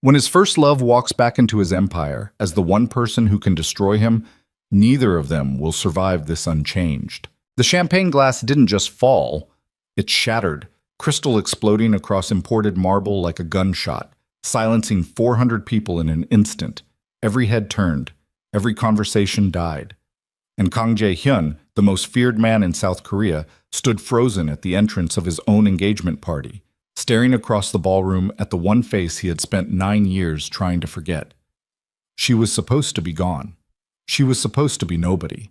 When his first love walks back into his empire as the one person who can destroy him, neither of them will survive this unchanged. The champagne glass didn't just fall, it shattered, crystal exploding across imported marble like a gunshot, silencing 400 people in an instant. Every head turned, every conversation died. And Kang Jae-hyun, the most feared man in South Korea, stood frozen at the entrance of his own engagement party, staring across the ballroom at the one face he had spent 9 years trying to forget. She was supposed to be gone. She was supposed to be nobody.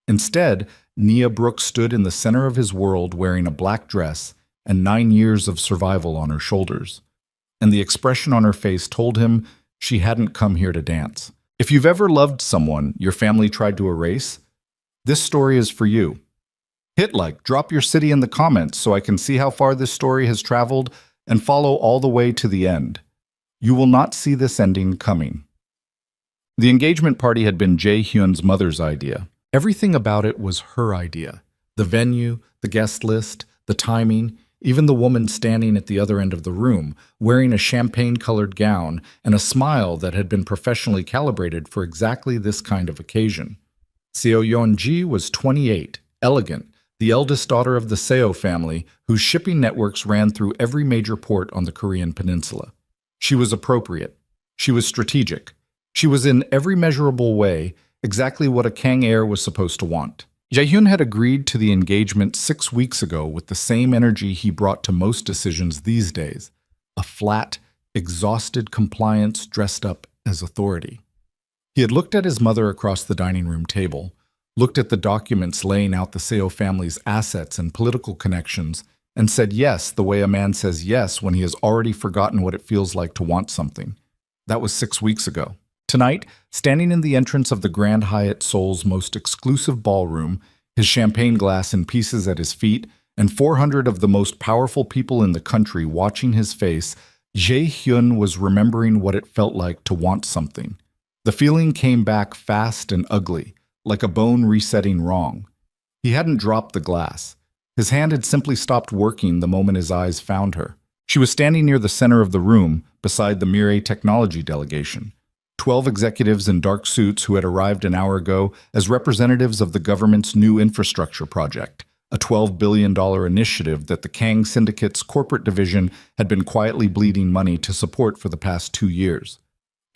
Instead, Nia Brooke stood in the center of his world wearing a black dress and 9 years of survival on her shoulders. And the expression on her face told him she hadn't come here to dance. If you've ever loved someone your family tried to erase, this story is for you. Hit like, drop your city in the comments so I can see how far this story has traveled, and follow all the way to the end. You will not see this ending coming. The engagement party had been Jae-hyun's mother's idea. Everything about it was her idea. The venue, the guest list, the timing, even the woman standing at the other end of the room, wearing a champagne-colored gown and a smile that had been professionally calibrated for exactly this kind of occasion. Seo Yeon-ji was 28, elegant, the eldest daughter of the Seo family, whose shipping networks ran through every major port on the Korean peninsula. She was appropriate. She was strategic. She was in every measurable way exactly what a Kang heir was supposed to want. Jae-hyun had agreed to the engagement 6 weeks ago with the same energy he brought to most decisions these days, a flat, exhausted compliance dressed up as authority. He had looked at his mother across the dining room table, looked at the documents laying out the Seo family's assets and political connections, and said yes the way a man says yes when he has already forgotten what it feels like to want something. That was 6 weeks ago. Tonight, standing in the entrance of the Grand Hyatt Seoul's most exclusive ballroom, his champagne glass in pieces at his feet, and 400 of the most powerful people in the country watching his face, Jae-hyun was remembering what it felt like to want something. The feeling came back fast and ugly, like a bone resetting wrong. He hadn't dropped the glass. His hand had simply stopped working the moment his eyes found her. She was standing near the center of the room, beside the Mirai technology delegation. 12 executives in dark suits who had arrived an hour ago as representatives of the government's new infrastructure project, a $12 billion initiative that the Kang Syndicate's corporate division had been quietly bleeding money to support for the past 2 years.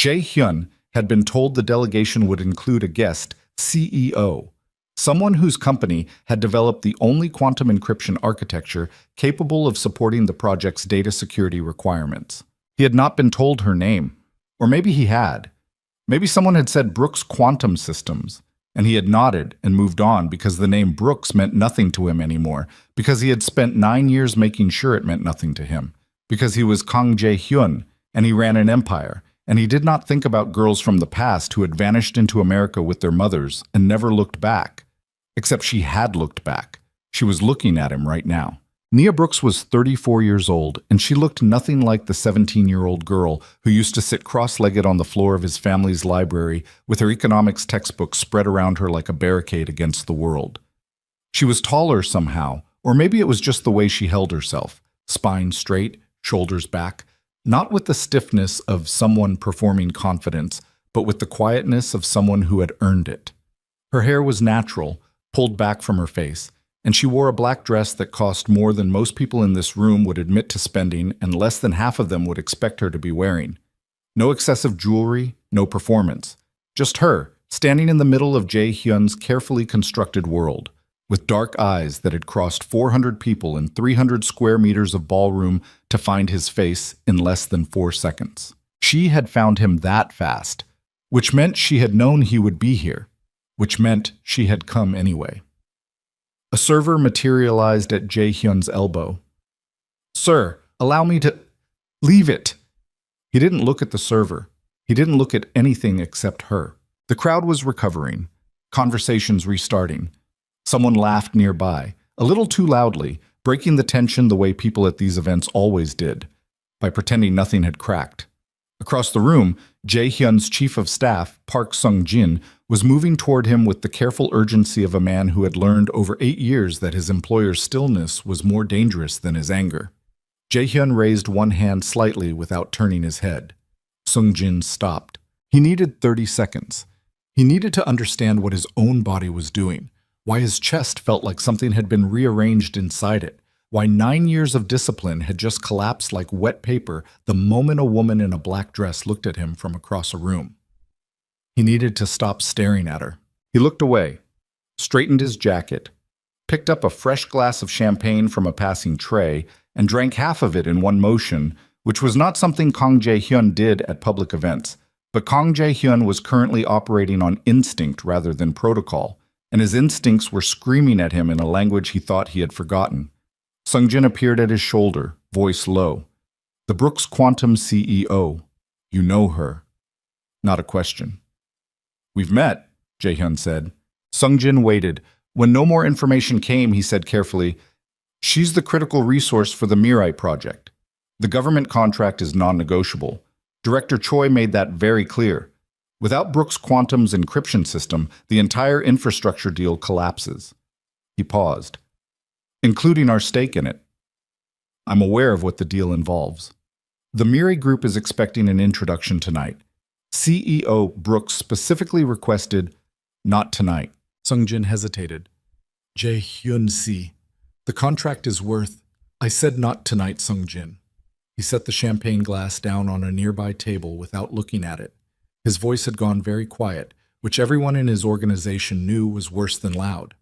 Jae-hyun had been told the delegation would include a guest CEO, someone whose company had developed the only quantum encryption architecture capable of supporting the project's data security requirements. He had not been told her name. Or maybe he had. Maybe someone had said Brooks Quantum Systems, and he had nodded and moved on because the name Brooks meant nothing to him anymore, because he had spent 9 years making sure it meant nothing to him, because he was Kang Jae-hyun, and he ran an empire, and he did not think about girls from the past who had vanished into America with their mothers and never looked back. Except she had looked back. She was looking at him right now. Nia Brooks was 34 years old, and she looked nothing like the 17-year-old girl who used to sit cross-legged on the floor of his family's library with her economics textbook spread around her like a barricade against the world. She was taller somehow, or maybe it was just the way she held herself, spine straight, shoulders back, not with the stiffness of someone performing confidence, but with the quietness of someone who had earned it. Her hair was natural, pulled back from her face, and she wore a black dress that cost more than most people in this room would admit to spending and less than half of them would expect her to be wearing. No excessive jewelry, no performance. Just her, standing in the middle of Jae-hyun's carefully constructed world, with dark eyes that had crossed 400 people in 300 square meters of ballroom to find his face in less than 4 seconds. She had found him that fast, which meant she had known he would be here, which meant she had come anyway. A server materialized at Jae-hyun's elbow. "Sir, allow me to—" "Leave it!" He didn't look at the server. He didn't look at anything except her. The crowd was recovering, conversations restarting. Someone laughed nearby, a little too loudly, breaking the tension the way people at these events always did, by pretending nothing had cracked. Across the room, Jae-hyun's chief of staff, Park Sung-jin, was moving toward him with the careful urgency of a man who had learned over 8 years that his employer's stillness was more dangerous than his anger. Jae-hyun raised one hand slightly without turning his head. Sungjin stopped. He needed 30 seconds. He needed to understand what his own body was doing, why his chest felt like something had been rearranged inside it, why 9 years of discipline had just collapsed like wet paper the moment a woman in a black dress looked at him from across a room. He needed to stop staring at her. He looked away, straightened his jacket, picked up a fresh glass of champagne from a passing tray, and drank half of it in one motion, which was not something Kang Jae-hyun did at public events. But Kang Jae-hyun was currently operating on instinct rather than protocol, and his instincts were screaming at him in a language he thought he had forgotten. Sungjin appeared at his shoulder, voice low. "The Brooks Quantum CEO. You know her." Not a question. "We've met," Jae-hyun said. Sungjin waited. When no more information came, he said carefully, "She's the critical resource for the Mirai project. The government contract is non-negotiable. Director Choi made that very clear. Without Brooks Quantum's encryption system, the entire infrastructure deal collapses." He paused. "Including our stake in it. I'm aware of what the deal involves. The Mirai Group is expecting an introduction tonight. CEO Brooks specifically requested, not tonight." Sungjin hesitated. "Jae-hyun-si, the contract is worth—" "I said not tonight, Sungjin." He set the champagne glass down on a nearby table without looking at it. His voice had gone very quiet, which everyone in his organization knew was worse than loud.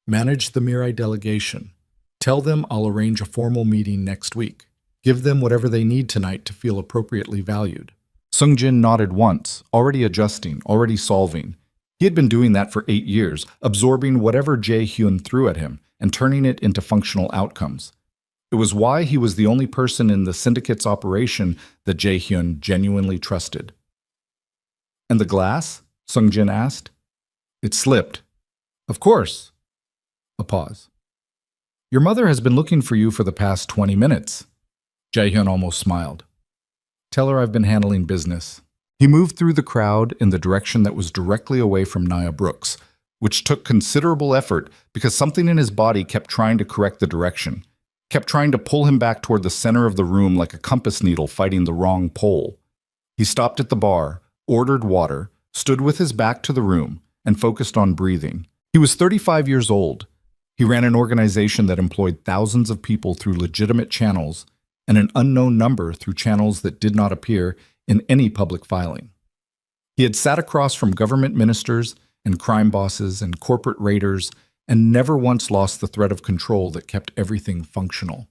"Manage the Mirai delegation. Tell them I'll arrange a formal meeting next week. Give them whatever they need tonight to feel appropriately valued." Sungjin nodded once, already adjusting, already solving. He had been doing that for 8 years, absorbing whatever Jae-hyun threw at him and turning it into functional outcomes. It was why he was the only person in the syndicate's operation that Jae-hyun genuinely trusted. "And the glass?" Sungjin asked. "It slipped." "Of course." A pause. "Your mother has been looking for you for the past 20 minutes. Jae-hyun almost smiled. "Tell her I've been handling business." He moved through the crowd in the direction that was directly away from Nia Brooks, which took considerable effort because something in his body kept trying to correct the direction, kept trying to pull him back toward the center of the room like a compass needle fighting the wrong pole. He stopped at the bar, ordered water, stood with his back to the room, and focused on breathing. He was 35 years old. He ran an organization that employed thousands of people through legitimate channels and an unknown number through channels that did not appear in any public filing. He had sat across from government ministers and crime bosses and corporate raiders and never once lost the thread of control that kept everything functional.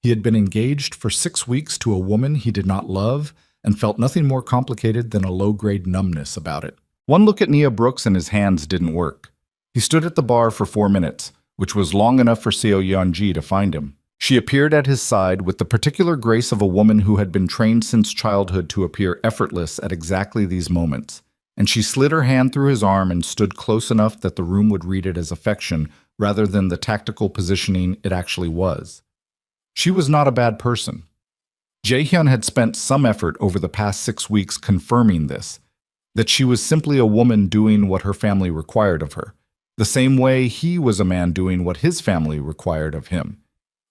He had been engaged for 6 weeks to a woman he did not love and felt nothing more complicated than a low-grade numbness about it. One look at Nia Brooks and his hands didn't work. He stood at the bar for 4 minutes, which was long enough for Seo Yeonji to find him. She appeared at his side with the particular grace of a woman who had been trained since childhood to appear effortless at exactly these moments, and she slid her hand through his arm and stood close enough that the room would read it as affection rather than the tactical positioning it actually was. She was not a bad person. Jae-hyun had spent some effort over the past 6 weeks confirming this, that she was simply a woman doing what her family required of her, the same way he was a man doing what his family required of him.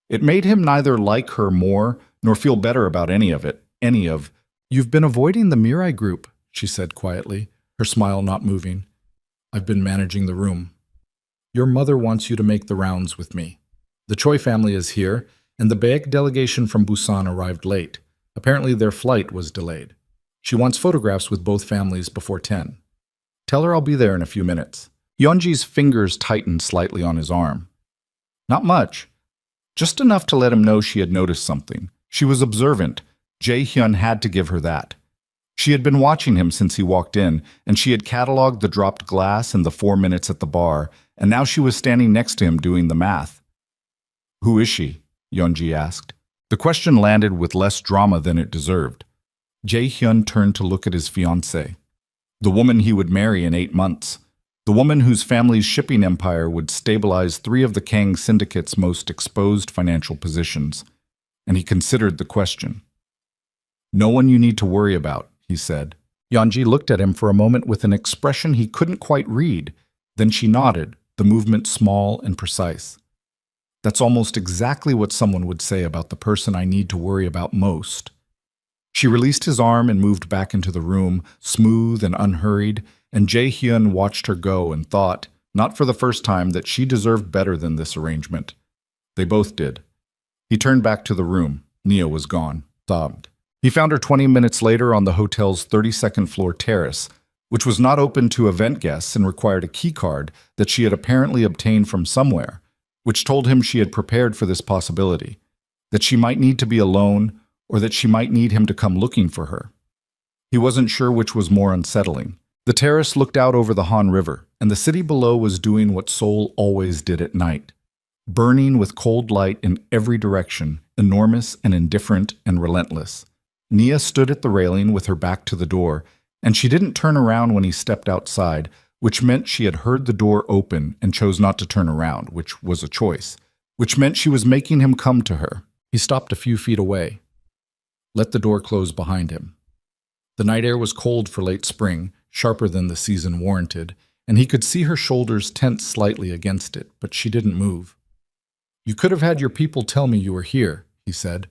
It made him neither like her more nor feel better about any of it, "You've been avoiding the Mirai Group," she said quietly, her smile not moving. "I've been managing the room. Your mother wants you to make the rounds with me. The Choi family is here, and the Baek delegation from Busan arrived late. Apparently their flight was delayed. She wants photographs with both families before 10. Tell her I'll be there in a few minutes." Yeonji's fingers tightened slightly on his arm. Not much. Just enough to let him know she had noticed something. She was observant. Jae-hyun had to give her that. She had been watching him since he walked in, and she had cataloged the dropped glass and the 4 minutes at the bar, and now she was standing next to him doing the math. "Who is she?" Yeonji asked. The question landed with less drama than it deserved. Jae-hyun turned to look at his fiancée. The woman he would marry in 8 months. The woman whose family's shipping empire would stabilize 3 of the Kang Syndicate's most exposed financial positions. And he considered the question. "No one you need to worry about," he said. Yeonji looked at him for a moment with an expression he couldn't quite read. Then she nodded, the movement small and precise. "That's almost exactly what someone would say about the person I need to worry about most." She released his arm and moved back into the room, smooth and unhurried, and Jae-hyun watched her go and thought, not for the first time, that she deserved better than this arrangement. They both did. He turned back to the room. Nia was gone, sobbed. He found her 20 minutes later on the hotel's 32nd floor terrace, which was not open to event guests and required a keycard that she had apparently obtained from somewhere, which told him she had prepared for this possibility, that she might need to be alone or that she might need him to come looking for her. He wasn't sure which was more unsettling. The terrace looked out over the Han River, and the city below was doing what Seoul always did at night, burning with cold light in every direction, enormous and indifferent and relentless. Nia stood at the railing with her back to the door, and she didn't turn around when he stepped outside, which meant she had heard the door open and chose not to turn around, which was a choice, which meant she was making him come to her. He stopped a few feet away. Let the door close behind him. The night air was cold for late spring, sharper than the season warranted, and he could see her shoulders tense slightly against it, but she didn't move. "You could have had your people tell me you were here," he said,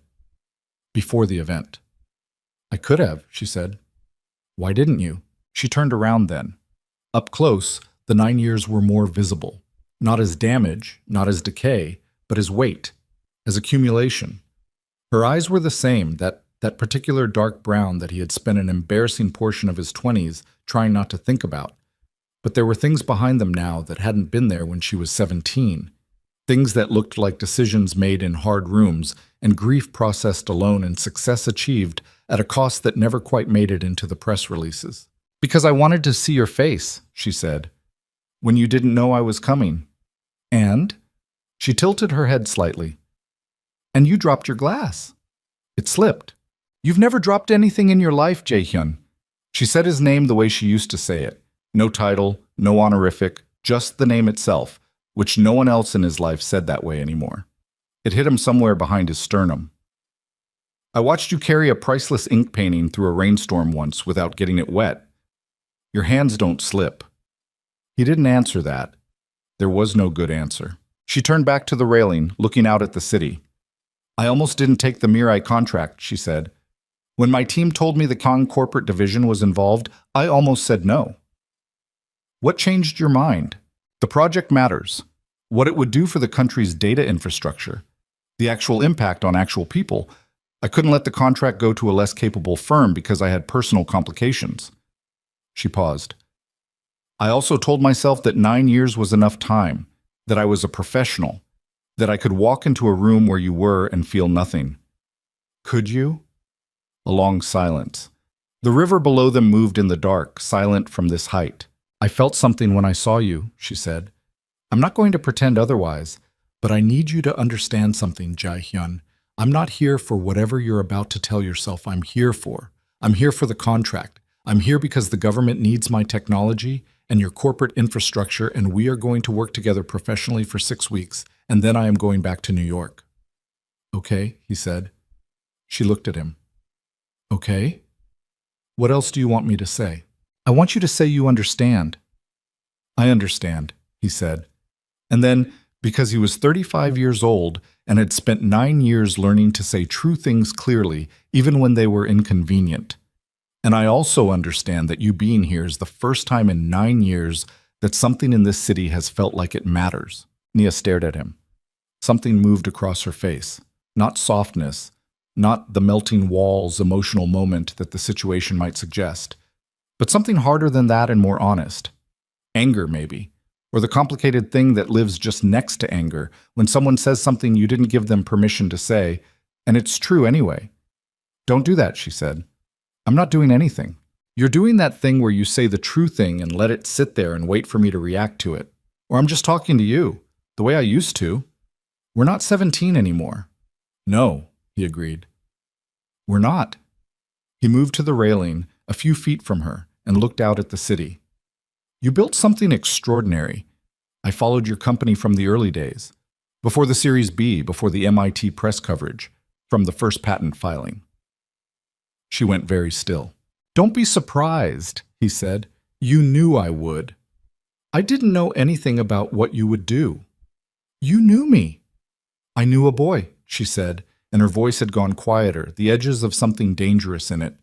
"before the event." "I could have," she said. "Why didn't you?" She turned around then. Up close, the 9 years were more visible, not as damage, not as decay, but as weight, as accumulation. Her eyes were the same, that particular dark brown that he had spent an embarrassing portion of his 20s trying not to think about. But there were things behind them now that hadn't been there when she was 17. Things that looked like decisions made in hard rooms and grief processed alone and success achieved at a cost that never quite made it into the press releases. "Because I wanted to see your face," she said, "when you didn't know I was coming." "And?" She tilted her head slightly. "And you dropped your glass. It slipped. You've never dropped anything in your life, Jae-hyun." She said his name the way she used to say it. No title, no honorific, just the name itself, which no one else in his life said that way anymore. It hit him somewhere behind his sternum. "I watched you carry a priceless ink painting through a rainstorm once without getting it wet. Your hands don't slip." He didn't answer that. There was no good answer. She turned back to the railing, looking out at the city. "I almost didn't take the Mirai contract," she said. "When my team told me the Kong corporate division was involved, I almost said no." "What changed your mind?" "The project matters. What it would do for the country's data infrastructure. The actual impact on actual people. I couldn't let the contract go to a less capable firm because I had personal complications." She paused. "I also told myself that 9 years was enough time, that I was a professional, that I could walk into a room where you were and feel nothing." "Could you?" A long silence. The river below them moved in the dark, silent from this height. "I felt something when I saw you," she said. "I'm not going to pretend otherwise, but I need you to understand something, Jae-hyun. I'm not here for whatever you're about to tell yourself I'm here for. I'm here for the contract. I'm here because the government needs my technology and your corporate infrastructure, and we are going to work together professionally for 6 weeks, and then I am going back to New York." "Okay," he said. She looked at him. "Okay? What else do you want me to say?" "I want you to say you understand." "I understand," he said. And then, because he was 35 years old and had spent 9 years learning to say true things clearly, even when they were inconvenient. "And I also understand that you being here is the first time in 9 years that something in this city has felt like it matters." Nia stared at him. Something moved across her face. Not softness, not the melting walls emotional moment that the situation might suggest, but something harder than that and more honest. Anger, maybe, or the complicated thing that lives just next to anger, when someone says something you didn't give them permission to say, and it's true anyway. "Don't do that," she said. "I'm not doing anything. You're doing that thing where you say the true thing and let it sit there and wait for me to react to it. Or I'm just talking to you, the way I used to. We're not 17 anymore." "No," he agreed. "We're not." He moved to the railing, a few feet from her, and looked out at the city. "You built something extraordinary. I followed your company from the early days, before the Series B, before the MIT press coverage, from the first patent filing." She went very still. "Don't be surprised," he said. "You knew I would. I didn't know anything about what you would do. You knew me." "I knew a boy," she said, and her voice had gone quieter, the edges of something dangerous in it.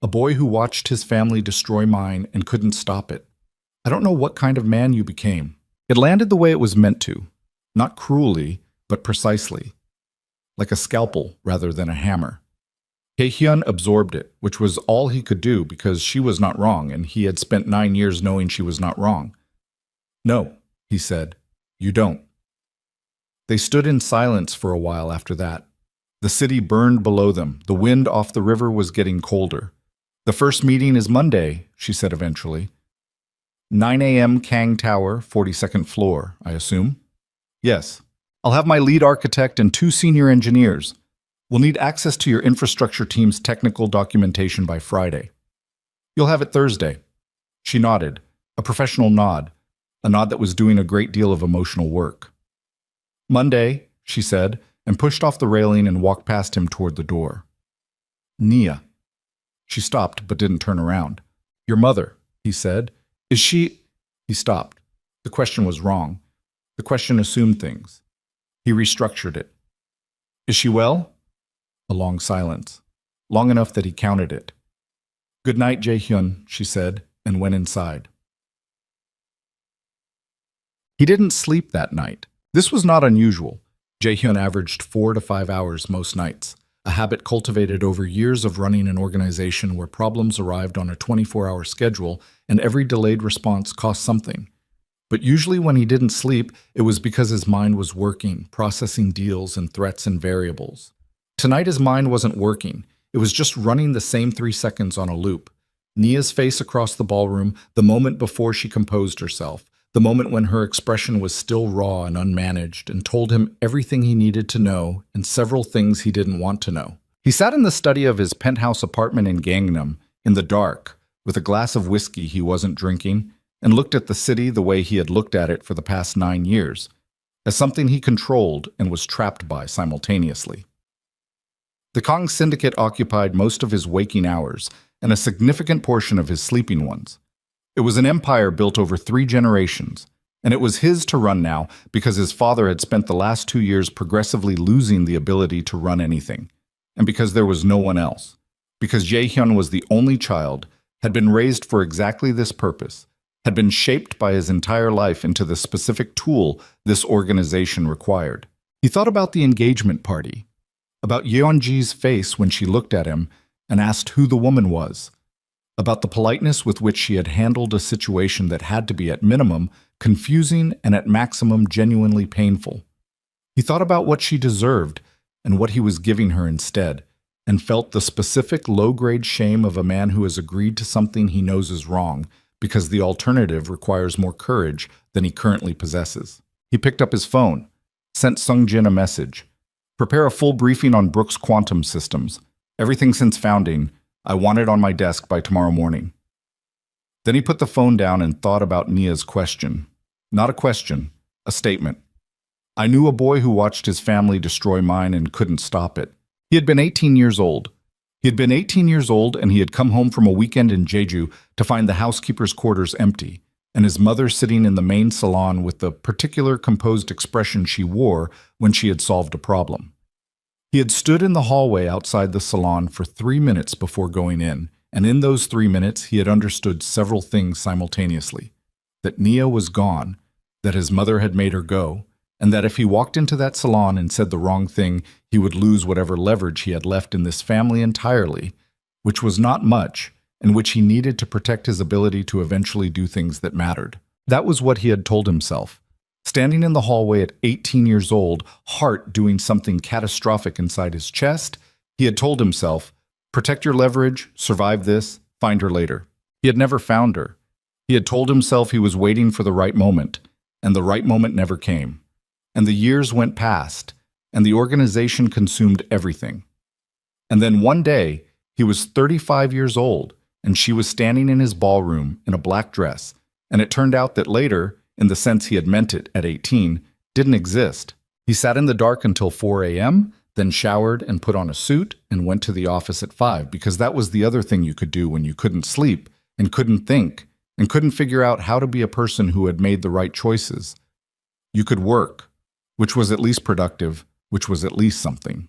A boy who watched his family destroy mine and couldn't stop it. I don't know what kind of man you became. It landed the way it was meant to. Not cruelly, but precisely. Like a scalpel rather than a hammer. Taehyun absorbed it, which was all he could do because she was not wrong, and he had spent 9 years knowing she was not wrong. "No," he said, "you don't." They stood in silence for a while after that. The city burned below them. The wind off the river was getting colder. "The first meeting is Monday," she said eventually. 9 a.m. Kang Tower, 42nd floor, I assume? "Yes. I'll have my lead architect and 2 senior engineers. We'll need access to your infrastructure team's technical documentation by Friday. You'll have it Thursday." She nodded, a professional nod, a nod that was doing a great deal of emotional work. "Monday," she said, and pushed off the railing and walked past him toward the door. "Nia." She stopped but didn't turn around. "Your mother," he said. "Is she—" He stopped. The question was wrong. The question assumed things. He restructured it. "Is she well?" A long silence. Long enough that he counted it. "Good night, Jae-hyun," she said, and went inside. He didn't sleep that night. This was not unusual. Jae-hyun averaged 4 to 5 hours most nights, a habit cultivated over years of running an organization where problems arrived on a 24-hour schedule and every delayed response cost something. But usually when he didn't sleep, it was because his mind was working, processing deals and threats and variables. Tonight his mind wasn't working. It was just running the same 3 seconds on a loop. Nia's face across the ballroom, the moment before she composed herself, the moment when her expression was still raw and unmanaged and told him everything he needed to know and several things he didn't want to know. He sat in the study of his penthouse apartment in Gangnam, in the dark, with a glass of whiskey he wasn't drinking, and looked at the city the way he had looked at it for the past 9 years, as something he controlled and was trapped by simultaneously. The Kong Syndicate occupied most of his waking hours and a significant portion of his sleeping ones. It was an empire built over 3 generations, and it was his to run now because his father had spent the last 2 years progressively losing the ability to run anything, and because there was no one else. Because Jae-hyun was the only child, had been raised for exactly this purpose, had been shaped by his entire life into the specific tool this organization required. He thought about the engagement party, about Yeonji's face when she looked at him and asked who the woman was, about the politeness with which she had handled a situation that had to be at minimum confusing and at maximum genuinely painful. He thought about what she deserved and what he was giving her instead, and felt the specific low-grade shame of a man who has agreed to something he knows is wrong because the alternative requires more courage than he currently possesses. He picked up his phone, sent Sung-jin a message. "Prepare a full briefing on Brooks quantum systems. Everything since founding. I want it on my desk by tomorrow morning." Then he put the phone down and thought about Nia's question. Not a question, a statement. "I knew a boy who watched his family destroy mine and couldn't stop it. He had been 18 years old. He had been 18 years old and he had come home from a weekend in Jeju to find the housekeeper's quarters empty, and his mother sitting in the main salon with the particular composed expression she wore when she had solved a problem. He had stood in the hallway outside the salon for 3 minutes before going in, and in those 3 minutes he had understood several things simultaneously. That Nia was gone, that his mother had made her go, and that if he walked into that salon and said the wrong thing, he would lose whatever leverage he had left in this family entirely, which was not much, and which he needed to protect his ability to eventually do things that mattered. That was what he had told himself. Standing in the hallway at 18 years old, heart doing something catastrophic inside his chest, he had told himself, protect your leverage, survive this, find her later. He had never found her. He had told himself he was waiting for the right moment, and the right moment never came. And the years went past, and the organization consumed everything. And then one day, he was 35 years old, and she was standing in his ballroom in a black dress, and it turned out that later, in the sense he had meant it at 18, didn't exist. He sat in the dark until 4 a.m., then showered and put on a suit and went to the office at 5, because that was the other thing you could do when you couldn't sleep and couldn't think and couldn't figure out how to be a person who had made the right choices. You could work, which was at least productive, which was at least something.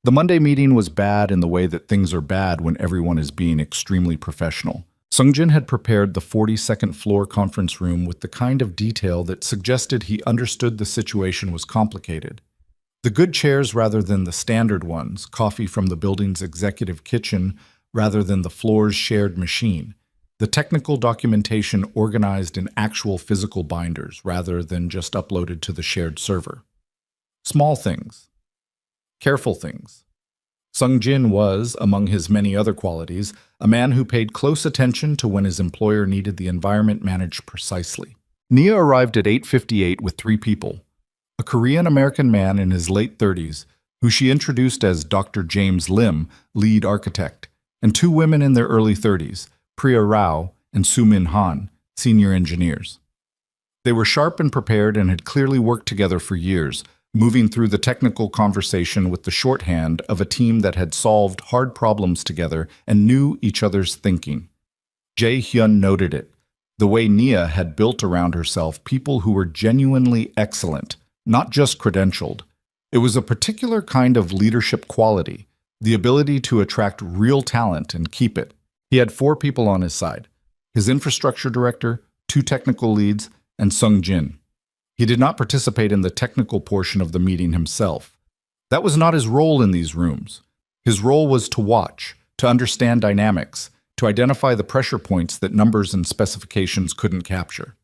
The Monday meeting was bad in the way that things are bad when everyone is being extremely professional. Sungjin had prepared the 42nd floor conference room with the kind of detail that suggested he understood the situation was complicated. The good chairs rather than the standard ones, coffee from the building's executive kitchen rather than the floor's shared machine. The technical documentation organized in actual physical binders rather than just uploaded to the shared server. Small things. Careful things. Sungjin was, among his many other qualities, a man who paid close attention to when his employer needed the environment managed precisely. Nia arrived at 8:58 with 3 people. A Korean-American man in his late 30s, who she introduced as Dr. James Lim, lead architect, and 2 women in their early 30s, Priya Rao and Soo-min Han, senior engineers. They were sharp and prepared and had clearly worked together for years, moving through the technical conversation with the shorthand of a team that had solved hard problems together and knew each other's thinking. Jae-hyun noted it, the way Nia had built around herself people who were genuinely excellent, not just credentialed. It was a particular kind of leadership quality, the ability to attract real talent and keep it. He had 4 people on his side, his infrastructure director, 2 technical leads, and Sungjin. He did not participate in the technical portion of the meeting himself. That was not his role in these rooms. His role was to watch, to understand dynamics, to identify the pressure points that numbers and specifications couldn't capture.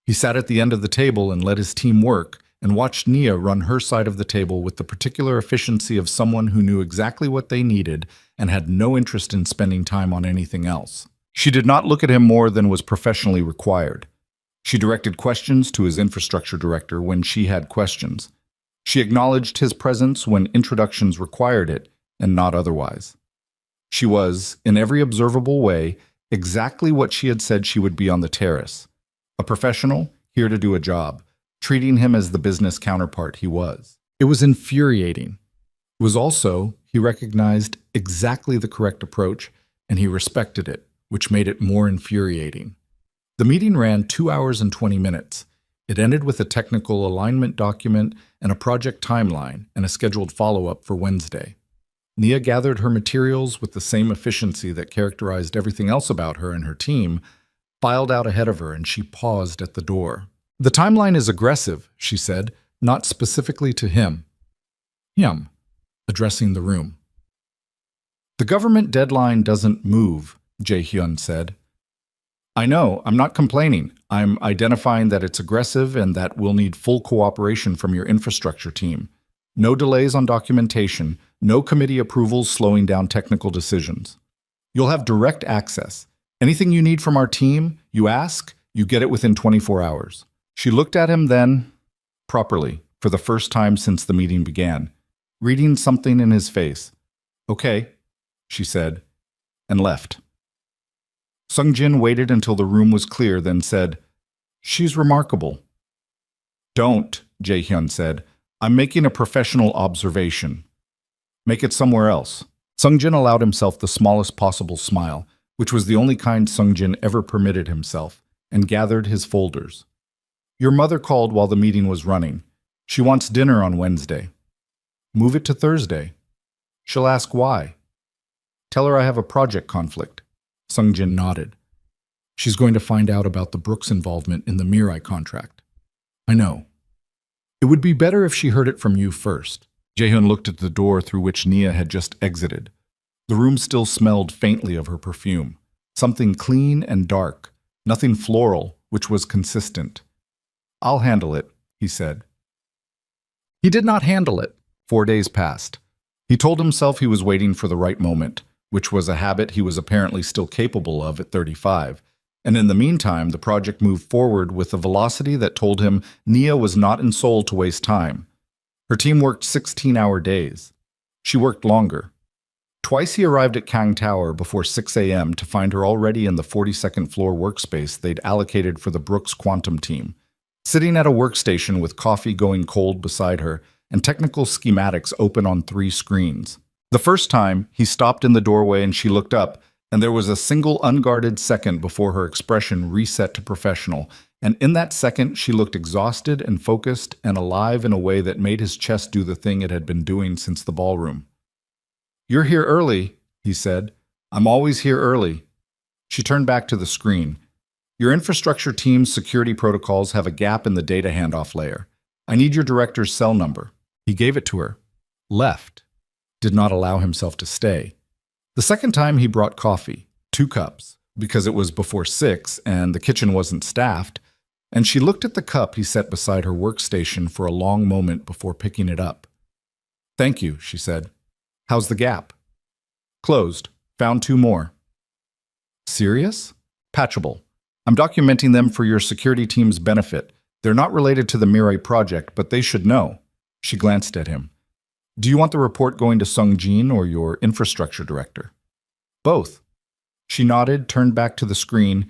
He sat at the end of the table and let his team work, and watched Nia run her side of the table with the particular efficiency of someone who knew exactly what they needed and had no interest in spending time on anything else. She did not look at him more than was professionally required. She directed questions to his infrastructure director when she had questions. She acknowledged his presence when introductions required it, and not otherwise. She was, in every observable way, exactly what she had said she would be on the terrace. A professional, here to do a job, treating him as the business counterpart he was. It was infuriating. It was also, he recognized, exactly the correct approach, and he respected it, which made it more infuriating. The meeting ran 2 hours and 20 minutes. It ended with a technical alignment document and a project timeline and a scheduled follow-up for Wednesday. Nia gathered her materials with the same efficiency that characterized everything else about her and her team, filed out ahead of her, and she paused at the door. The timeline is aggressive, she said, not specifically to him. Him, addressing the room. The government deadline doesn't move, Jae-hyun said. I know, I'm not complaining. I'm identifying that it's aggressive and that we'll need full cooperation from your infrastructure team. No delays on documentation, no committee approvals slowing down technical decisions. You'll have direct access. Anything you need from our team, you ask, you get it within 24 hours. She looked at him then, properly, for the first time since the meeting began, reading something in his face. Okay, she said, and left. Sungjin waited until the room was clear, then said, She's remarkable. Don't, Jae-hyun said. I'm making a professional observation. Make it somewhere else. Sungjin allowed himself the smallest possible smile, which was the only kind Sungjin ever permitted himself, and gathered his folders. Your mother called while the meeting was running. She wants dinner on Wednesday. Move it to Thursday. She'll ask why. Tell her I have a project conflict. Sungjin nodded. She's going to find out about the Brooks involvement in the Mirai contract. I know. It would be better if she heard it from you first. Jae-hyun looked at the door through which Nia had just exited. The room still smelled faintly of her perfume. Something clean and dark, nothing floral, which was consistent. I'll handle it, he said. He did not handle it. 4 days passed. He told himself he was waiting for the right moment, which was a habit he was apparently still capable of at 35. And in the meantime, the project moved forward with a velocity that told him Nia was not in Seoul to waste time. Her team worked 16-hour days. She worked longer. Twice he arrived at Kang Tower before 6 a.m. to find her already in the 42nd floor workspace they'd allocated for the Brooks Quantum team, sitting at a workstation with coffee going cold beside her and technical schematics open on 3 screens. The first time, he stopped in the doorway and she looked up, and there was a single unguarded second before her expression reset to professional, and in that second she looked exhausted and focused and alive in a way that made his chest do the thing it had been doing since the ballroom. You're here early, he said. I'm always here early. She turned back to the screen. Your infrastructure team's security protocols have a gap in the data handoff layer. I need your director's cell number. He gave it to her. Left. Did not allow himself to stay. The second time he brought coffee, 2 cups, because it was before 6 and the kitchen wasn't staffed, and she looked at the cup he set beside her workstation for a long moment before picking it up. Thank you, she said. How's the gap? Closed. Found 2 more. Serious? Patchable. I'm documenting them for your security team's benefit. They're not related to the Mirai project, but they should know. She glanced at him. Do you want the report going to Sung Jin or your infrastructure director? Both. She nodded, turned back to the screen,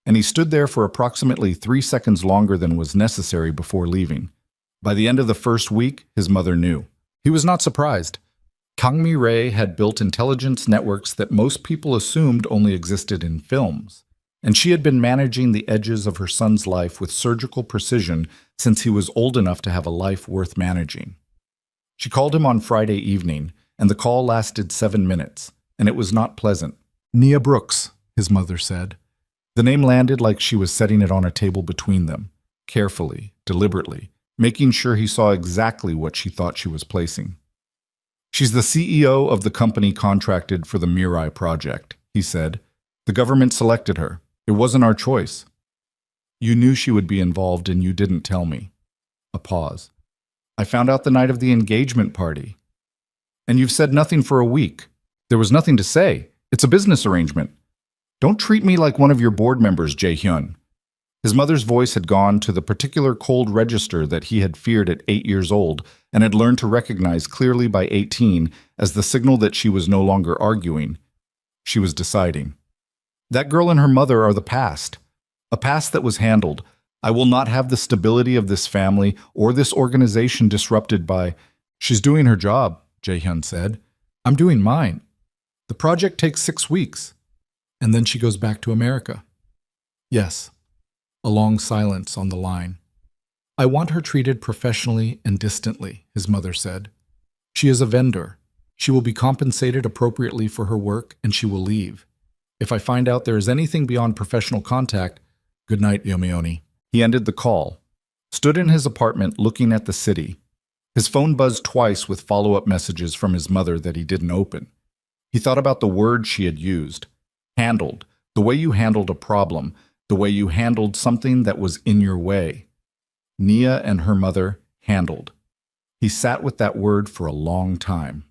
and he stood there for approximately 3 seconds longer than was necessary before leaving. By the end of the first week, his mother knew. He was not surprised. Kang Mi-rae had built intelligence networks that most people assumed only existed in films, and she had been managing the edges of her son's life with surgical precision since he was old enough to have a life worth managing. She called him on Friday evening, and the call lasted 7 minutes, and it was not pleasant. Nia Brooks, his mother said. The name landed like she was setting it on a table between them, carefully, deliberately, making sure he saw exactly what she thought she was placing. She's the CEO of the company contracted for the Mirai project, he said. The government selected her. It wasn't our choice. You knew she would be involved and you didn't tell me. A pause. I found out the night of the engagement party. And you've said nothing for a week. There was nothing to say. It's a business arrangement. Don't treat me like one of your board members, Jae-hyun. His mother's voice had gone to the particular cold register that he had feared at 8 years old and had learned to recognize clearly by 18 as the signal that she was no longer arguing. She was deciding. That girl and her mother are the past. A past that was handled. I will not have the stability of this family or this organization disrupted by... She's doing her job, Jae-hyun said. I'm doing mine. The project takes 6 weeks. And then she goes back to America. Yes. A long silence on the line. I want her treated professionally and distantly, his mother said. She is a vendor. She will be compensated appropriately for her work, and she will leave. If I find out there is anything beyond professional contact, good night, Yomioni. He ended the call, stood in his apartment looking at the city. His phone buzzed twice with follow-up messages from his mother that he didn't open. He thought about the words she had used. Handled, the way you handled a problem, the way you handled something that was in your way. Nia and her mother handled. He sat with that word for a long time.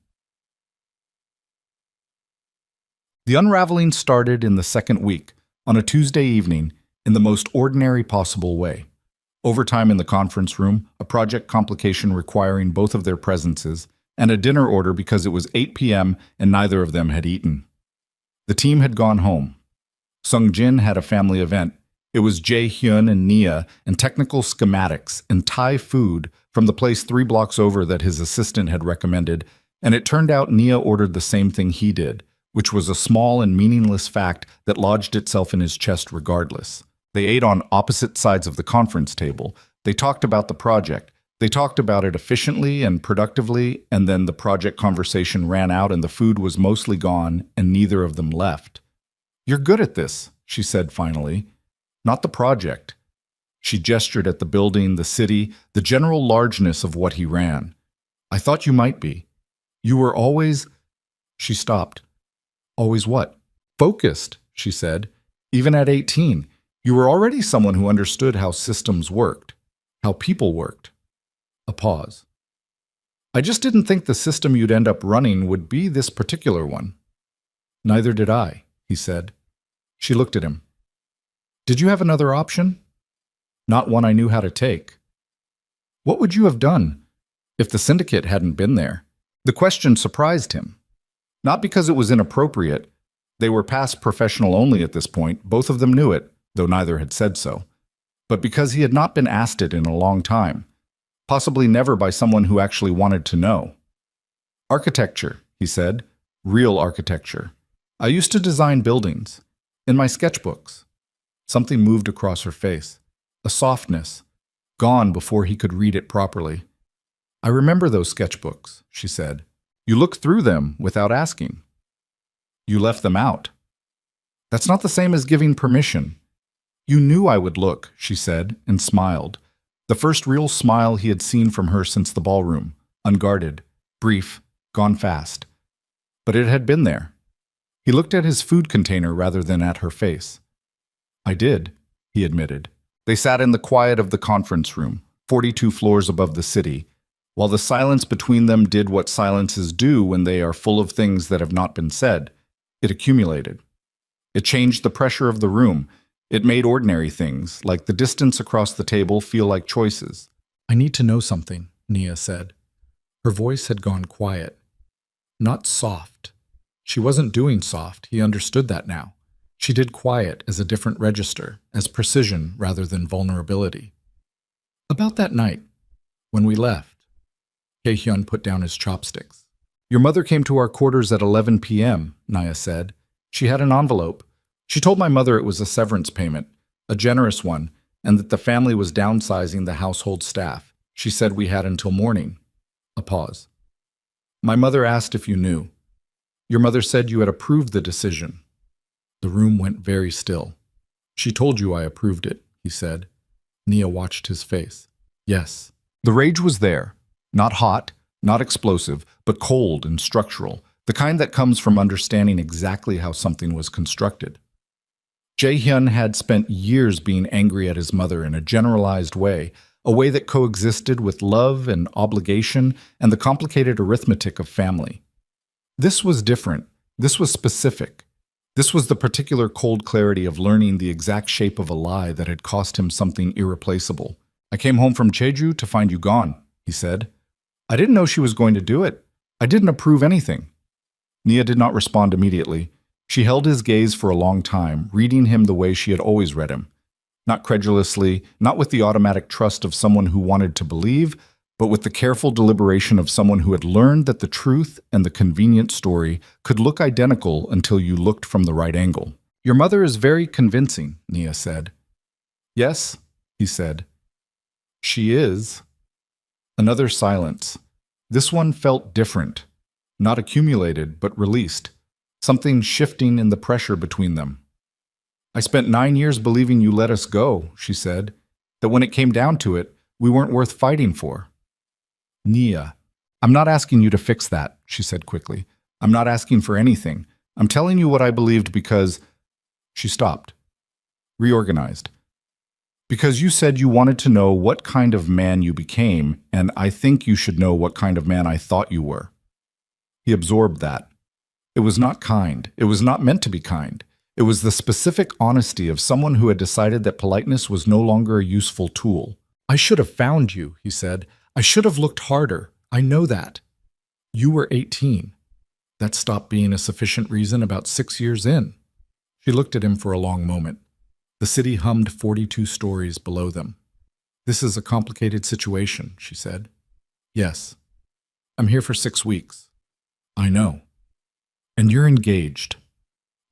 The unraveling started in the second week, on a Tuesday evening, in the most ordinary possible way. Overtime in the conference room, a project complication requiring both of their presences, and a dinner order because it was 8 p.m. and neither of them had eaten. The team had gone home. Sung Jin had a family event. It was Jae-hyun and Nia and technical schematics and Thai food from the place 3 blocks over that his assistant had recommended, and it turned out Nia ordered the same thing he did, which was a small and meaningless fact that lodged itself in his chest regardless. They ate on opposite sides of the conference table. They talked about the project. They talked about it efficiently and productively, and then the project conversation ran out and the food was mostly gone, and neither of them left. You're good at this, she said finally. Not the project. She gestured at the building, the city, the general largeness of what he ran. I thought you might be. You were always... She stopped. Always what? Focused, she said. Even at 18, you were already someone who understood how systems worked, how people worked. A pause. I just didn't think the system you'd end up running would be this particular one. Neither did I, he said. She looked at him. Did you have another option? Not one I knew how to take. What would you have done if the syndicate hadn't been there? The question surprised him. Not because it was inappropriate. They were past professional only at this point. Both of them knew it, though neither had said so. But because he had not been asked it in a long time. Possibly never by someone who actually wanted to know. Architecture, he said. Real architecture. I used to design buildings. In my sketchbooks. Something moved across her face. A softness. Gone before he could read it properly. I remember those sketchbooks, she said. You looked through them without asking. You left them out. That's not the same as giving permission. You knew I would look, she said, and smiled. The first real smile he had seen from her since the ballroom. Unguarded, brief, gone fast. But it had been there. He looked at his food container rather than at her face. I did, he admitted. They sat in the quiet of the conference room, 42 floors above the city, while the silence between them did what silences do when they are full of things that have not been said. It accumulated. It changed the pressure of the room. It made ordinary things, like the distance across the table, feel like choices. I need to know something, Nia said. Her voice had gone quiet. Not soft. She wasn't doing soft, he understood that now. She did quiet as a different register, as precision rather than vulnerability. About that night, when we left, Taehyun put down his chopsticks. Your mother came to our quarters at 11 p.m., Nia said. She had an envelope. She told my mother it was a severance payment, a generous one, and that the family was downsizing the household staff. She said we had until morning. A pause. My mother asked if you knew. Your mother said you had approved the decision. The room went very still. She told you I approved it, he said. Nia watched his face. Yes. The rage was there. Not hot, not explosive, but cold and structural, the kind that comes from understanding exactly how something was constructed. Jae-hyun had spent years being angry at his mother in a generalized way, a way that coexisted with love and obligation and the complicated arithmetic of family. This was different. This was specific. This was the particular cold clarity of learning the exact shape of a lie that had cost him something irreplaceable. I came home from Jeju to find you gone, he said. I didn't know she was going to do it. I didn't approve anything. Nia did not respond immediately. She held his gaze for a long time, reading him the way she had always read him. Not credulously, not with the automatic trust of someone who wanted to believe, but with the careful deliberation of someone who had learned that the truth and the convenient story could look identical until you looked from the right angle. Your mother is very convincing, Nia said. Yes, he said. She is. Another silence. This one felt different. Not accumulated, but released. Something shifting in the pressure between them. I spent 9 years believing you let us go, she said. That when it came down to it, we weren't worth fighting for. Nia, I'm not asking you to fix that, she said quickly. I'm not asking for anything. I'm telling you what I believed because... She stopped. Reorganized. Because you said you wanted to know what kind of man you became, and I think you should know what kind of man I thought you were. He absorbed that. It was not kind. It was not meant to be kind. It was the specific honesty of someone who had decided that politeness was no longer a useful tool. I should have found you, he said. I should have looked harder. I know that. You were 18. That stopped being a sufficient reason about 6 years in. She looked at him for a long moment. The city hummed 42 stories below them. This is a complicated situation, she said. Yes. I'm here for 6 weeks. I know. And you're engaged.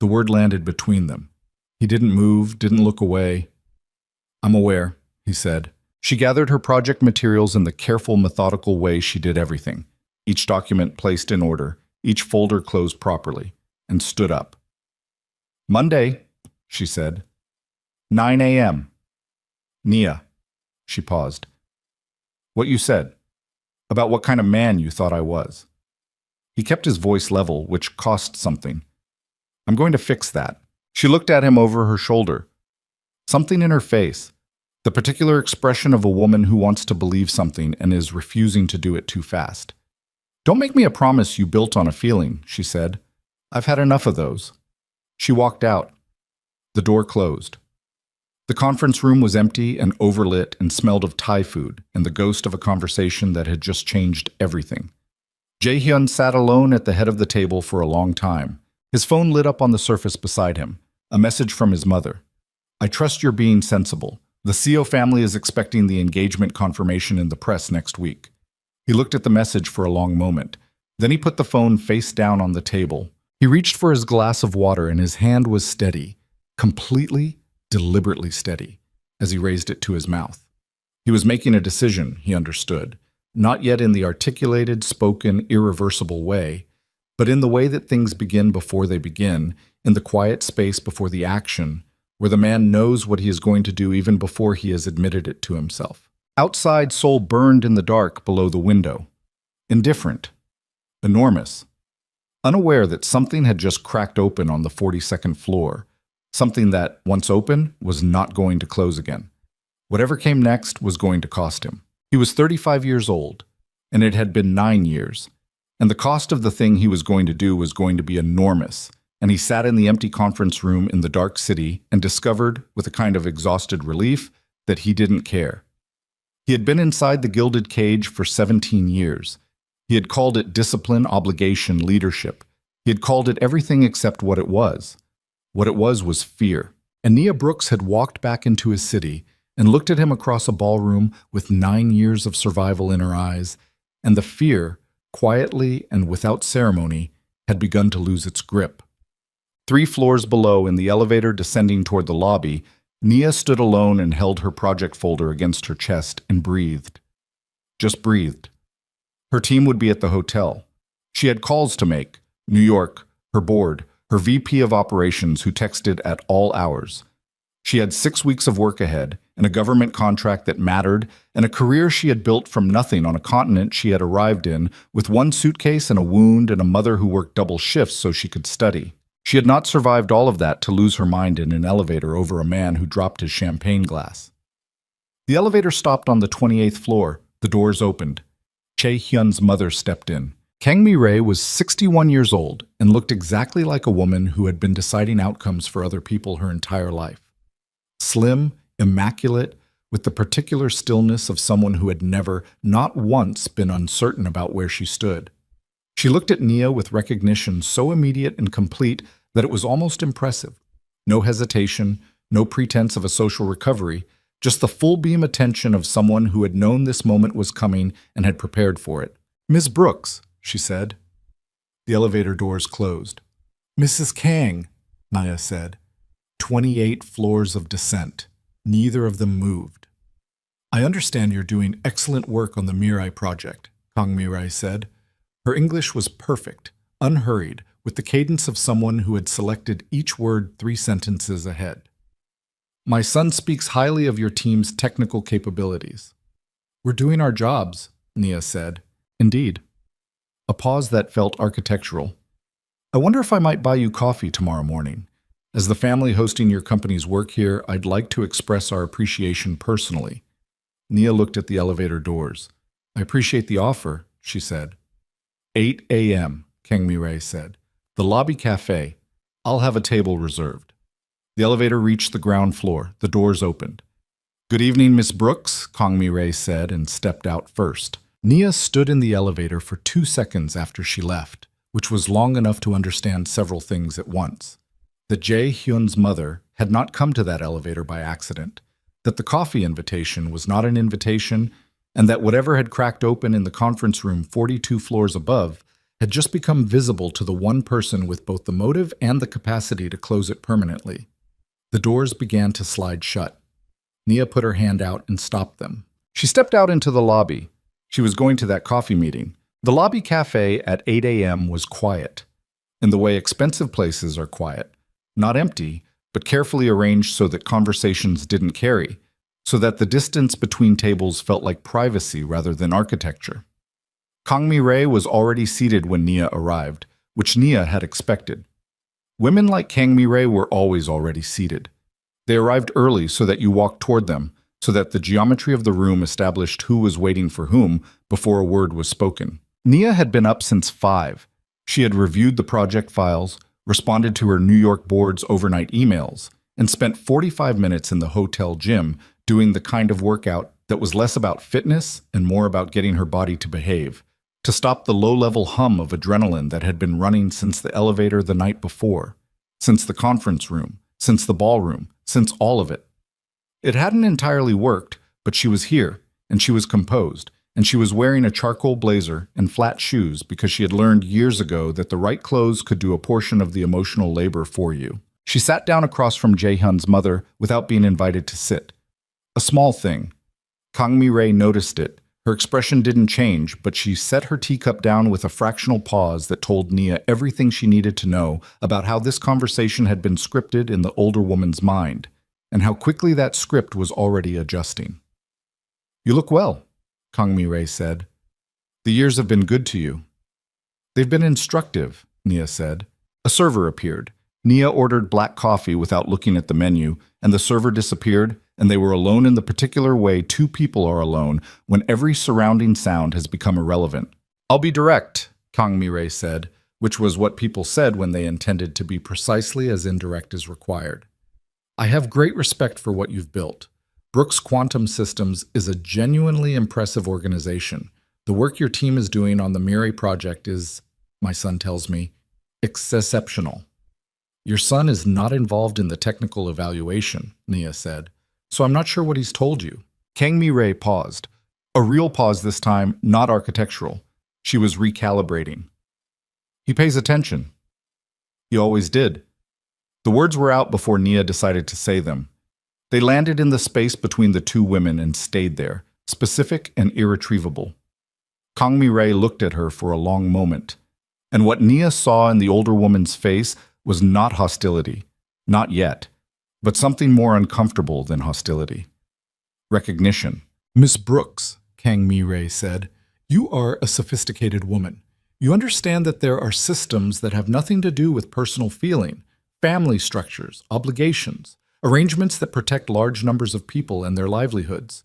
The word landed between them. He didn't move, didn't look away. I'm aware, he said. She gathered her project materials in the careful, methodical way she did everything. Each document placed in order, each folder closed properly, and stood up. Monday, she said. 9 a.m. Nia. She paused. What you said. About what kind of man you thought I was. He kept his voice level, which cost something. I'm going to fix that. She looked at him over her shoulder. Something in her face. The particular expression of a woman who wants to believe something and is refusing to do it too fast. Don't make me a promise you built on a feeling, she said. I've had enough of those. She walked out. The door closed. The conference room was empty and overlit and smelled of Thai food and the ghost of a conversation that had just changed everything. Jae-hyun sat alone at the head of the table for a long time. His phone lit up on the surface beside him. A message from his mother. I trust you're being sensible. The Seo family is expecting the engagement confirmation in the press next week. He looked at the message for a long moment. Then he put the phone face down on the table. He reached for his glass of water and his hand was steady, completely, deliberately steady, as he raised it to his mouth. He was making a decision, he understood. not yet in the articulated, spoken, irreversible way, but in the way that things begin before they begin, in the quiet space before the action, where the man knows what he is going to do even before he has admitted it to himself. Outside, Soul burned in the dark below the window. Indifferent. Enormous. Unaware that something had just cracked open on the 42nd floor, something that, once open, was not going to close again. Whatever came next was going to cost him. He was 35 years old, and it had been 9 years, and the cost of the thing he was going to do was going to be enormous, and he sat in the empty conference room in the dark city and discovered, with a kind of exhausted relief, that he didn't care. He had been inside the gilded cage for 17 years. He had called it discipline, obligation, leadership. He had called it everything except what it was. What it was fear. And Nia Brooks had walked back into his city and looked at him across a ballroom with 9 years of survival in her eyes, and the fear, quietly and without ceremony, had begun to lose its grip. 3 floors below, in the elevator descending toward the lobby, Nia stood alone and held her project folder against her chest and breathed. Just breathed. Her team would be at the hotel. She had calls to make. New York, her board, her VP of operations who texted at all hours. She had 6 weeks of work ahead, and a government contract that mattered, and a career she had built from nothing on a continent she had arrived in, with 1 suitcase and a wound and a mother who worked double shifts so she could study. She had not survived all of that to lose her mind in an elevator over a man who dropped his champagne glass. The elevator stopped on the 28th floor. The doors opened. Chae Hyun's mother stepped in. Kang Mi-rae was 61 years old and looked exactly like a woman who had been deciding outcomes for other people her entire life. Slim, immaculate, with the particular stillness of someone who had never, not once, been uncertain about where she stood. She looked at Nia with recognition so immediate and complete that it was almost impressive. No hesitation, no pretense of a social recovery, just the full beam attention of someone who had known this moment was coming and had prepared for it. "Miss Brooks," she said. The elevator doors closed. "Mrs. Kang," Nia said. 28 floors of descent. Neither of them moved. "I understand you're doing excellent work on the Mirai project," Kang Mi-rae said. Her English was perfect, unhurried, with the cadence of someone who had selected each word 3 sentences ahead. "My son speaks highly of your team's technical capabilities." "We're doing our jobs," Nia said. "Indeed." A pause that felt architectural. "I wonder if I might buy you coffee tomorrow morning. As the family hosting your company's work here, I'd like to express our appreciation personally." Nia looked at the elevator doors. "I appreciate the offer," she said. 8 a.m., Kang Mi-rae said. "The lobby cafe. I'll have a table reserved." The elevator reached the ground floor. The doors opened. "Good evening, Miss Brooks," Kang Mi-rae said and stepped out first. Nia stood in the elevator for 2 seconds after she left, which was long enough to understand several things at once. That Chae Hyun's mother had not come to that elevator by accident, that the coffee invitation was not an invitation, and that whatever had cracked open in the conference room 42 floors above had just become visible to the one person with both the motive and the capacity to close it permanently. The doors began to slide shut. Nia put her hand out and stopped them. She stepped out into the lobby. She was going to that coffee meeting. The lobby cafe at 8 a.m. was quiet, in the way expensive places are quiet. Not empty, but carefully arranged so that conversations didn't carry, so that the distance between tables felt like privacy rather than architecture. Kang Mi-rae was already seated when Nia arrived, which Nia had expected. Women like Kang Mi-rae were always already seated. They arrived early so that you walked toward them, so that the geometry of the room established who was waiting for whom before a word was spoken. Nia had been up since 5. She had reviewed the project files, responded to her New York board's overnight emails, and spent 45 minutes in the hotel gym doing the kind of workout that was less about fitness and more about getting her body to behave, to stop the low-level hum of adrenaline that had been running since the elevator the night before, since the conference room, since the ballroom, since all of it. It hadn't entirely worked, but she was here, and she was composed, and she was wearing a charcoal blazer and flat shoes because she had learned years ago that the right clothes could do a portion of the emotional labor for you. She sat down across from Chae Hyun's mother without being invited to sit. A small thing. Kang Mi-rae noticed it, Her expression didn't change, but she set her teacup down with a fractional pause that told Nia everything she needed to know about how this conversation had been scripted in the older woman's mind, and how quickly that script was already adjusting. "You look well," Kang Mi-rae said. "The years have been good to you." "They've been instructive," Nia said. A server appeared. Nia ordered black coffee without looking at the menu, and the server disappeared, and they were alone in the particular way two people are alone when every surrounding sound has become irrelevant. "I'll be direct," Kang Mi-rae said, which was what people said when they intended to be precisely as indirect as required. "I have great respect for what you've built. Brooks Quantum Systems is a genuinely impressive organization. The work your team is doing on the Mi-rae project is, my son tells me, exceptional." "Your son is not involved in the technical evaluation," Nia said, "so I'm not sure what he's told you." Kang Mi-rae paused. A real pause this time, not architectural. She was recalibrating. "He pays attention." "He always did." The words were out before Nia decided to say them. They landed in the space between the two women and stayed there, specific and irretrievable. Kang Mi-rae looked at her for a long moment, and what Nia saw in the older woman's face was not hostility, not yet, but something more uncomfortable than hostility. Recognition. "Miss Brooks," Kang Mi-rae said, "you are a sophisticated woman. You understand that there are systems that have nothing to do with personal feeling, family structures, obligations, arrangements that protect large numbers of people and their livelihoods.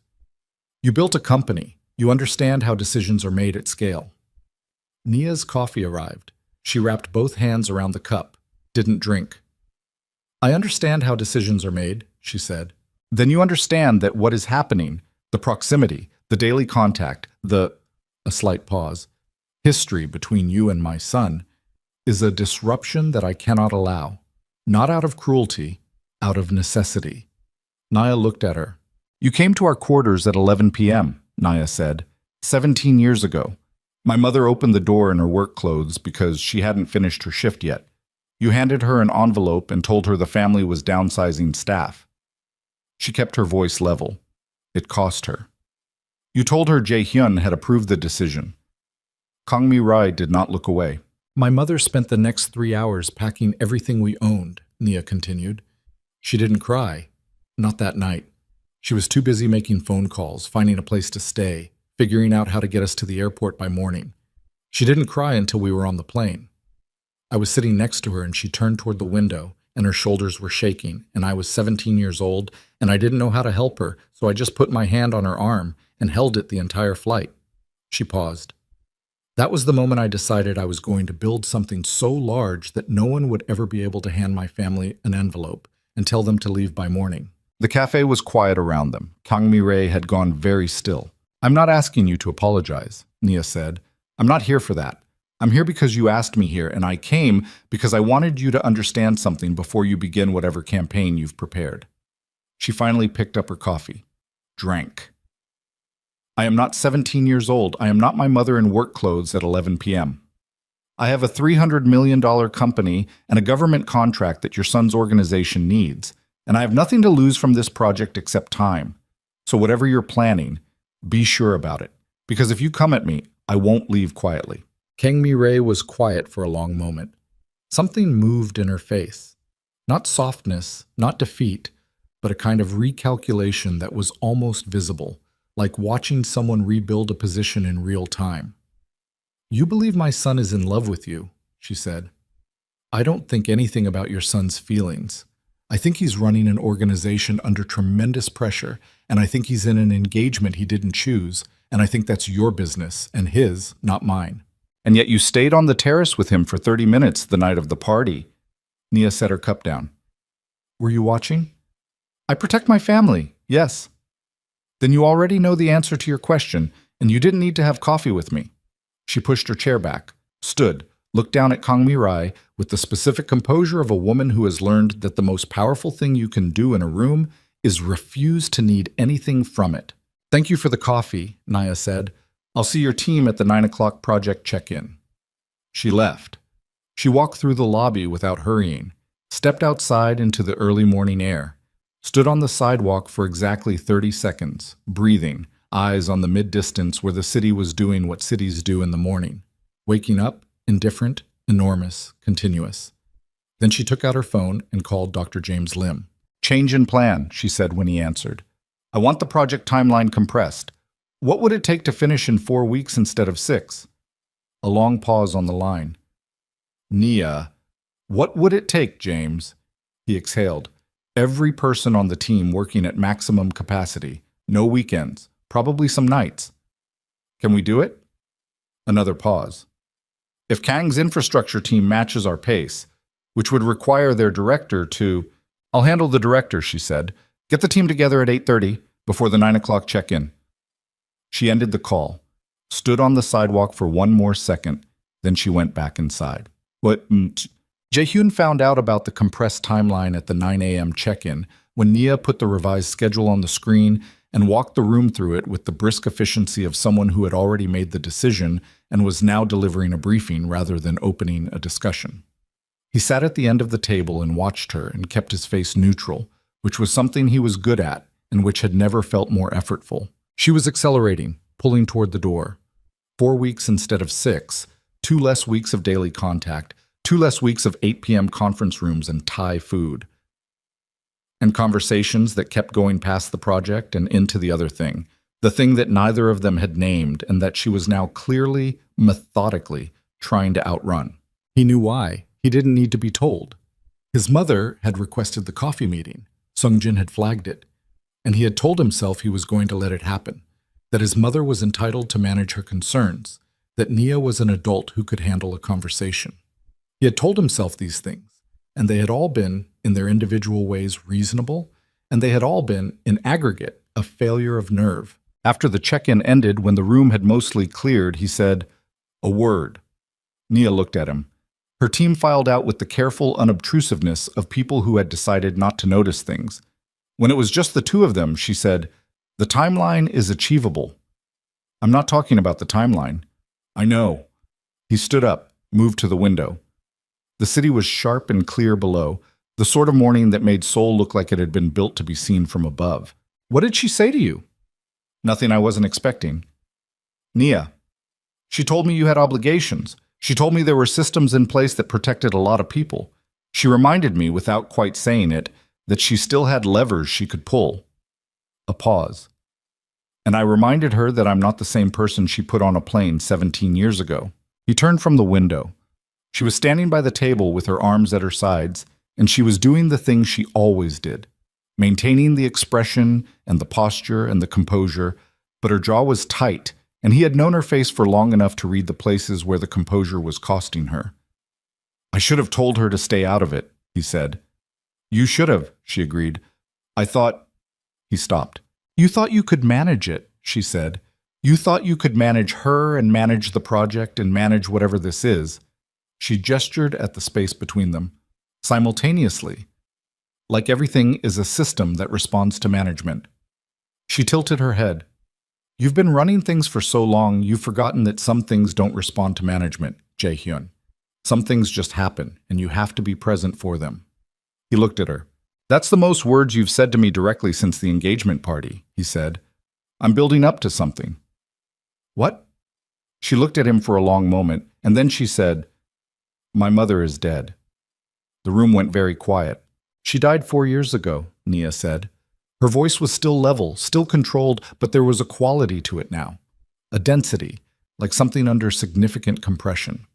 You built a company. You understand how decisions are made at scale." Nia's coffee arrived. She wrapped both hands around the cup, didn't drink. "I understand how decisions are made," she said. "Then you understand that what is happening, the proximity, the daily contact, a slight pause, history between you and my son, is a disruption that I cannot allow, not out of cruelty, out of necessity." Nia looked at her. "You came to our quarters at 11 p.m., Nia said, 17 years ago. My mother opened the door in her work clothes because she hadn't finished her shift yet. You handed her an envelope and told her the family was downsizing staff. She kept her voice level. It cost her. You told her Jae-hyun had approved the decision." Kang Mi-rae did not look away. "My mother spent the next 3 hours packing everything we owned," Nia continued. "She didn't cry. Not that night. She was too busy making phone calls, finding a place to stay, figuring out how to get us to the airport by morning. She didn't cry until we were on the plane. I was sitting next to her and she turned toward the window and her shoulders were shaking and I was 17 years old and I didn't know how to help her, so I just put my hand on her arm and held it the entire flight." She paused. "That was the moment I decided I was going to build something so large that no one would ever be able to hand my family an envelope and tell them to leave by morning." The cafe was quiet around them. Kang Mi-rae had gone very still. "I'm not asking you to apologize," Nia said. "I'm not here for that. I'm here because you asked me here, and I came because I wanted you to understand something before you begin whatever campaign you've prepared." She finally picked up her coffee. Drank. "I am not 17 years old. I am not my mother in work clothes at 11 p.m. I have a $300 million company and a government contract that your son's organization needs, and I have nothing to lose from this project except time. So whatever you're planning, be sure about it, because if you come at me, I won't leave quietly." Kang Mi-rae was quiet for a long moment. Something moved in her face. Not softness, not defeat, but a kind of recalculation that was almost visible, like watching someone rebuild a position in real time. "You believe my son is in love with you," she said. "I don't think anything about your son's feelings. I think he's running an organization under tremendous pressure, and I think he's in an engagement he didn't choose, and I think that's your business, and his, not mine." "And yet you stayed on the terrace with him for 30 minutes the night of the party." Nia set her cup down. "Were you watching?" "I protect my family, yes." "Then you already know the answer to your question, and you didn't need to have coffee with me." She pushed her chair back, stood, looked down at Kang Mi-rae with the specific composure of a woman who has learned that the most powerful thing you can do in a room is refuse to need anything from it. "Thank you for the coffee," Nia said. "I'll see your team at the 9 o'clock project check-in." She left. She walked through the lobby without hurrying, stepped outside into the early morning air, stood on the sidewalk for exactly 30 seconds, breathing, eyes on the mid-distance where the city was doing what cities do in the morning. Waking up, indifferent, enormous, continuous. Then she took out her phone and called Dr. James Lim. "Change in plan," she said when he answered. "I want the project timeline compressed. What would it take to finish in 4 weeks instead of 6? A long pause on the line. "Nia, what would it take, James?" He exhaled. "Every person on the team working at maximum capacity. No weekends. Probably some nights. Can we do it?" Another pause. "If Kang's infrastructure team matches our pace, which would require their director to—" "I'll handle the director," she said. "Get the team together at 8:30 before the 9 o'clock check-in." She ended the call, stood on the sidewalk for one more second, then she went back inside. Jae-hyun found out about the compressed timeline at the 9 a.m. check-in when Nia put the revised schedule on the screen and walked the room through it with the brisk efficiency of someone who had already made the decision and was now delivering a briefing rather than opening a discussion. He sat at the end of the table and watched her and kept his face neutral, which was something he was good at and which had never felt more effortful. She was accelerating, pulling toward the door. 4 weeks instead of 6, 2 less weeks of daily contact, 2 less weeks of 8 p.m. conference rooms and Thai food. And conversations that kept going past the project and into the other thing, the thing that neither of them had named and that she was now clearly, methodically trying to outrun. He knew why. He didn't need to be told. His mother had requested the coffee meeting. Sungjin had flagged it. And he had told himself he was going to let it happen, that his mother was entitled to manage her concerns, that Nia was an adult who could handle a conversation. He had told himself these things, and they had all been, in their individual ways, reasonable, and they had all been, in aggregate, a failure of nerve. After the check-in ended, when the room had mostly cleared, he said, "A word." Nia looked at him. Her team filed out with the careful unobtrusiveness of people who had decided not to notice things. When it was just the two of them, she said, "The timeline is achievable." "I'm not talking about the timeline." "I know." He stood up, moved to the window. The city was sharp and clear below, the sort of morning that made Seoul look like it had been built to be seen from above. "What did she say to you?" "Nothing I wasn't expecting." "Nia, she told me you had obligations. She told me there were systems in place that protected a lot of people. She reminded me, without quite saying it, that she still had levers she could pull." A pause. "And I reminded her that I'm not the same person she put on a plane 17 years ago." He turned from the window. She was standing by the table with her arms at her sides, and she was doing the thing she always did, maintaining the expression and the posture and the composure, but her jaw was tight, and he had known her face for long enough to read the places where the composure was costing her. "I should have told her to stay out of it," he said. "You should have," she agreed. "I thought—" He stopped. "You thought you could manage it," she said. "You thought you could manage her and manage the project and manage whatever this is." She gestured at the space between them. "Simultaneously. Like everything is a system that responds to management." She tilted her head. "You've been running things for so long, you've forgotten that some things don't respond to management, Jae-hyun. Some things just happen, and you have to be present for them." He looked at her. "That's the most words you've said to me directly since the engagement party," he said. "I'm building up to something." "What?" She looked at him for a long moment, and then she said, "My mother is dead." The room went very quiet. "She died 4 years ago," Nia said. Her voice was still level, still controlled, but there was a quality to it now. A density, like something under significant compression.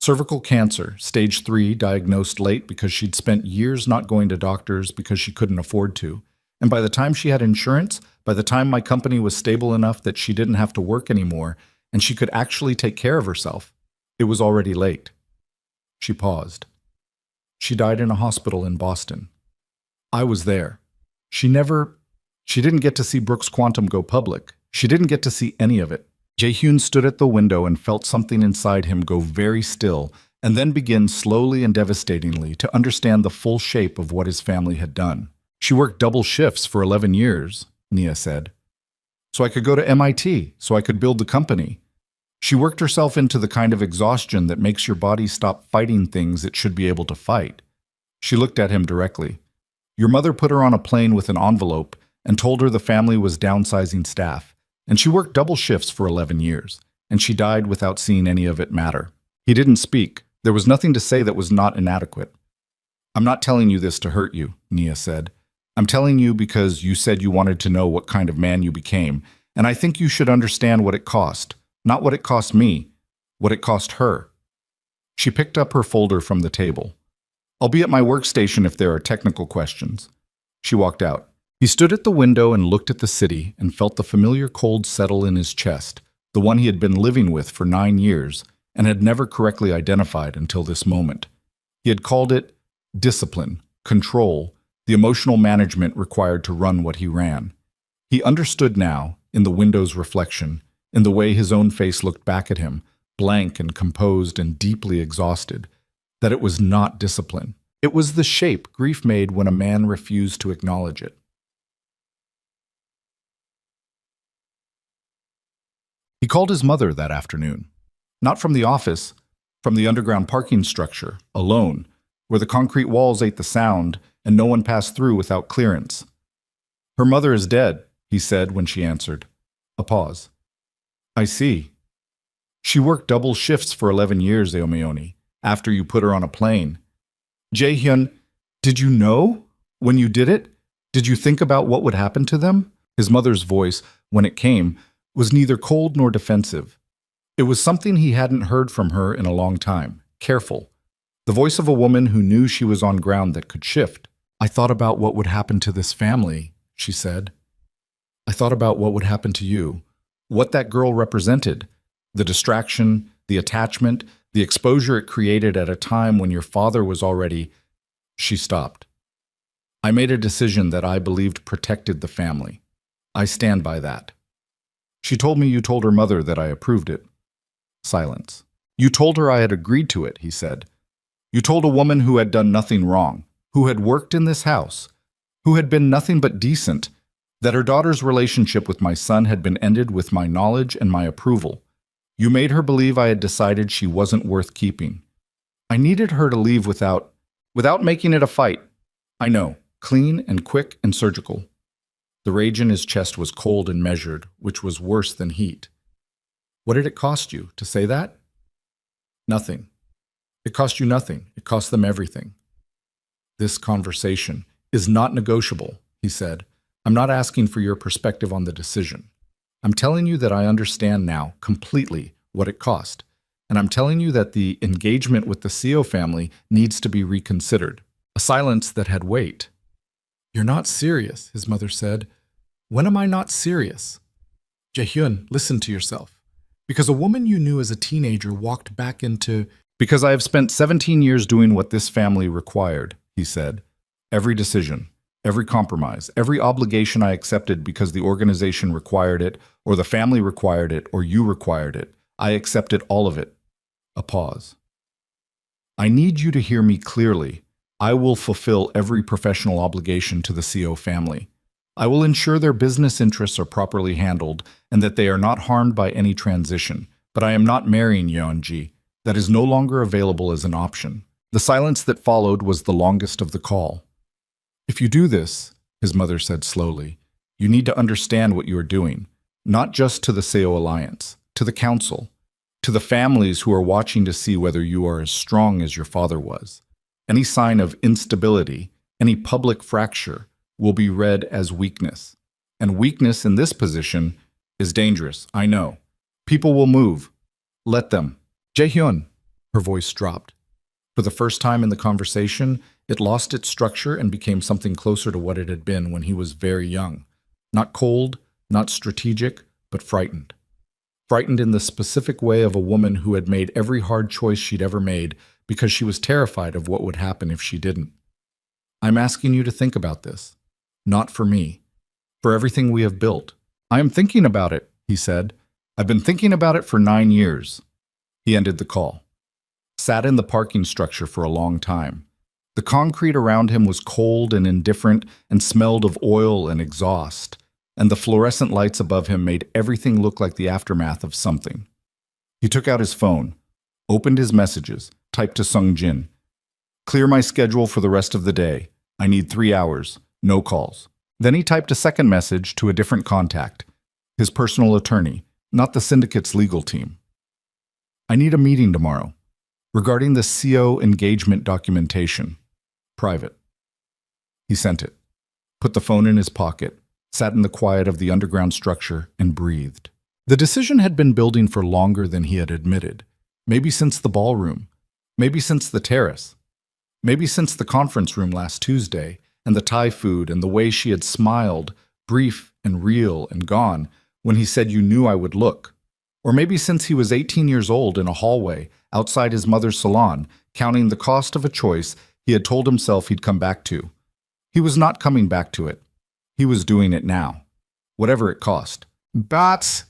Cervical cancer, stage 3, diagnosed late because she'd spent years not going to doctors because she couldn't afford to. And by the time she had insurance, by the time my company was stable enough that she didn't have to work anymore, and she could actually take care of herself, it was already late. She paused. She died in a hospital in Boston. I was there. She didn't get to see Brooks Quantum go public. She didn't get to see any of it. Jae-hyun stood at the window and felt something inside him go very still, and then begin slowly and devastatingly to understand the full shape of what his family had done. She worked double shifts for 11 years, Nia said. So I could go to MIT, so I could build the company. She worked herself into the kind of exhaustion that makes your body stop fighting things it should be able to fight. She looked at him directly. Your mother put her on a plane with an envelope and told her the family was downsizing staff, And she worked double shifts for 11 years, and she died without seeing any of it matter. He didn't speak. There was nothing to say that was not inadequate. I'm not telling you this to hurt you, Nia said. I'm telling you because you said you wanted to know what kind of man you became, and I think you should understand what it cost. Not what it cost me, what it cost her. She picked up her folder from the table. I'll be at my workstation if there are technical questions. She walked out. He stood at the window and looked at the city and felt the familiar cold settle in his chest, the one he had been living with for 9 years and had never correctly identified until this moment. He had called it discipline, control, the emotional management required to run what he ran. He understood now, in the window's reflection, in the way his own face looked back at him, blank and composed and deeply exhausted, that it was not discipline. It was the shape grief made when a man refused to acknowledge it. He called his mother that afternoon. Not from the office, from the underground parking structure, alone, where the concrete walls ate the sound and no one passed through without clearance. Her mother is dead, he said when she answered. A pause. I see. She worked double shifts for 11 years, Aomeoni, after you put her on a plane. Jae-hyun, did you know? When you did it? Did you think about what would happen to them? His mother's voice, when it came, was neither cold nor defensive. It was something he hadn't heard from her in a long time, careful. The voice of a woman who knew she was on ground that could shift. I thought about what would happen to this family, she said. I thought about what would happen to you, what that girl represented, the distraction, the attachment, the exposure it created at a time when your father was already... She stopped. I made a decision that I believed protected the family. I stand by that. She told me you told her mother that I approved it. Silence. You told her I had agreed to it, he said. You told a woman who had done nothing wrong, who had worked in this house, who had been nothing but decent, that her daughter's relationship with my son had been ended with my knowledge and my approval. You made her believe I had decided she wasn't worth keeping. I needed her to leave without making it a fight. I know, clean and quick and surgical. The rage in his chest was cold and measured, which was worse than heat. What did it cost you to say that? Nothing. It cost you nothing. It cost them everything. This conversation is not negotiable, he said. I'm not asking for your perspective on the decision. I'm telling you that I understand now completely what it cost. And I'm telling you that the engagement with the Seo family needs to be reconsidered. A silence that had weight. You're not serious, his mother said. When am I not serious? Jae-hyun, listen to yourself. Because a woman you knew as a teenager walked back into... Because I have spent 17 years doing what this family required, he said. Every decision, every compromise, every obligation I accepted because the organization required it, or the family required it, or you required it. I accepted all of it. A pause. I need you to hear me clearly. I will fulfill every professional obligation to the Seo family. I will ensure their business interests are properly handled and that they are not harmed by any transition. But I am not marrying Yeonji. That is no longer available as an option. The silence that followed was the longest of the call. If you do this, his mother said slowly, you need to understand what you are doing, not just to the Seo Alliance, to the council, to the families who are watching to see whether you are as strong as your father was. Any sign of instability, any public fracture, will be read as weakness. And weakness in this position is dangerous, I know. People will move. Let them. Jae-hyun, her voice dropped. For the first time in the conversation, it lost its structure and became something closer to what it had been when he was very young. Not cold, not strategic, but frightened. Frightened in the specific way of a woman who had made every hard choice she'd ever made because she was terrified of what would happen if she didn't. I'm asking you to think about this. Not for me. For everything we have built. I am thinking about it, he said. I've been thinking about it for 9 years. He ended the call. Sat in the parking structure for a long time. The concrete around him was cold and indifferent and smelled of oil and exhaust, and the fluorescent lights above him made everything look like the aftermath of something. He took out his phone, opened his messages, typed to Sung Jin. Clear my schedule for the rest of the day. I need 3 hours. No calls. Then he typed a second message to a different contact. his personal attorney, not the syndicate's legal team. I need a meeting tomorrow regarding the CO engagement documentation. Private. He sent it, put the phone in his pocket, sat in the quiet of the underground structure, and breathed. The decision had been building for longer than he had admitted. Maybe since the ballroom. Maybe since the terrace. Maybe since the conference room last Tuesday, and the Thai food and the way she had smiled, brief and real and gone, when he said, "You knew I would look." Or maybe since he was 18 years old in a hallway outside his mother's salon, counting the cost of a choice he had told himself he'd come back to. He was not coming back to it. He was doing it now, whatever it cost. But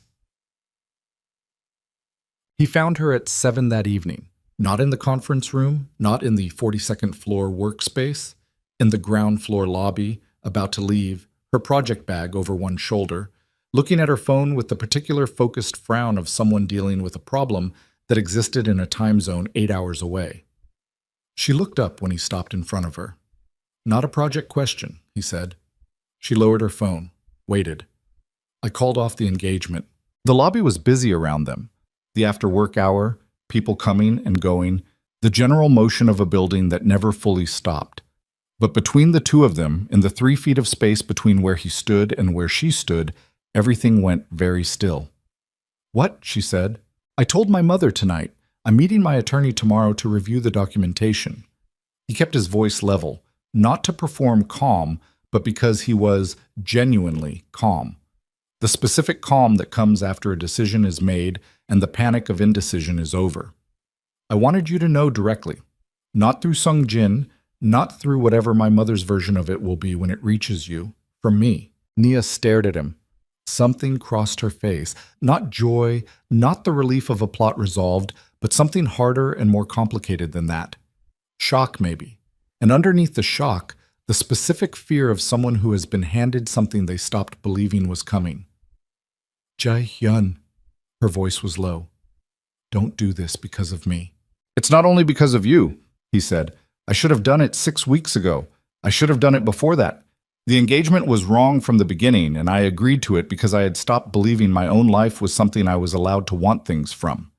he found her at 7 that evening, not in the conference room, not in the 42nd floor workspace, in the ground floor lobby, about to leave, her project bag over one shoulder, looking at her phone with the particular focused frown of someone dealing with a problem that existed in a time zone 8 hours away. She looked up when he stopped in front of her. "Not a project question," he said. She lowered her phone, waited. I called off the engagement. The lobby was busy around them. The after-work hour, people coming and going, the general motion of a building that never fully stopped. But between the two of them, in the 3 feet of space between where he stood and where she stood, everything went very still. "What?" she said. "I told my mother tonight. I'm meeting my attorney tomorrow to review the documentation." He kept his voice level, not to perform calm, but because he was genuinely calm. The specific calm that comes after a decision is made and the panic of indecision is over. "I wanted you to know directly, not through Sung Jin, not through whatever my mother's version of it will be when it reaches you, from me." Nia stared at him. Something crossed her face. Not joy, not the relief of a plot resolved, but something harder and more complicated than that. Shock, maybe. And underneath the shock, the specific fear of someone who has been handed something they stopped believing was coming. "Jae-hyun," her voice was low. "Don't do this because of me." "It's not only because of you," he said. "I should have done it 6 weeks ago. I should have done it before that. The engagement was wrong from the beginning, and I agreed to it because I had stopped believing my own life was something I was allowed to want things from."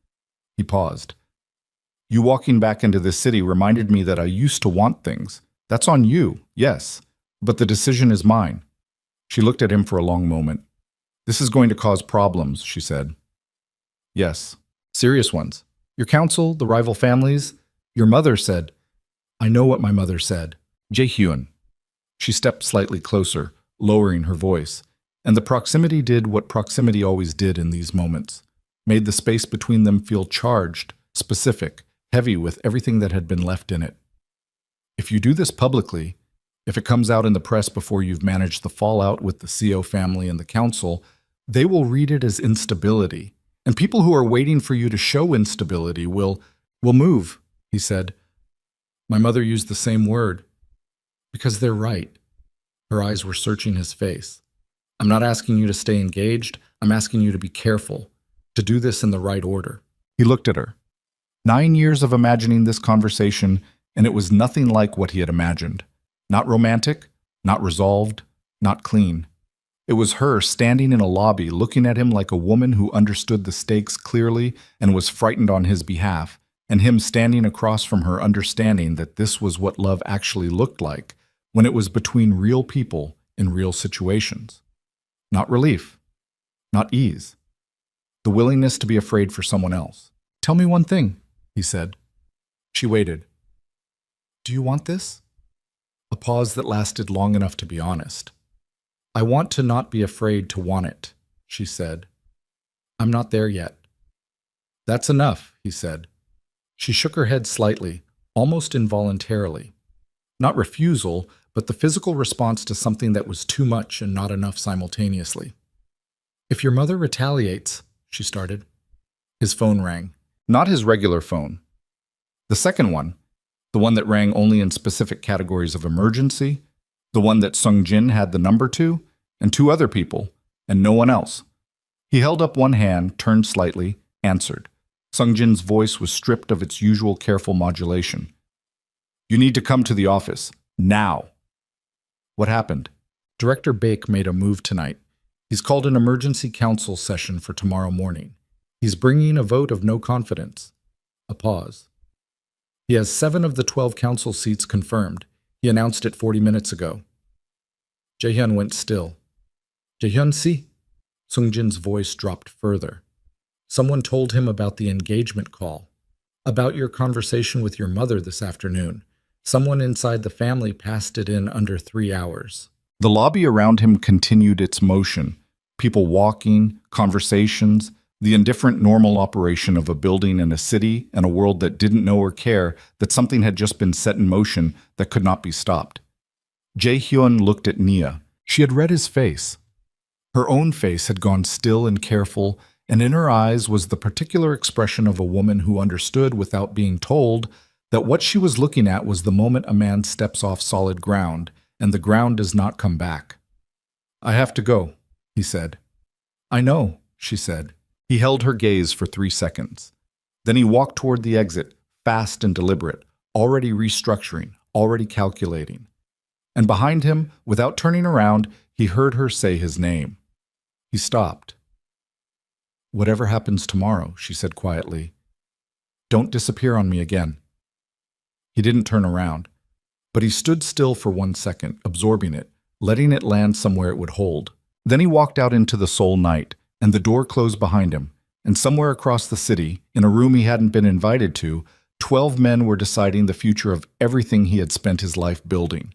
He paused. "You walking back into this city reminded me that I used to want things. That's on you, yes, but the decision is mine." She looked at him for a long moment. "This is going to cause problems," she said. "Yes, serious ones. Your council, the rival families. Your mother said—" "I know what my mother said. Jae-hyun." She stepped slightly closer, lowering her voice, and the proximity did what proximity always did in these moments, made the space between them feel charged, specific, heavy with everything that had been left in it. "If you do this publicly, if it comes out in the press before you've managed the fallout with the CO family and the council, they will read it as instability, and people who are waiting for you to show instability will move," he said. My mother used the same word. "Because they're right." Her eyes were searching his face. "I'm not asking you to stay engaged. I'm asking you to be careful, to do this in the right order." He looked at her. 9 years of imagining this conversation, and it was nothing like what he had imagined. Not romantic, not resolved, not clean. It was her standing in a lobby looking at him like a woman who understood the stakes clearly and was frightened on his behalf, and him standing across from her understanding that this was what love actually looked like, when it was between real people in real situations. Not relief, not ease. The willingness to be afraid for someone else. "Tell me one thing," he said. She waited. "Do you want this?" A pause that lasted long enough to be honest. "I want to not be afraid to want it," she said. "I'm not there yet." "That's enough," he said. She shook her head slightly, almost involuntarily. Not refusal, but the physical response to something that was too much and not enough simultaneously. "If your mother retaliates," she started. His phone rang. Not his regular phone. The second one, the one that rang only in specific categories of emergency, the one that Sung Jin had the number to, and 2 other people, and no one else. He held up one hand, turned slightly, answered. Sung Jin's voice was stripped of its usual careful modulation. "You need to come to the office. Now." "What happened?" "Director Baek made a move tonight. He's called an emergency council session for tomorrow morning. He's bringing a vote of no confidence. A pause. He has 7 of the 12 council seats confirmed. He announced it 40 minutes ago. Jae-hyun went still. Jae-hyun, see? Sung-jin's voice dropped further. Someone told him about the engagement call. About your conversation with your mother this afternoon. Someone inside the family passed it in under 3 hours. The lobby around him continued its motion. People walking, conversations, the indifferent normal operation of a building in a city and a world that didn't know or care that something had just been set in motion that could not be stopped. Jae-hyun looked at Nia. She had read his face. Her own face had gone still and careful, and in her eyes was the particular expression of a woman who understood without being told that what she was looking at was the moment a man steps off solid ground, and the ground does not come back. "I have to go," he said. "I know," she said. He held her gaze for 3 seconds. Then he walked toward the exit, fast and deliberate, already restructuring, already calculating. And behind him, without turning around, he heard her say his name. He stopped. "Whatever happens tomorrow," she said quietly, "don't disappear on me again." He didn't turn around, but he stood still for 1 second, absorbing it, letting it land somewhere it would hold. Then he walked out into the Seoul night, and the door closed behind him, and somewhere across the city, in a room he hadn't been invited to, 12 men were deciding the future of everything he had spent his life building.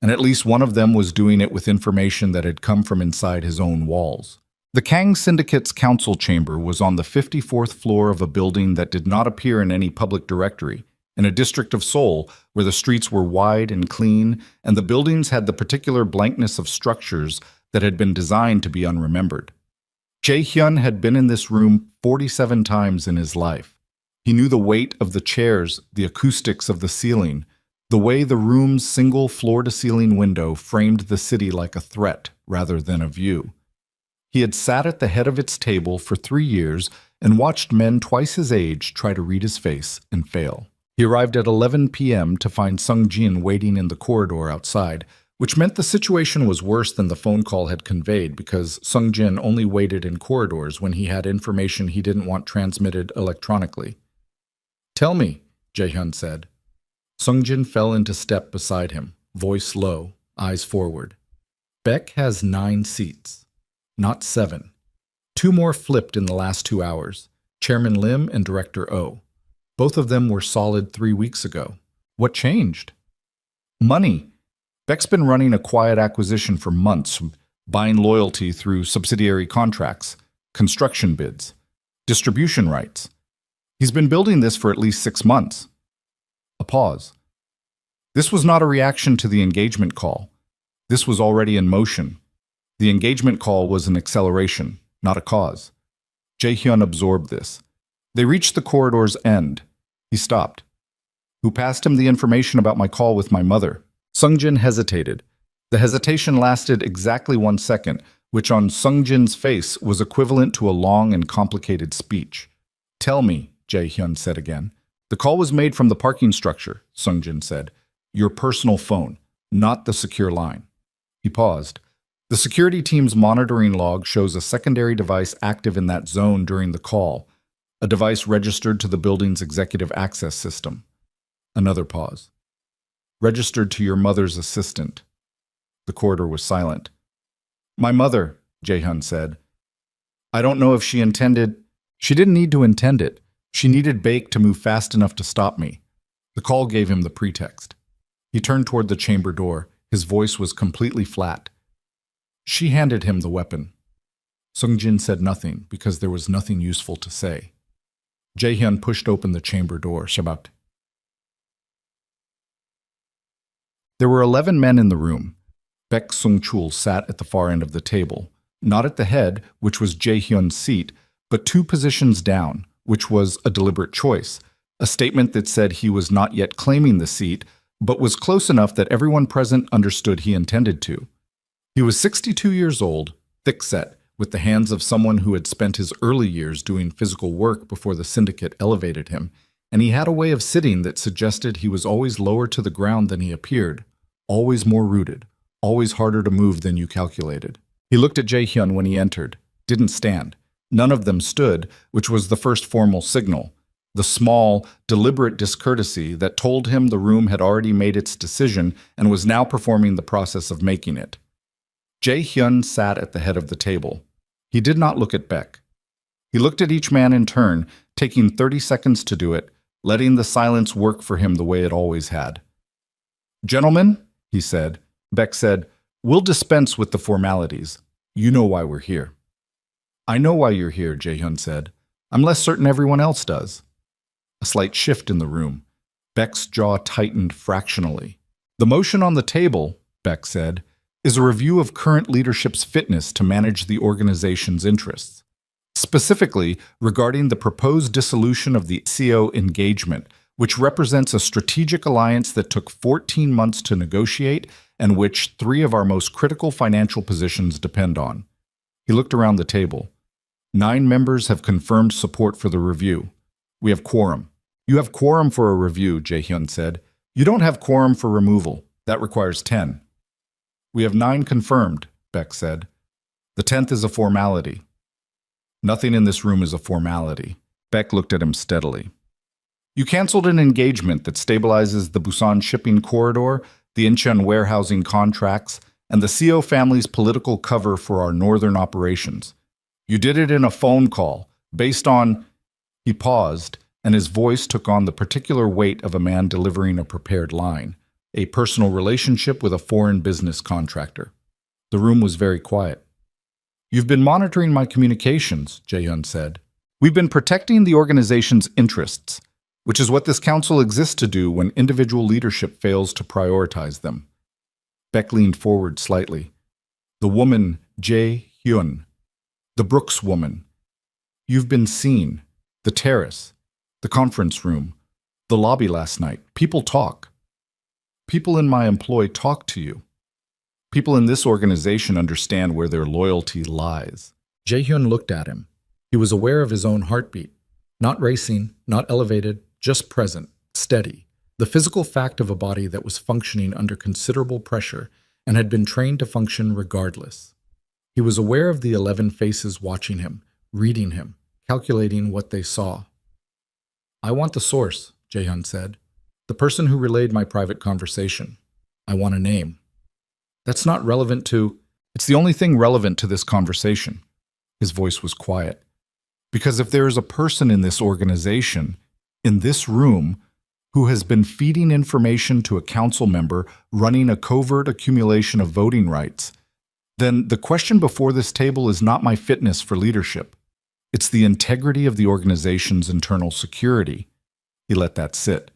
And at least one of them was doing it with information that had come from inside his own walls. The Kang Syndicate's council chamber was on the 54th floor of a building that did not appear in any public directory, in a district of Seoul where the streets were wide and clean, and the buildings had the particular blankness of structures that had been designed to be unremembered. Jae-hyun had been in this room 47 times in his life. He knew the weight of the chairs, the acoustics of the ceiling, the way the room's single floor-to-ceiling window framed the city like a threat rather than a view. He had sat at the head of its table for 3 years and watched men twice his age try to read his face and fail. He arrived at 11 p.m. to find Sung-jin waiting in the corridor outside, which meant the situation was worse than the phone call had conveyed because Sung-jin only waited in corridors when he had information he didn't want transmitted electronically. "Tell me," Jae-hyun said. Sung-jin fell into step beside him, voice low, eyes forward. "Beck has 9 seats, not 7. 2 more flipped in the last 2 hours, Chairman Lim and Director Oh. Both of them were solid 3 weeks ago. What changed?" "Money. Beck's been running a quiet acquisition for months, buying loyalty through subsidiary contracts, construction bids, distribution rights. He's been building this for at least 6 months. A pause. This was not a reaction to the engagement call. This was already in motion. The engagement call was an acceleration, not a cause. Jae-hyun absorbed this. They reached the corridor's end. He stopped. "Who passed him the information about my call with my mother?" Sung-jin hesitated. The hesitation lasted exactly 1 second, which on Sung-jin's face was equivalent to a long and complicated speech. "Tell me," Jae-hyun said again. "The call was made from the parking structure," Sung-jin said. "Your personal phone, not the secure line." He paused. "The security team's monitoring log shows a secondary device active in that zone during the call, a device registered to the building's executive access system." Another pause. "Registered to your mother's assistant." The corridor was silent. "My mother," Jae-hyun said. "I don't know if she intended—" "She didn't need to intend it. She needed Baek to move fast enough to stop me." The call gave him the pretext. He turned toward the chamber door. His voice was completely flat. She handed him the weapon. Sung-jin said nothing because there was nothing useful to say. Jae-hyun pushed open the chamber door. Shabak. There were 11 men in the room. Baek Sung-chul sat at the far end of the table, not at the head, which was Jae-hyun's seat, but 2 positions down, which was a deliberate choice, a statement that said he was not yet claiming the seat, but was close enough that everyone present understood he intended to. He was 62 years old, thick-set, with the hands of someone who had spent his early years doing physical work before the syndicate elevated him, and he had a way of sitting that suggested he was always lower to the ground than he appeared, always more rooted, always harder to move than you calculated. He looked at Jae-hyun when he entered, didn't stand. None of them stood, which was the first formal signal. The small, deliberate discourtesy that told him the room had already made its decision and was now performing the process of making it. Jae-hyun sat at the head of the table. He did not look at Baek. He looked at each man in turn, taking 30 seconds to do it, letting the silence work for him the way it always had. "Gentlemen," he said. Baek said, "We'll dispense with the formalities. You know why we're here." "I know why you're here," Jae-hyun said. "I'm less certain everyone else does." A slight shift in the room. Baek's jaw tightened fractionally. "The motion on the table," Baek said, "is a review of current leadership's fitness to manage the organization's interests. Specifically, regarding the proposed dissolution of the CO engagement, which represents a strategic alliance that took 14 months to negotiate and which 3 of our most critical financial positions depend on." He looked around the table. 9 members have confirmed support for the review. "We have quorum." "You have quorum for a review," Jae-hyun said. "You don't have quorum for removal. That requires 10. "We have 9 confirmed," Baek said. "The 10th is a formality." "Nothing in this room is a formality." Baek looked at him steadily. "You canceled an engagement that stabilizes the Busan shipping corridor, the Incheon warehousing contracts, and the CO family's political cover for our northern operations. You did it in a phone call, based on—" He paused, and his voice took on the particular weight of a man delivering a prepared line, a personal relationship with a foreign business contractor. The room was very quiet. "You've been monitoring my communications," Jae-hyun said. "We've been protecting the organization's interests, which is what this council exists to do when individual leadership fails to prioritize them." Baek leaned forward slightly. "The woman, Jae-hyun. The Brooks woman. You've been seen. The terrace. The conference room. The lobby last night. People talk. People in my employ talk to you. People in this organization understand where their loyalty lies." Jae-hyun looked at him. He was aware of his own heartbeat. Not racing, not elevated, just present, steady. The physical fact of a body that was functioning under considerable pressure and had been trained to function regardless. He was aware of the 11 faces watching him, reading him, calculating what they saw. "I want the source," Jae-hyun said. "The person who relayed my private conversation. I want a name." "That's not relevant to—" "It's the only thing relevant to this conversation." His voice was quiet. "Because if there is a person in this organization, in this room, who has been feeding information to a council member running a covert accumulation of voting rights, then the question before this table is not my fitness for leadership. It's the integrity of the organization's internal security." He let that sit.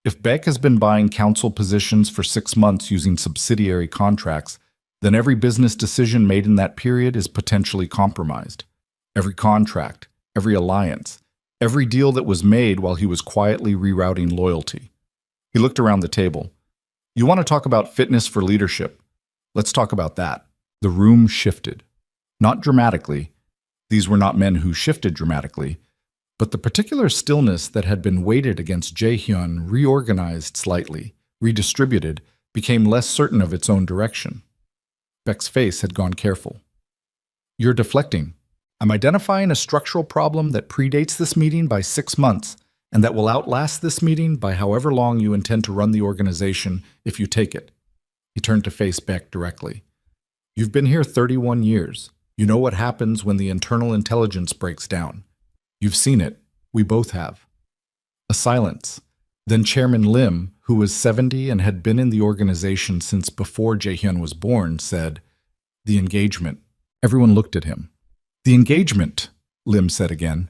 "If Baek has been buying council positions for 6 months using subsidiary contracts, then every business decision made in that period is potentially compromised. Every contract, every alliance, every deal that was made while he was quietly rerouting loyalty." He looked around the table. "You want to talk about fitness for leadership? Let's talk about that." The room shifted. Not dramatically. These were not men who shifted dramatically. But the particular stillness that had been weighted against Jae-hyun reorganized slightly, redistributed, became less certain of its own direction. Baek's face had gone careful. "You're deflecting. I'm identifying a structural problem that predates this meeting by 6 months, and that will outlast this meeting by however long you intend to run the organization if you take it." He turned to face Baek directly. "You've been here 31 years. You know what happens when the internal intelligence breaks down. You've seen it. We both have." A silence. Then Chairman Lim, who was 70 and had been in the organization since before Jae-hyun was born, said, "The engagement." Everyone looked at him. "The engagement," Lim said again.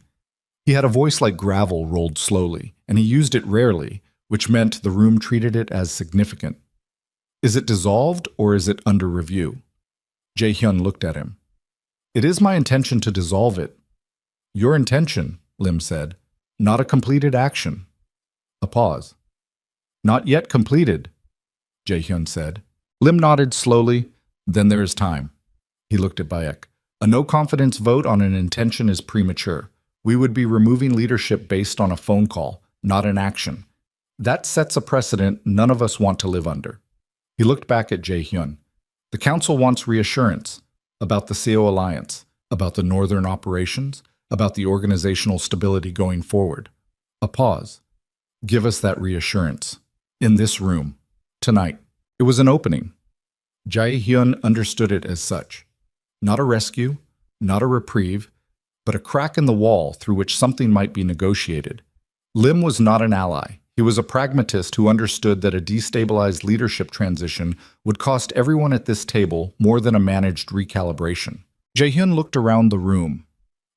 He had a voice like gravel rolled slowly, and he used it rarely, which meant the room treated it as significant. "Is it dissolved or is it under review?" Jae-hyun looked at him. "It is my intention to dissolve it." "Your intention," Lim said, "not a completed action." A pause. "Not yet completed," Jae-hyun said. Lim nodded slowly. "Then there is time." He looked at Baek. "A no-confidence vote on an intention is premature. We would be removing leadership based on a phone call, not an action. That sets a precedent none of us want to live under." He looked back at Jae-hyun. "The council wants reassurance. about the CO Alliance, about the Northern operations, about the organizational stability going forward. A pause. Give us that reassurance. In this room. Tonight. It was an opening. Jae-hyun understood it as such. Not a rescue, not a reprieve, but a crack in the wall through which something might be negotiated. Lim was not an ally. He was a pragmatist who understood that a destabilized leadership transition would cost everyone at this table more than a managed recalibration. Jae-hyun looked around the room.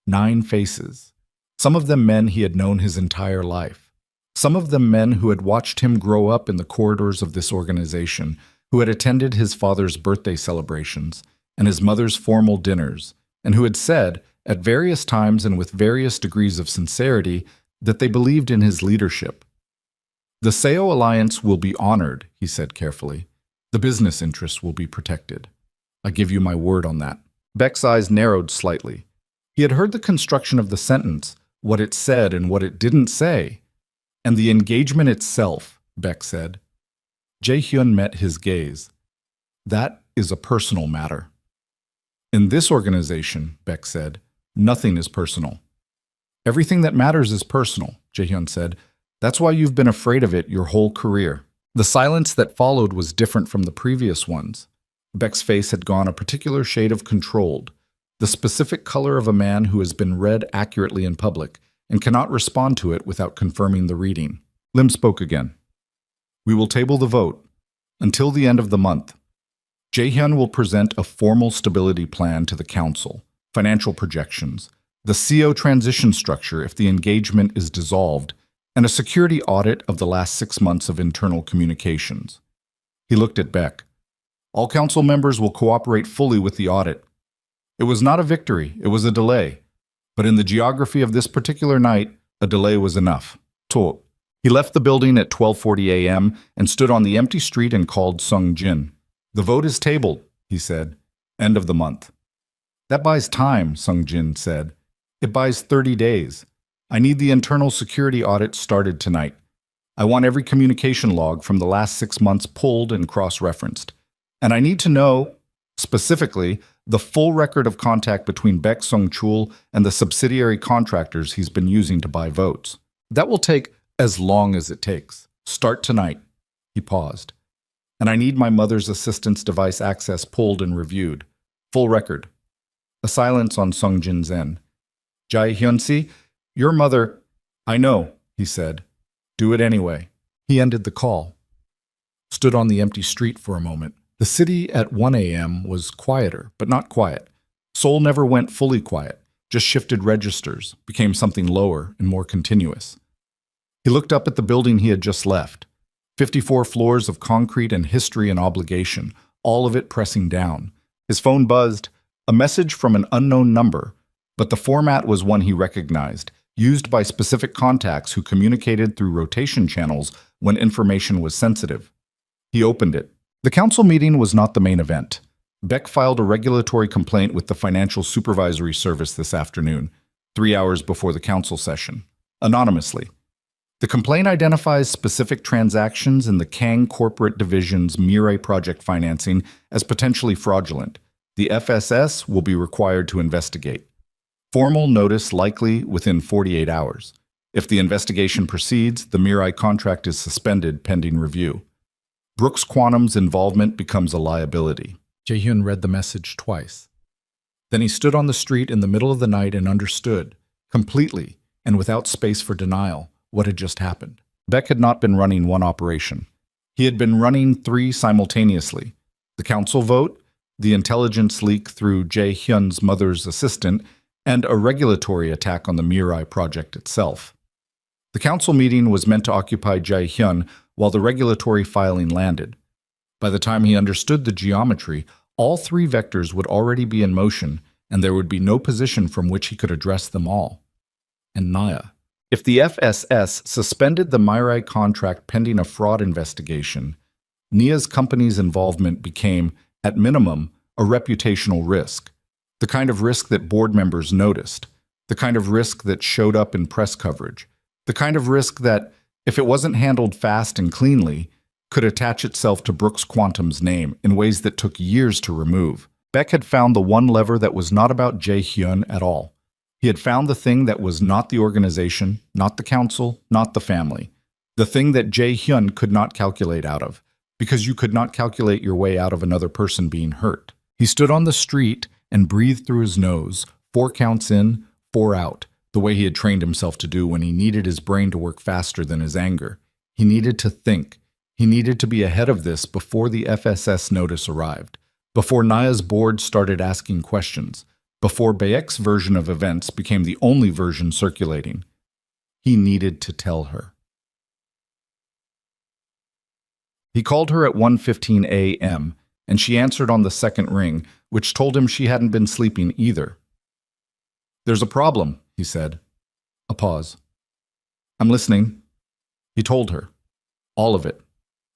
9 faces. Some of them men he had known his entire life. Some of them men who had watched him grow up in the corridors of this organization, who had attended his father's birthday celebrations and his mother's formal dinners, and who had said, at various times and with various degrees of sincerity, that they believed in his leadership. The SEO Alliance will be honored, he said carefully. The business interests will be protected. I give you my word on that. Beck's eyes narrowed slightly. He had heard the construction of the sentence, what it said and what it didn't say. And the engagement itself, Beck said. Jae-hyun met his gaze. That is a personal matter. In this organization, Beck said, nothing is personal. Everything that matters is personal, Jae-hyun said. That's why you've been afraid of it your whole career. The silence that followed was different from the previous ones. Beck's face had gone a particular shade of controlled, the specific color of a man who has been read accurately in public and cannot respond to it without confirming the reading. Lim spoke again. We will table the vote until the end of the month. Jae-hyun will present a formal stability plan to the council, financial projections, the CO transition structure if the engagement is dissolved, and a security audit of the last 6 months of internal communications. He looked at Beck. All council members will cooperate fully with the audit. It was not a victory, it was a delay. But in the geography of this particular night, a delay was enough. To. He left the building at 12:40 a.m. and stood on the empty street and called Sung Jin. The vote is tabled, he said. End of the month. That buys time, Sung Jin said. It buys 30 days. I need the internal security audit started tonight. I want every communication log from the last 6 months pulled and cross-referenced. And I need to know, specifically, the full record of contact between Baek Sung-chul and the subsidiary contractors he's been using to buy votes. That will take as long as it takes. Start tonight. He paused. And I need my mother's assistant's device access pulled and reviewed. Full record. A silence on Sung Jin's end. Jae-hyun-si, your mother... I know, he said. Do it anyway. He ended the call. Stood on the empty street for a moment. The city at 1 a.m. was quieter, but not quiet. Seoul never went fully quiet, just shifted registers, became something lower and more continuous. He looked up at the building he had just left. 54 floors of concrete and history and obligation, all of it pressing down. His phone buzzed, a message from an unknown number, but the format was one he recognized, used by specific contacts who communicated through rotation channels when information was sensitive. He opened it. The council meeting was not the main event. Beck filed a regulatory complaint with the Financial Supervisory Service this afternoon, 3 hours before the council session, anonymously. The complaint identifies specific transactions in the Kang Corporate Division's Mirai project financing as potentially fraudulent. The FSS will be required to investigate. Formal notice likely within 48 hours. If the investigation proceeds, the Mirai contract is suspended pending review. Brooks Quantum's involvement becomes a liability. Jae-hyun read the message twice. Then he stood on the street in the middle of the night and understood, completely and without space for denial, what had just happened. Beck had not been running one operation. He had been running 3 simultaneously. The council vote, the intelligence leak through Jae-hyun's mother's assistant, and a regulatory attack on the Mirai project itself. The council meeting was meant to occupy Jae-hyun while the regulatory filing landed. By the time he understood the geometry, all 3 vectors would already be in motion, and there would be no position from which he could address them all. And Naya. If the FSS suspended the Mirai contract pending a fraud investigation, Nia's company's involvement became, at minimum, a reputational risk. The kind of risk that board members noticed. The kind of risk that showed up in press coverage. The kind of risk that, if it wasn't handled fast and cleanly, could attach itself to Brooks Quantum's name in ways that took years to remove. Beck had found the one lever that was not about Jae-hyun at all. He had found the thing that was not the organization, not the council, not the family. The thing that Jae-hyun could not calculate out of, because you could not calculate your way out of another person being hurt. He stood on the street and breathed through his nose, 4 counts in, 4 out, the way he had trained himself to do when he needed his brain to work faster than his anger. He needed to think. He needed to be ahead of this before the FSS notice arrived, before Naya's board started asking questions, before Baek's version of events became the only version circulating. He needed to tell her. He called her at 1:15 a.m., and she answered on the second ring, which told him she hadn't been sleeping either. "There's a problem," he said. A pause. "I'm listening." He told her. All of it.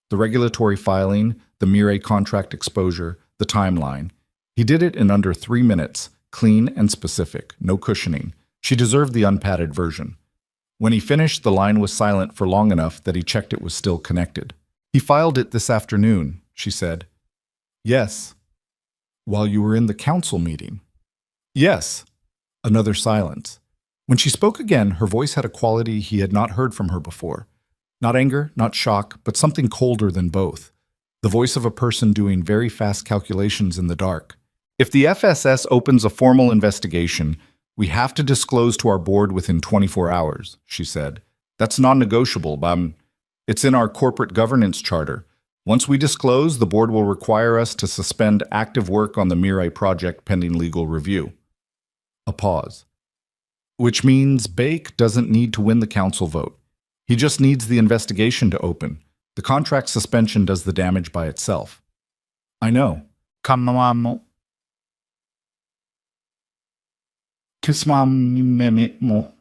The regulatory filing, the Mirai contract exposure, the timeline. He did it in under 3 minutes, clean and specific, no cushioning. She deserved the unpadded version. When he finished, the line was silent for long enough that he checked it was still connected. "He filed it this afternoon," she said. "Yes." "While you were in the council meeting?" "Yes." Another silence. When she spoke again, her voice had a quality he had not heard from her before. Not anger, not shock, but something colder than both. The voice of a person doing very fast calculations in the dark. "If the FSS opens a formal investigation, we have to disclose to our board within 24 hours, she said. "That's non-negotiable, but it's in our corporate governance charter. Once we disclose, the board will require us to suspend active work on the Mirai project pending legal review." A pause. "Which means Baek doesn't need to win the council vote. He just needs the investigation to open. The contract suspension does the damage by itself." "I know." "Kamamo." "Kismamimemo."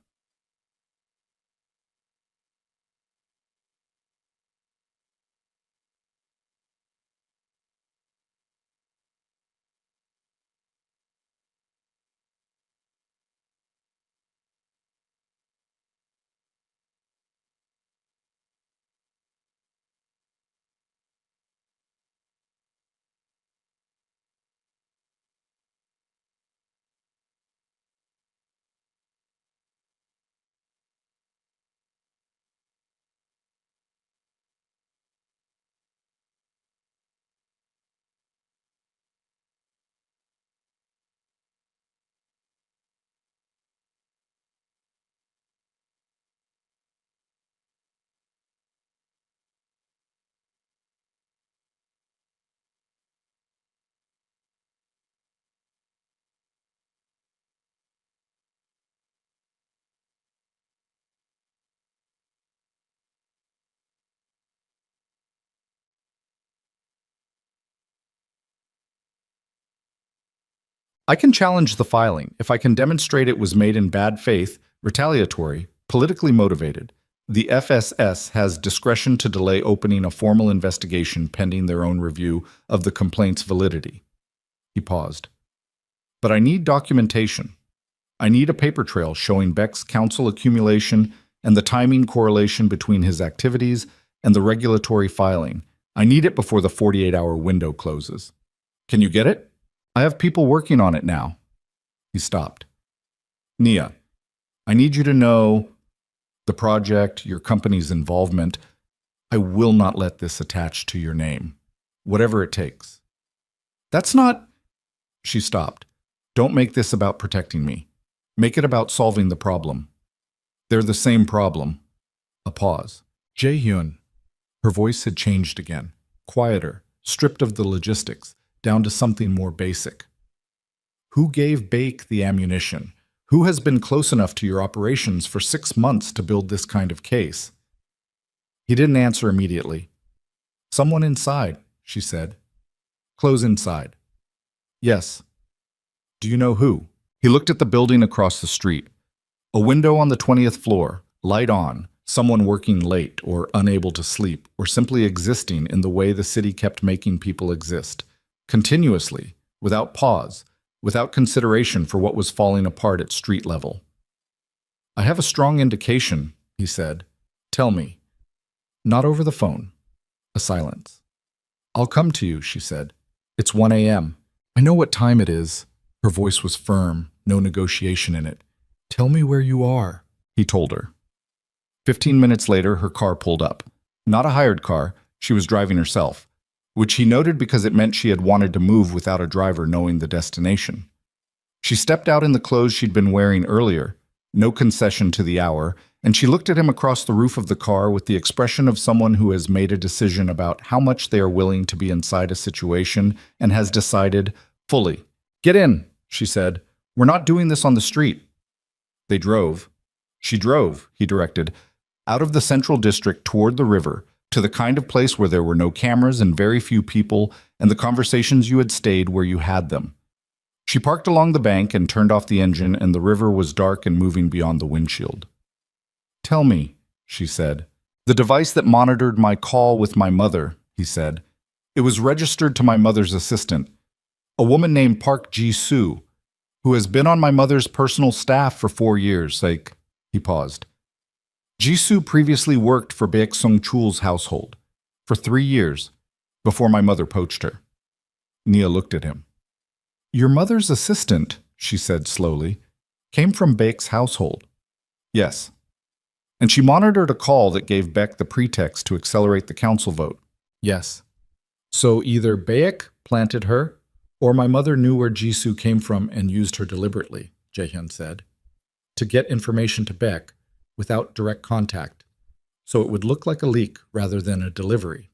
"I can challenge the filing if I can demonstrate it was made in bad faith, retaliatory, politically motivated. The FSS has discretion to delay opening a formal investigation pending their own review of the complaint's validity." He paused. "But I need documentation. I need a paper trail showing Beck's counsel accumulation and the timing correlation between his activities and the regulatory filing. I need it before the 48-hour window closes. Can you get it? I have people working on it now." He stopped. "Nia, I need you to know the project, your company's involvement. I will not let this attach to your name, whatever it takes." "That's not—" She stopped. "Don't make this about protecting me. Make it about solving the problem. They're the same problem." A pause. "Jae-hyun." Her voice had changed again, quieter, stripped of the logistics, down to something more basic. "Who gave Baek the ammunition? Who has been close enough to your operations for 6 months to build this kind of case?" He didn't answer immediately. "Someone inside," she said. "Close inside." "Yes." "Do you know who?" He looked at the building across the street. A window on the 20th floor, light on, someone working late or unable to sleep or simply existing in the way the city kept making people exist. Continuously, without pause, without consideration for what was falling apart at street level. "I have a strong indication," he said. "Tell me." "Not over the phone." A silence. "I'll come to you," she said. "It's 1 a.m. I know what time it is. Her voice was firm, no negotiation in it. Tell me where you are, he told her. 15 minutes later, her car pulled up. Not a hired car, she was driving herself, which he noted because it meant she had wanted to move without a driver knowing the destination. She stepped out in the clothes she'd been wearing earlier, no concession to the hour, and she looked at him across the roof of the car with the expression of someone who has made a decision about how much they are willing to be inside a situation and has decided fully. Get in, she said. We're not doing this on the street. They drove. She drove, he directed, out of the central district toward the river, to the kind of place where there were no cameras and very few people, and the conversations you had stayed where you had them. She parked along the bank and turned off the engine, and the river was dark and moving beyond the windshield. Tell me, she said. The device that monitored my call with my mother, he said. It was registered to my mother's assistant, a woman named Park Ji-soo, who has been on my mother's personal staff for 4 years. He paused. Ji-soo previously worked for Baek Sung-chul's household for 3 years before my mother poached her. Nia looked at him. Your mother's assistant, she said slowly, came from Baek's household. Yes. And she monitored a call that gave Baek the pretext to accelerate the council vote. Yes. So either Baek planted her, or my mother knew where Ji-soo came from and used her deliberately, Jae-hyun said, to get information to Baek without direct contact, so it would look like a leak rather than a delivery.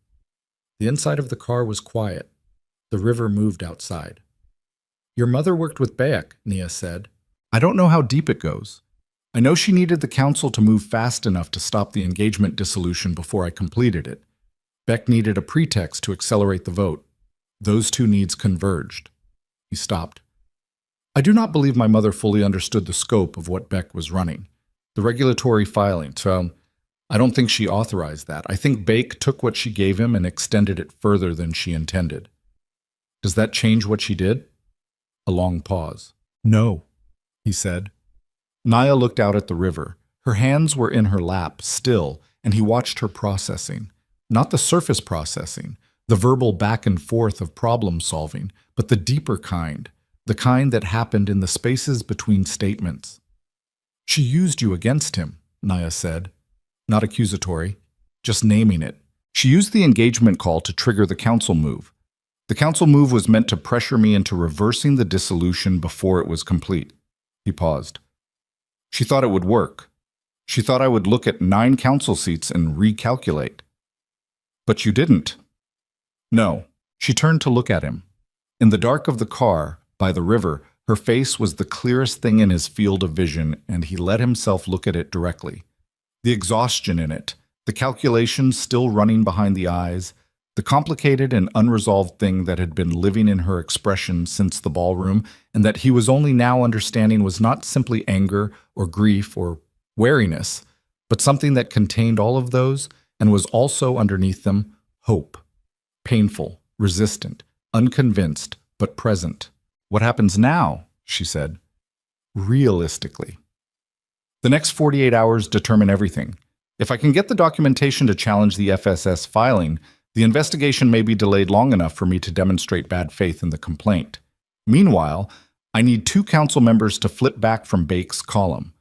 The inside of the car was quiet. The river moved outside. Your mother worked with Baek, Nia said. I don't know how deep it goes. I know she needed the council to move fast enough to stop the engagement dissolution before I completed it. Baek needed a pretext to accelerate the vote. Those two needs converged. He stopped. I do not believe my mother fully understood the scope of what Baek was running. The regulatory filing, so I don't think she authorized that. I think Baek took what she gave him and extended it further than she intended. Does that change what she did? A long pause. No, he said. Nia looked out at the river. Her hands were in her lap, still, and he watched her processing. Not the surface processing, the verbal back and forth of problem solving, but the deeper kind, the kind that happened in the spaces between statements. She used you against him, Nia said. Not accusatory, just naming it. She used the engagement call to trigger the council move. The council move was meant to pressure me into reversing the dissolution before it was complete. He paused. She thought it would work. She thought I would look at 9 council seats and recalculate. But you didn't. No. She turned to look at him. In the dark of the car, by the river, her face was the clearest thing in his field of vision, and he let himself look at it directly. The exhaustion in it, the calculations still running behind the eyes, the complicated and unresolved thing that had been living in her expression since the ballroom, and that he was only now understanding was not simply anger or grief or wariness, but something that contained all of those and was also underneath them hope. Painful, resistant, unconvinced, but present. What happens now? She said. Realistically. The next 48 hours determine everything. If I can get the documentation to challenge the FSS filing, the investigation may be delayed long enough for me to demonstrate bad faith in the complaint. Meanwhile, I need 2 council members to flip back from Baek's column.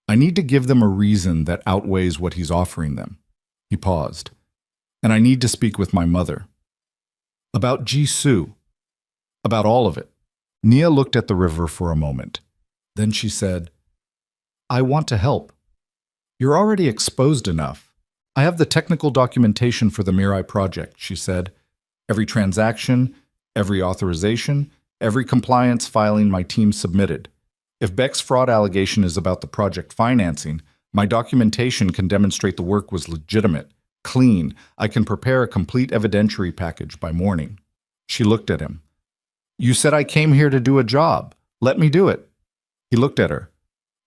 I need to give them a reason that outweighs what he's offering them. He paused. And I need to speak with my mother. About Ji-soo. About all of it. Nia looked at the river for a moment. Then she said, I want to help. You're already exposed enough. I have the technical documentation for the Mirai project, she said. Every transaction, every authorization, every compliance filing my team submitted. If Baek's fraud allegation is about the project financing, my documentation can demonstrate the work was legitimate, clean. I can prepare a complete evidentiary package by morning. She looked at him. You said I came here to do a job. Let me do it. He looked at her.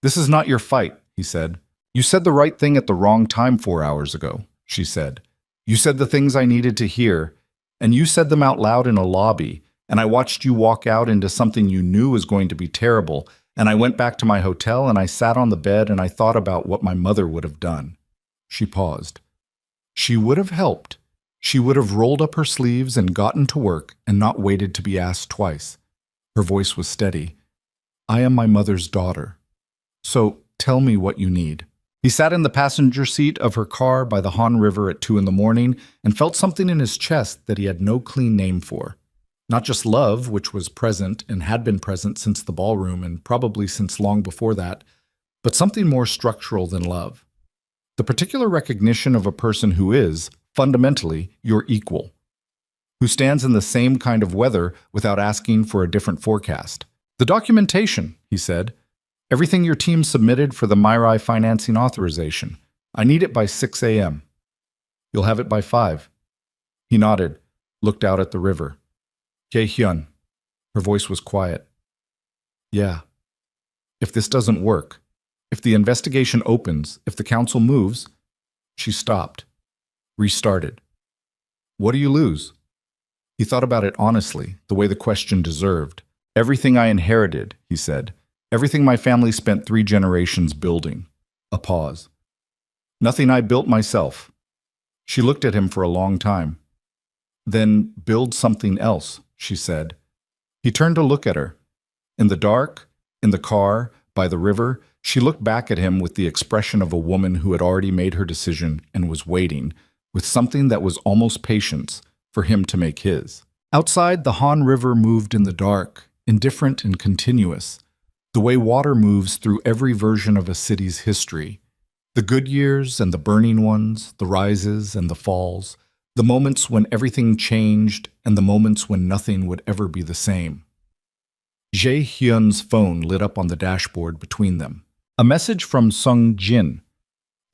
This is not your fight, he said. You said the right thing at the wrong time 4 hours ago, she said. You said the things I needed to hear, and you said them out loud in a lobby, and I watched you walk out into something you knew was going to be terrible, and I went back to my hotel and I sat on the bed and I thought about what my mother would have done. She paused. She would have helped. She would have rolled up her sleeves and gotten to work and not waited to be asked twice. Her voice was steady. I am my mother's daughter. So tell me what you need. He sat in the passenger seat of her car by the Han River at 2 a.m. and felt something in his chest that he had no clean name for. Not just love, which was present and had been present since the ballroom and probably since long before that, but something more structural than love. The particular recognition of a person who is, fundamentally, your equal, who stands in the same kind of weather without asking for a different forecast. The documentation, he said. Everything your team submitted for the Mirai financing authorization. I need it by 6 a.m. You'll have it by 5. He nodded, looked out at the river. Jae-hyun. Her voice was quiet. Yeah. If this doesn't work, if the investigation opens, if the council moves, she stopped, restarted. What do you lose? He thought about it honestly, the way the question deserved. Everything I inherited, he said. Everything my family spent 3 generations building. A pause. Nothing I built myself. She looked at him for a long time. Then build something else, she said. He turned to look at her. In the dark, in the car, by the river, she looked back at him with the expression of a woman who had already made her decision and was waiting, with something that was almost patience, for him to make his. Outside, the Han River moved in the dark, indifferent and continuous, the way water moves through every version of a city's history. The good years and the burning ones, the rises and the falls, the moments when everything changed and the moments when nothing would ever be the same. Jae-hyun's phone lit up on the dashboard between them. A message from Sung Jin.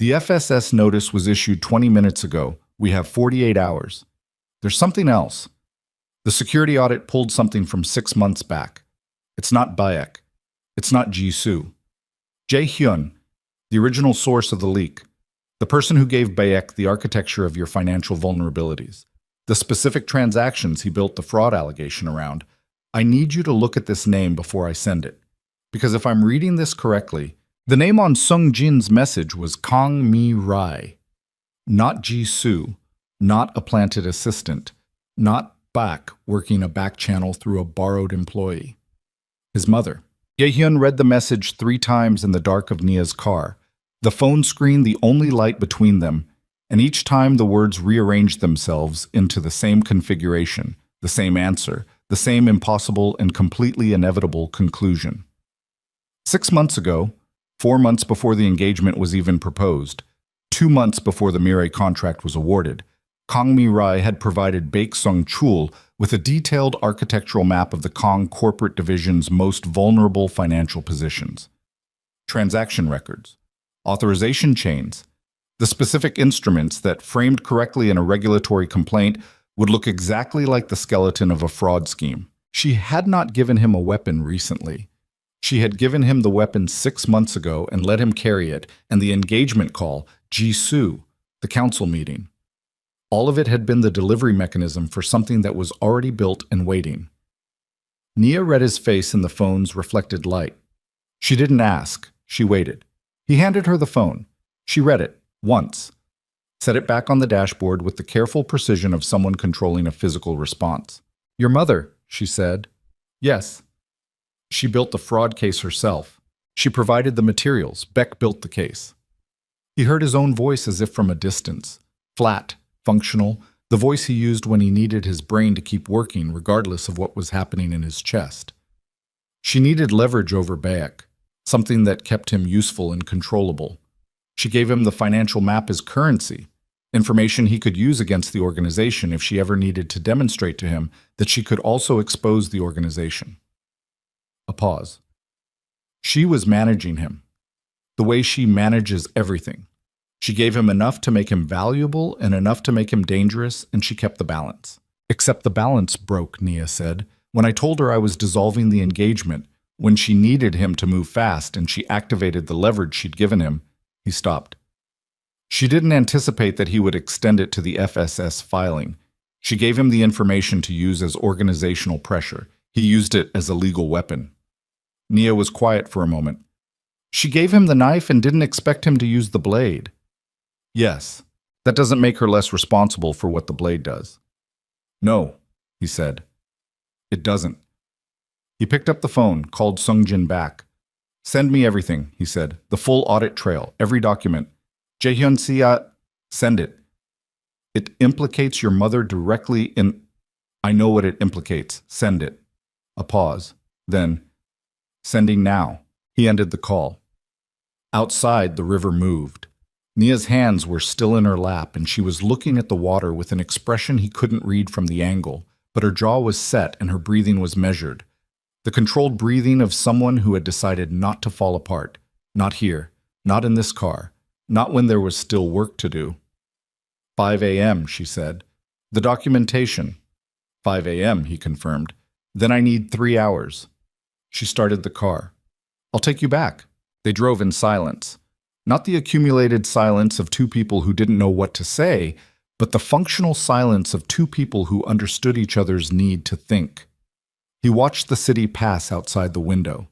The FSS notice was issued 20 minutes ago. We have 48 hours. There's something else. The security audit pulled something from 6 months back. It's not Bayek. It's not Jisoo. Jae-hyun, the original source of the leak, the person who gave Bayek the architecture of your financial vulnerabilities, the specific transactions he built the fraud allegation around. I need you to look at this name before I send it. Because if I'm reading this correctly, the name on Sung Jin's message was Kang Mi Rai, not Jisoo, not a planted assistant, not Bak working a back channel through a borrowed employee. His mother. Jae-hyun read the message 3 times in the dark of Nia's car, the phone screen the only light between them, and each time the words rearranged themselves into the same configuration, the same answer, the same impossible and completely inevitable conclusion. 6 months ago, 4 months before the engagement was even proposed, 2 months before the Mirai contract was awarded, Kang Mi-rai had provided Baek Sung-chul with a detailed architectural map of the Kang corporate division's most vulnerable financial positions. Transaction records, authorization chains, the specific instruments that, framed correctly in a regulatory complaint, would look exactly like the skeleton of a fraud scheme. She had not given him a weapon recently. She had given him the weapon 6 months ago and let him carry it, and the engagement call, Jisoo, the council meeting. All of it had been the delivery mechanism for something that was already built and waiting. Nia read his face in the phone's reflected light. She didn't ask. She waited. He handed her the phone. She read it, once. Set it back on the dashboard with the careful precision of someone controlling a physical response. Your mother, she said. Yes. She built the fraud case herself. She provided the materials. Beck built the case. He heard his own voice as if from a distance. Flat, functional, the voice he used when he needed his brain to keep working regardless of what was happening in his chest. She needed leverage over Bayek, something that kept him useful and controllable. She gave him the financial map as currency, information he could use against the organization if she ever needed to demonstrate to him that she could also expose the organization. A pause. She was managing him, the way she manages everything. She gave him enough to make him valuable and enough to make him dangerous, and she kept the balance. Except the balance broke, Nia said. When I told her I was dissolving the engagement, when she needed him to move fast and she activated the leverage she'd given him, he stopped. She didn't anticipate that he would extend it to the FSS filing. She gave him the information to use as organizational pressure. He used it as a legal weapon. Nia was quiet for a moment. She gave him the knife and didn't expect him to use the blade. Yes, that doesn't make her less responsible for what the blade does. No, he said. It doesn't. He picked up the phone, called Sungjin back. Send me everything, he said. The full audit trail, every document. Jaehyun Sia, send it. It implicates your mother directly in... I know what it implicates. Send it. A pause. Then, sending now. He ended the call. Outside, the river moved. Nia's hands were still in her lap, and she was looking at the water with an expression he couldn't read from the angle, but her jaw was set and her breathing was measured. The controlled breathing of someone who had decided not to fall apart. Not here. Not in this car. Not when there was still work to do. 5 a.m., she said. The documentation. 5 a.m., he confirmed. Then I need 3 hours. She started the car. I'll take you back. They drove in silence. Not the accumulated silence of two people who didn't know what to say, but the functional silence of two people who understood each other's need to think. He watched the city pass outside the window.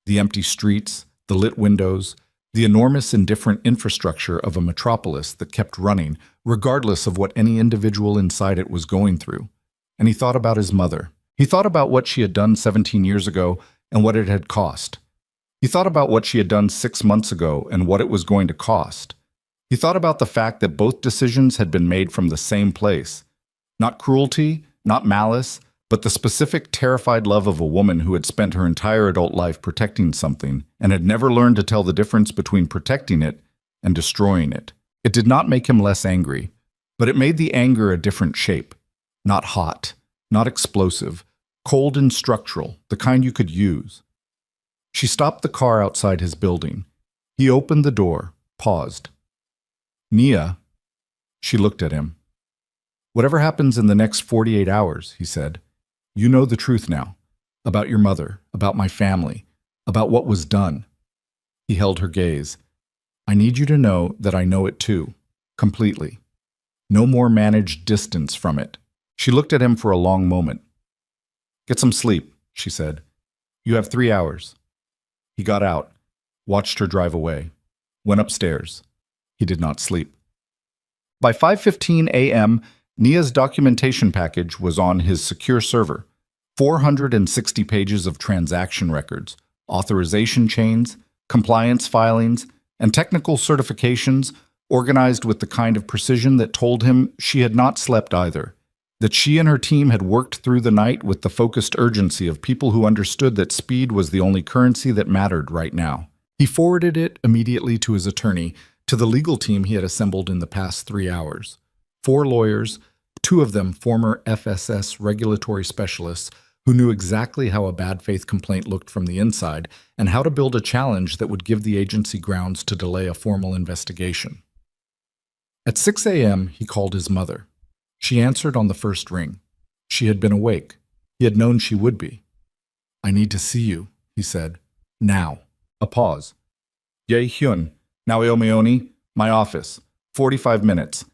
The empty streets, the lit windows, the enormous indifferent infrastructure of a metropolis that kept running, regardless of what any individual inside it was going through. And he thought about his mother. He thought about what she had done 17 years ago and what it had cost. He thought about what she had done 6 months ago and what it was going to cost. He thought about the fact that both decisions had been made from the same place. Not cruelty, not malice, but the specific terrified love of a woman who had spent her entire adult life protecting something and had never learned to tell the difference between protecting it and destroying it. It did not make him less angry, but it made the anger a different shape. Not hot, not explosive, cold and structural, the kind you could use. She stopped the car outside his building. He opened the door, paused. Nia, she looked at him. Whatever happens in the next 48 hours, he said, you know the truth now. About your mother, about my family, about what was done. He held her gaze. I need you to know that I know it too, completely. No more managed distance from it. She looked at him for a long moment. Get some sleep, she said. You have 3 hours. He got out, watched her drive away, went upstairs. He did not sleep. By 5:15 a.m., Nia's documentation package was on his secure server. 460 pages of transaction records, authorization chains, compliance filings, and technical certifications organized with the kind of precision that told him she had not slept either, that she and her team had worked through the night with the focused urgency of people who understood that speed was the only currency that mattered right now. He forwarded it immediately to his attorney, to the legal team he had assembled in the past 3 hours. 4 lawyers, 2 of them former FSS regulatory specialists who knew exactly how a bad faith complaint looked from the inside and how to build a challenge that would give the agency grounds to delay a formal investigation. At 6 a.m., he called his mother. She answered on the first ring. She had been awake. He had known she would be. I need to see you, he said. Now. A pause. Jaehyun, Naomi, my office. 45 minutes.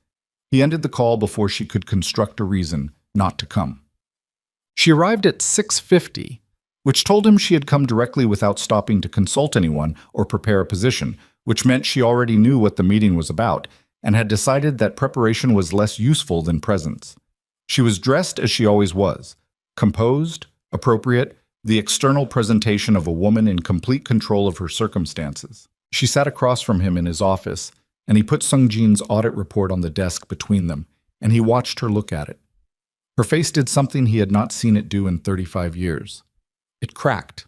He ended the call before she could construct a reason not to come. She arrived at 6:50, which told him she had come directly without stopping to consult anyone or prepare a position, which meant she already knew what the meeting was about and had decided that preparation was less useful than presence. She was dressed as she always was, composed, appropriate, the external presentation of a woman in complete control of her circumstances. She sat across from him in his office, and he put Sungjin's audit report on the desk between them, and he watched her look at it. Her face did something he had not seen it do in 35 years. It cracked.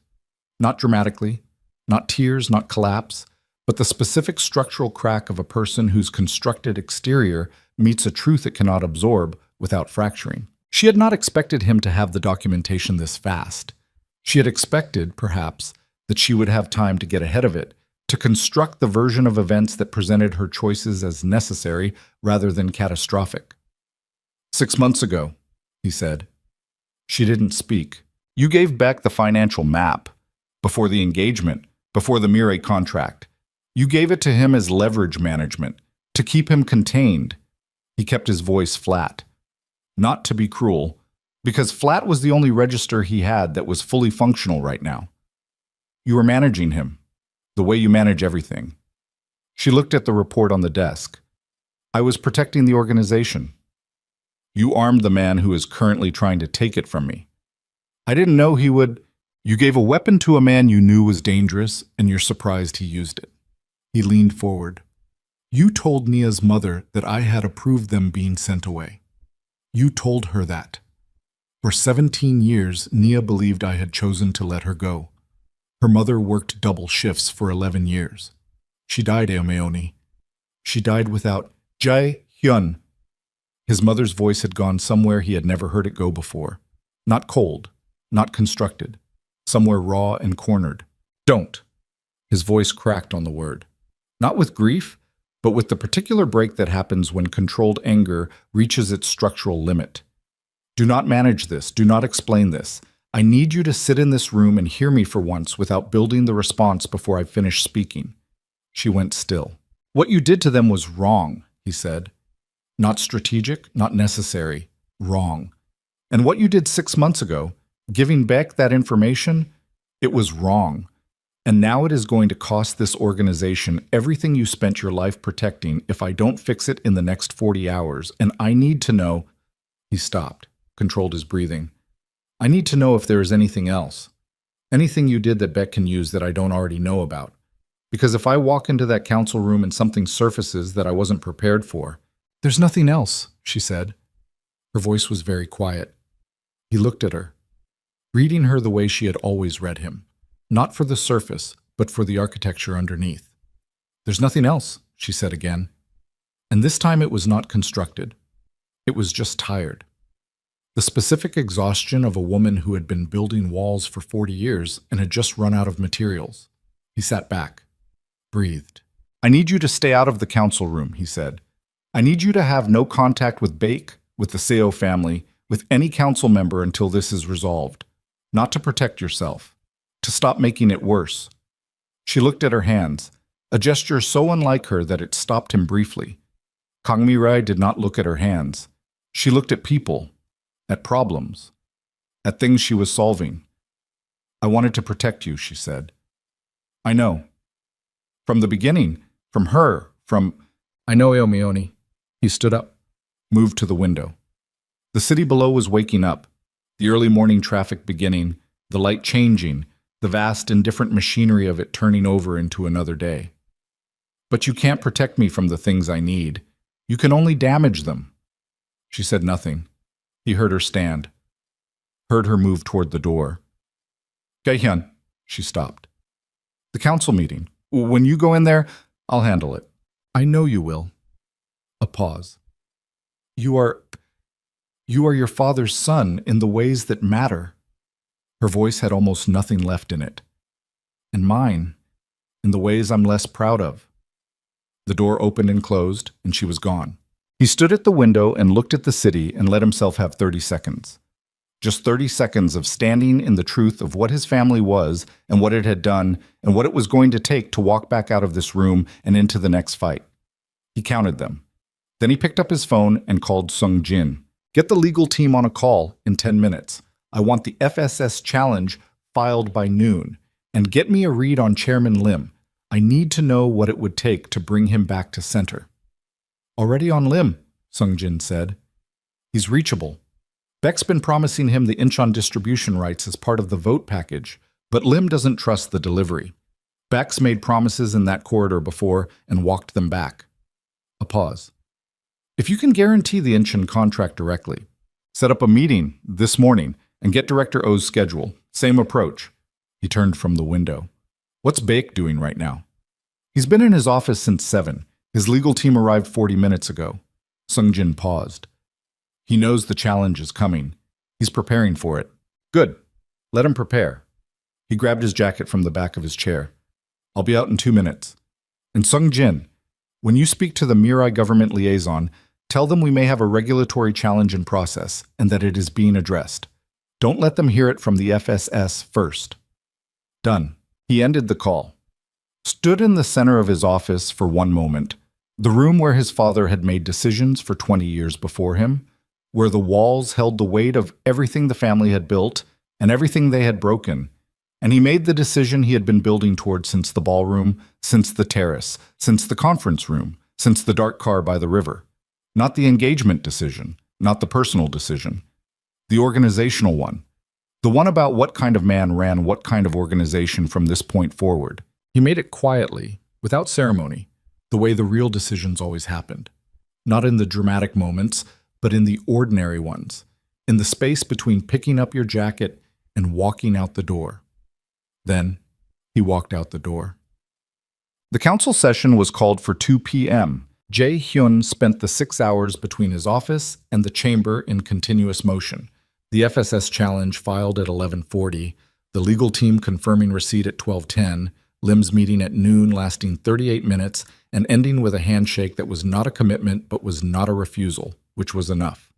Not dramatically, not tears, not collapse, but the specific structural crack of a person whose constructed exterior meets a truth it cannot absorb without fracturing. She had not expected him to have the documentation this fast. She had expected, perhaps, that she would have time to get ahead of it, to construct the version of events that presented her choices as necessary rather than catastrophic. 6 months ago, he said. She didn't speak. You gave Beck the financial map, before the engagement, before the Mirai contract. You gave it to him as leverage management, to keep him contained. He kept his voice flat. Not to be cruel, because flat was the only register he had that was fully functional right now. You were managing him, the way you manage everything. She looked at the report on the desk. I was protecting the organization. You armed the man who is currently trying to take it from me. I didn't know he would... You gave a weapon to a man you knew was dangerous, and you're surprised he used it. He leaned forward. You told Nia's mother that I had approved them being sent away. You told her that. For 17 years, Nia believed I had chosen to let her go. Her mother worked double shifts for 11 years. She died, Aomeoni. She died without Jae Hyun. His mother's voice had gone somewhere he had never heard it go before. Not cold, not constructed, somewhere raw and cornered. Don't. His voice cracked on the word. Not with grief, but with the particular break that happens when controlled anger reaches its structural limit. Do not manage this. Do not explain this. I need you to sit in this room and hear me for once without building the response before I finish speaking. She went still. What you did to them was wrong, he said. Not strategic, not necessary. Wrong. And what you did 6 months ago, giving back that information, it was wrong. And now it is going to cost this organization everything you spent your life protecting if I don't fix it in the next 40 hours. And I need to know. He stopped, controlled his breathing. I need to know if there is anything else. Anything you did that Beck can use that I don't already know about. Because if I walk into that council room and something surfaces that I wasn't prepared for. There's nothing else, she said. Her voice was very quiet. He looked at her, reading her the way she had always read him. Not for the surface, but for the architecture underneath. There's nothing else, she said again. And this time it was not constructed. It was just tired. The specific exhaustion of a woman who had been building walls for 40 years and had just run out of materials. He sat back, breathed. I need you to stay out of the council room, he said. I need you to have no contact with Bake, with the Seo family, with any council member until this is resolved. Not to protect yourself. To stop making it worse. She looked at her hands, a gesture so unlike her that it stopped him briefly. Kang Mi-rae did not look at her hands. She looked at people, at problems, at things she was solving. I wanted to protect you, she said. I know. From the beginning, from her, I know, Aomeoni. He stood up, moved to the window. The city below was waking up, the early morning traffic beginning, the light changing, the vast and different machinery of it turning over into another day. But you can't protect me from the things I need. You can only damage them. She said nothing. He heard her stand, heard her move toward the door. Gae-hyun, she stopped. The council meeting. When you go in there, I'll handle it. I know you will. A pause. You are your father's son in the ways that matter. Her voice had almost nothing left in it. And mine, in the ways I'm less proud of. The door opened and closed, and she was gone. He stood at the window and looked at the city and let himself have 30 seconds. Just 30 seconds of standing in the truth of what his family was and what it had done and what it was going to take to walk back out of this room and into the next fight. He counted them. Then he picked up his phone and called Sung Jin. Get the legal team on a call in 10 minutes. I want the FSS challenge filed by noon. And get me a read on Chairman Lim. I need to know what it would take to bring him back to center. Already on Lim, Sung Jin said. He's reachable. Beck's been promising him the Incheon distribution rights as part of the vote package, but Lim doesn't trust the delivery. Beck's made promises in that corridor before and walked them back. A pause. If you can guarantee the Incheon contract directly, set up a meeting this morning and get Director O's schedule. Same approach. He turned from the window. What's Baek doing right now? He's been in his office since 7. His legal team arrived 40 minutes ago. Sung Jin paused. He knows the challenge is coming. He's preparing for it. Good. Let him prepare. He grabbed his jacket from the back of his chair. I'll be out in 2 minutes. And Sung Jin, when you speak to the Mirai government liaison, tell them we may have a regulatory challenge in process and that it is being addressed. Don't let them hear it from the FSS first. Done. He ended the call. Stood in the center of his office for one moment, the room where his father had made decisions for 20 years before him, where the walls held the weight of everything the family had built and everything they had broken, and he made the decision he had been building toward since the ballroom, since the terrace, since the conference room, since the dark car by the river. Not the engagement decision, not the personal decision, the organizational one. The one about what kind of man ran what kind of organization from this point forward. He made it quietly, without ceremony, the way the real decisions always happened. Not in the dramatic moments, but in the ordinary ones, in the space between picking up your jacket and walking out the door. Then, he walked out the door. The council session was called for 2 p.m. Jae-hyun spent the 6 hours between his office and the chamber in continuous motion. The FSS challenge filed at 11:40, the legal team confirming receipt at 12:10, Lim's meeting at noon lasting 38 minutes and ending with a handshake that was not a commitment but was not a refusal, which was enough.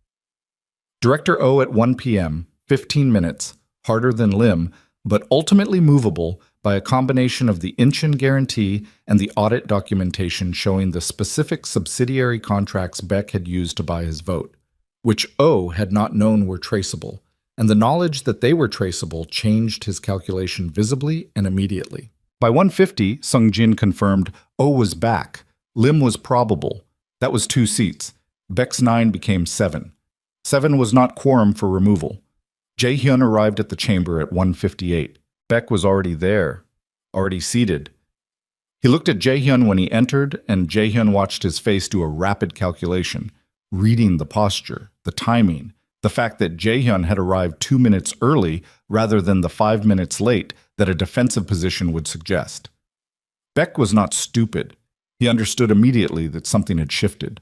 Director O at 1 p.m., 15 minutes, harder than Lim, but ultimately movable by a combination of the Incheon guarantee and the audit documentation showing the specific subsidiary contracts Beck had used to buy his vote, which O had not known were traceable, and the knowledge that they were traceable changed his calculation visibly and immediately. By 1:50, Sung-jin confirmed O was back, Lim was probable. That was 2 seats. Beck's 9 became 7. 7 was not quorum for removal. Jae-hyun arrived at the chamber at 1:58. Beck was already there, already seated. He looked at Jae-hyun when he entered, and Jae-hyun watched his face do a rapid calculation, reading the posture, the timing, the fact that Jae-hyun had arrived 2 minutes early rather than the 5 minutes late that a defensive position would suggest. Beck was not stupid. He understood immediately that something had shifted.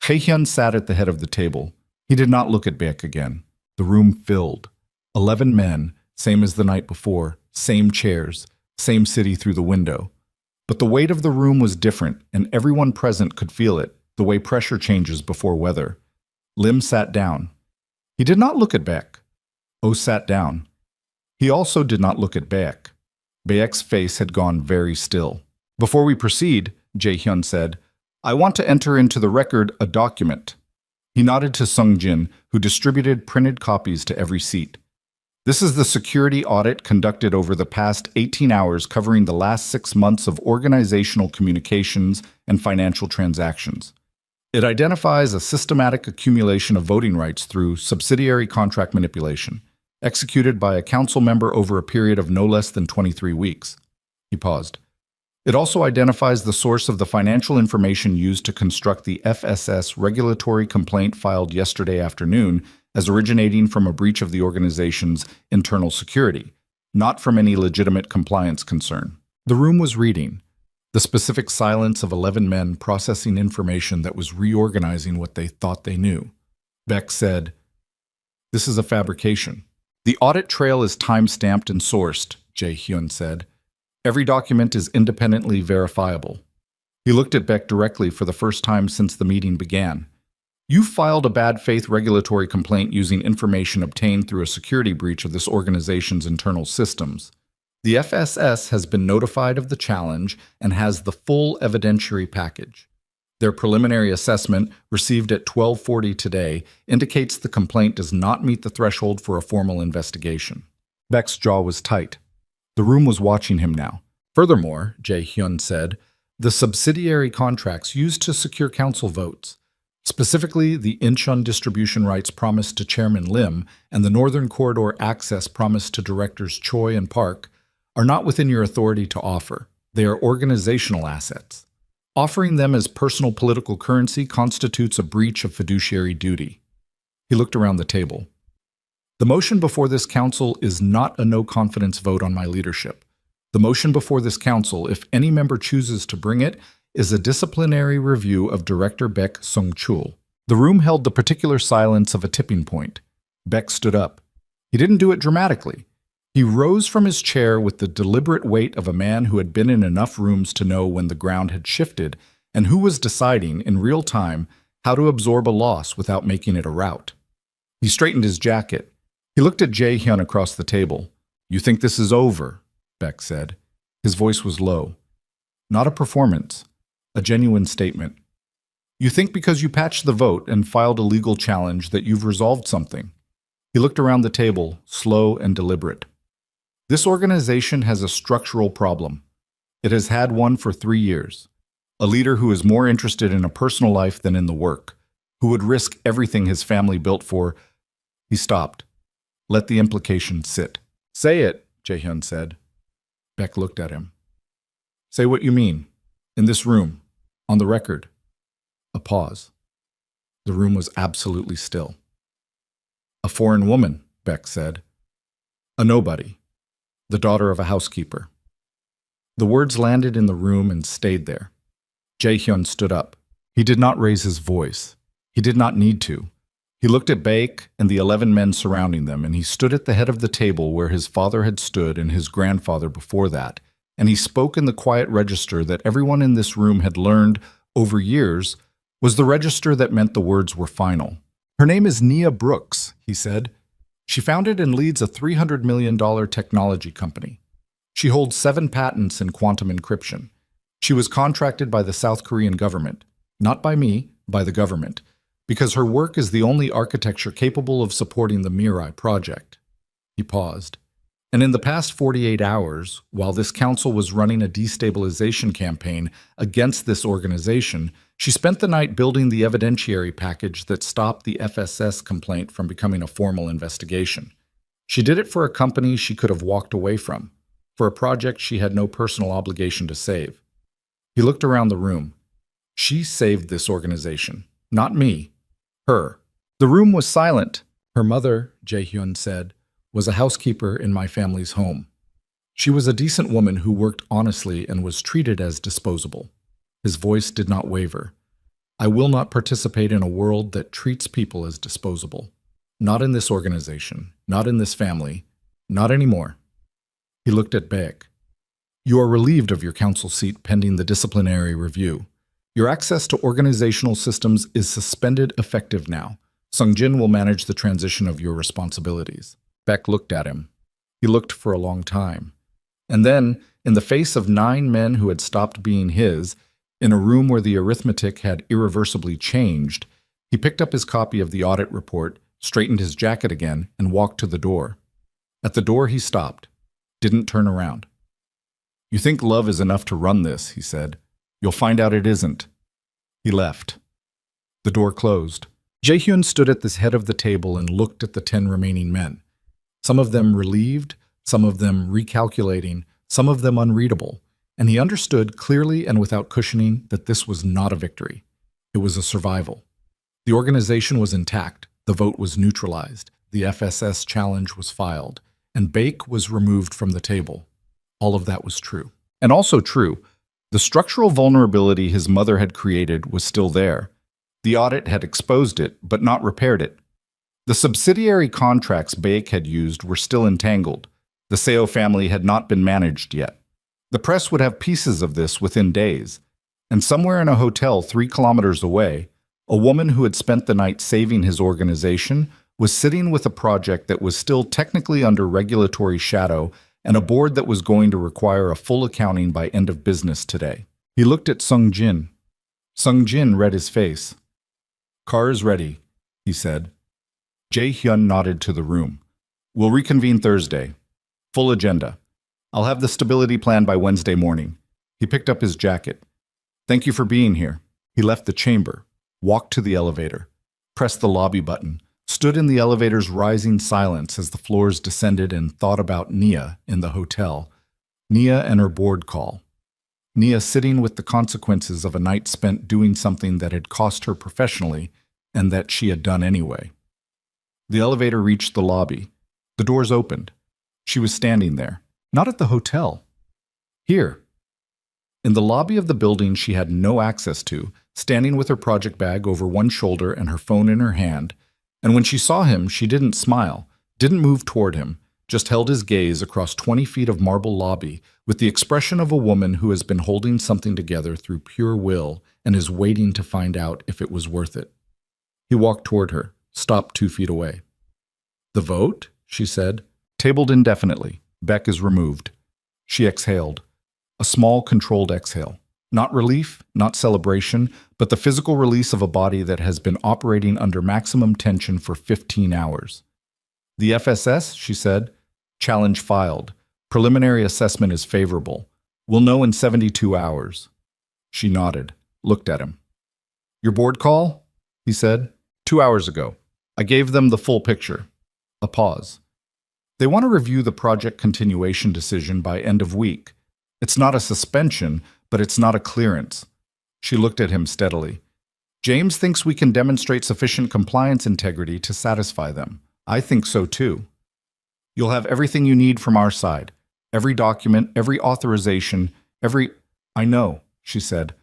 Jae-hyun sat at the head of the table. He did not look at Beck again. The room filled. 11 men, same as the night before, same chairs, same city through the window. But the weight of the room was different, and everyone present could feel it, the way pressure changes before weather. Lim sat down. He did not look at Beck. O sat down. He also did not look at Beck. Beck's face had gone very still. Before we proceed, Jae-hyun said, I want to enter into the record a document. He nodded to Sung-jin, who distributed printed copies to every seat. This is the security audit conducted over the past 18 hours covering the last 6 months of organizational communications and financial transactions. It identifies a systematic accumulation of voting rights through subsidiary contract manipulation, executed by a council member over a period of no less than 23 weeks. He paused. It also identifies the source of the financial information used to construct the FSS regulatory complaint filed yesterday afternoon as originating from a breach of the organization's internal security, not from any legitimate compliance concern. The room was reading, the specific silence of 11 men processing information that was reorganizing what they thought they knew. Beck said, This is a fabrication. The audit trail is time-stamped and sourced, Jae-hyun said. Every document is independently verifiable. He looked at Beck directly for the first time since the meeting began. You filed a bad faith regulatory complaint using information obtained through a security breach of this organization's internal systems. The FSS has been notified of the challenge and has the full evidentiary package. Their preliminary assessment, received at 12:40 today, indicates the complaint does not meet the threshold for a formal investigation. Beck's jaw was tight. The room was watching him now. Furthermore, Jae-hyun said, the subsidiary contracts used to secure council votes, specifically the Incheon distribution rights promised to Chairman Lim and the Northern Corridor access promised to Directors Choi and Park, are not within your authority to offer. They are organizational assets. Offering them as personal political currency constitutes a breach of fiduciary duty. He looked around the table. The motion before this council is not a no-confidence vote on my leadership. The motion before this council, if any member chooses to bring it, is a disciplinary review of Director Beck Sung-chul. The room held the particular silence of a tipping point. Beck stood up. He didn't do it dramatically. He rose from his chair with the deliberate weight of a man who had been in enough rooms to know when the ground had shifted and who was deciding, in real time, how to absorb a loss without making it a rout. He straightened his jacket. He looked at Jae-hyun across the table. You think this is over, Beck said. His voice was low. Not a performance, a genuine statement. You think because you patched the vote and filed a legal challenge that you've resolved something. He looked around the table, slow and deliberate. This organization has a structural problem. It has had one for 3 years. A leader who is more interested in a personal life than in the work, who would risk everything his family built for. He stopped. Let the implication sit. Say it, Jae-hyun said. Beck looked at him. Say what you mean. In this room. On the record. A pause. The room was absolutely still. A foreign woman, Beck said. A nobody. The daughter of a housekeeper. The words landed in the room and stayed there. Jae-hyun stood up. He did not raise his voice. He did not need to. He looked at Baek and the 11 men surrounding them, and he stood at the head of the table where his father had stood and his grandfather before that, and he spoke in the quiet register that everyone in this room had learned over years was the register that meant the words were final. Her name is Nia Brooks, he said. She founded and leads a $300 million technology company. She holds 7 patents in quantum encryption. She was contracted by the South Korean government, not by me, by the government, because her work is the only architecture capable of supporting the Mirai project. He paused. And in the past 48 hours, while this council was running a destabilization campaign against this organization, she spent the night building the evidentiary package that stopped the FSS complaint from becoming a formal investigation. She did it for a company she could have walked away from, for a project she had no personal obligation to save. He looked around the room. She saved this organization, not me. Her. The room was silent. Her mother, Jae-hyun said, was a housekeeper in my family's home. She was a decent woman who worked honestly and was treated as disposable. His voice did not waver. I will not participate in a world that treats people as disposable. Not in this organization, not in this family, not anymore. He looked at Baek. You are relieved of your council seat pending the disciplinary review. Your access to organizational systems is suspended effective now. Sung-jin will manage the transition of your responsibilities. Beck looked at him. He looked for a long time. And then, in the face of 9 men who had stopped being his, in a room where the arithmetic had irreversibly changed, he picked up his copy of the audit report, straightened his jacket again, and walked to the door. At the door he stopped, didn't turn around. You think love is enough to run this, he said. You'll find out it isn't. He left. The door closed. Jae-hyun stood at the head of the table and looked at the 10 remaining men. Some of them relieved, some of them recalculating, some of them unreadable, and he understood clearly and without cushioning that this was not a victory. It was a survival. The organization was intact, the vote was neutralized, the FSS challenge was filed, and Baek was removed from the table. All of that was true. And also true, the structural vulnerability his mother had created was still there. The audit had exposed it, but not repaired it. The subsidiary contracts Baek had used were still entangled. The Seo family had not been managed yet. The press would have pieces of this within days. And somewhere in a hotel 3 kilometers away, a woman who had spent the night saving his organization was sitting with a project that was still technically under regulatory shadow and a board that was going to require a full accounting by end of business today. He looked at Sung-jin. Sung-jin read his face. Car is ready, he said. Jae-hyun nodded to the room. We'll reconvene Thursday. Full agenda. I'll have the stability plan by Wednesday morning. He picked up his jacket. Thank you for being here. He left the chamber, walked to the elevator, pressed the lobby button, stood in the elevator's rising silence as the floors descended and thought about Nia in the hotel. Nia and her board call. Nia sitting with the consequences of a night spent doing something that had cost her professionally and that she had done anyway. The elevator reached the lobby. The doors opened. She was standing there, not at the hotel. Here. In the lobby of the building she had no access to, standing with her project bag over one shoulder and her phone in her hand, and when she saw him, she didn't smile, didn't move toward him, just held his gaze across 20 feet of marble lobby with the expression of a woman who has been holding something together through pure will and is waiting to find out if it was worth it. He walked toward her, stopped 2 feet away. The vote, she said, tabled indefinitely. Beck is removed. She exhaled. A small, controlled exhale. Not relief, not celebration, but the physical release of a body that has been operating under maximum tension for 15 hours. The FSS, she said, challenge filed. Preliminary assessment is favorable. We'll know in 72 hours. She nodded, looked at him. Your board call? He said. 2 hours ago. I gave them the full picture. A pause. They want to review the project continuation decision by end of week. It's not a suspension, but it's not a clearance. She looked at him steadily. James thinks we can demonstrate sufficient compliance integrity to satisfy them. I think so too. You'll have everything you need from our side. Every document, every authorization, I know, she said.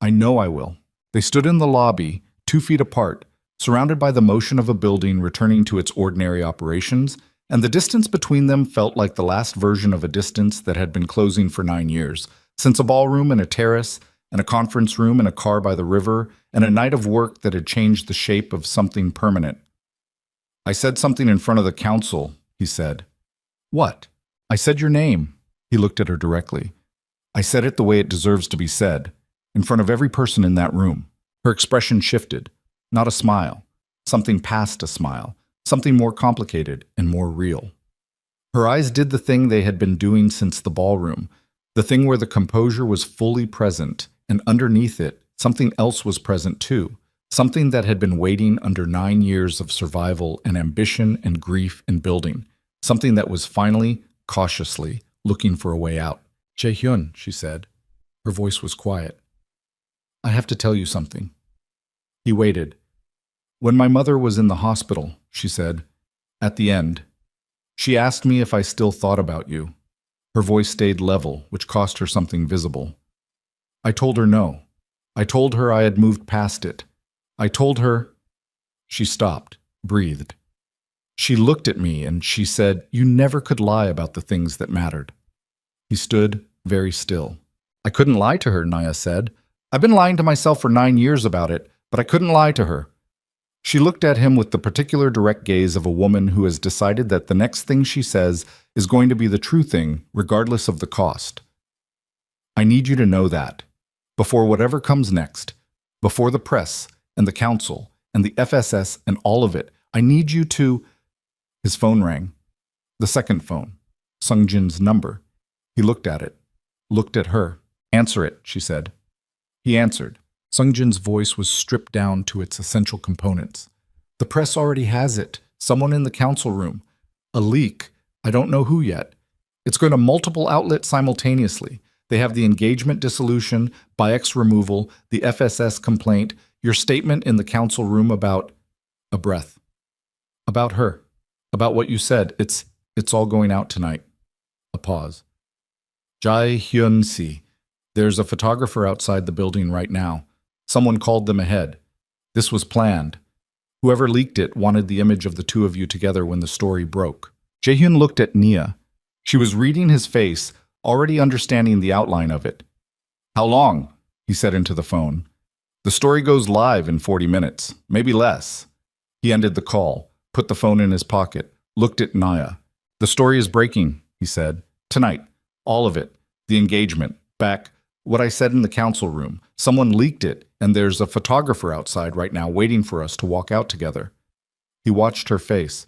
I know I will. They stood in the lobby, 2 feet apart, surrounded by the motion of a building returning to its ordinary operations, and the distance between them felt like the last version of a distance that had been closing for 9 years, since a ballroom and a terrace, and a conference room and a car by the river, and a night of work that had changed the shape of something permanent. I said something in front of the council, he said. What? I said your name. He looked at her directly. I said it the way it deserves to be said, in front of every person in that room. Her expression shifted. Not a smile. Something past a smile. Something more complicated and more real. Her eyes did the thing they had been doing since the ballroom, the thing where the composure was fully present, and underneath it, something else was present too, something that had been waiting under 9 years of survival and ambition and grief and building, something that was finally, cautiously, looking for a way out. Jae-hyun, she said. Her voice was quiet. I have to tell you something. He waited. When my mother was in the hospital, she said, at the end, she asked me if I still thought about you. Her voice stayed level, which cost her something visible. I told her no. I told her I had moved past it. I told her... She stopped, breathed. She looked at me and she said, you never could lie about the things that mattered. He stood very still. I couldn't lie to her, Naya said. I've been lying to myself for 9 years about it, but I couldn't lie to her. She looked at him with the particular direct gaze of a woman who has decided that the next thing she says is going to be the true thing, regardless of the cost. I need you to know that. Before whatever comes next, before the press and the council and the FSS and all of it, I need you to... His phone rang. The second phone. Sungjin's number. He looked at it. Looked at her. Answer it, she said. He answered. Sungjin's voice was stripped down to its essential components. The press already has it. Someone in the council room. A leak. I don't know who yet. It's going to multiple outlets simultaneously. They have the engagement dissolution, BIEX removal, the FSS complaint, your statement in the council room about... A breath. About her. About what you said. It's all going out tonight. A pause. Jae-hyun-si. There's a photographer outside the building right now. Someone called them ahead. This was planned. Whoever leaked it wanted the image of the two of you together when the story broke. Jae-hyun looked at Nia. She was reading his face, already understanding the outline of it. How long? He said into the phone. The story goes live in 40 minutes, maybe less. He ended the call, put the phone in his pocket, looked at Naya. The story is breaking, he said. Tonight. All of it. The engagement. Back. What I said in the council room. Someone leaked it, and there's a photographer outside right now waiting for us to walk out together. He watched her face.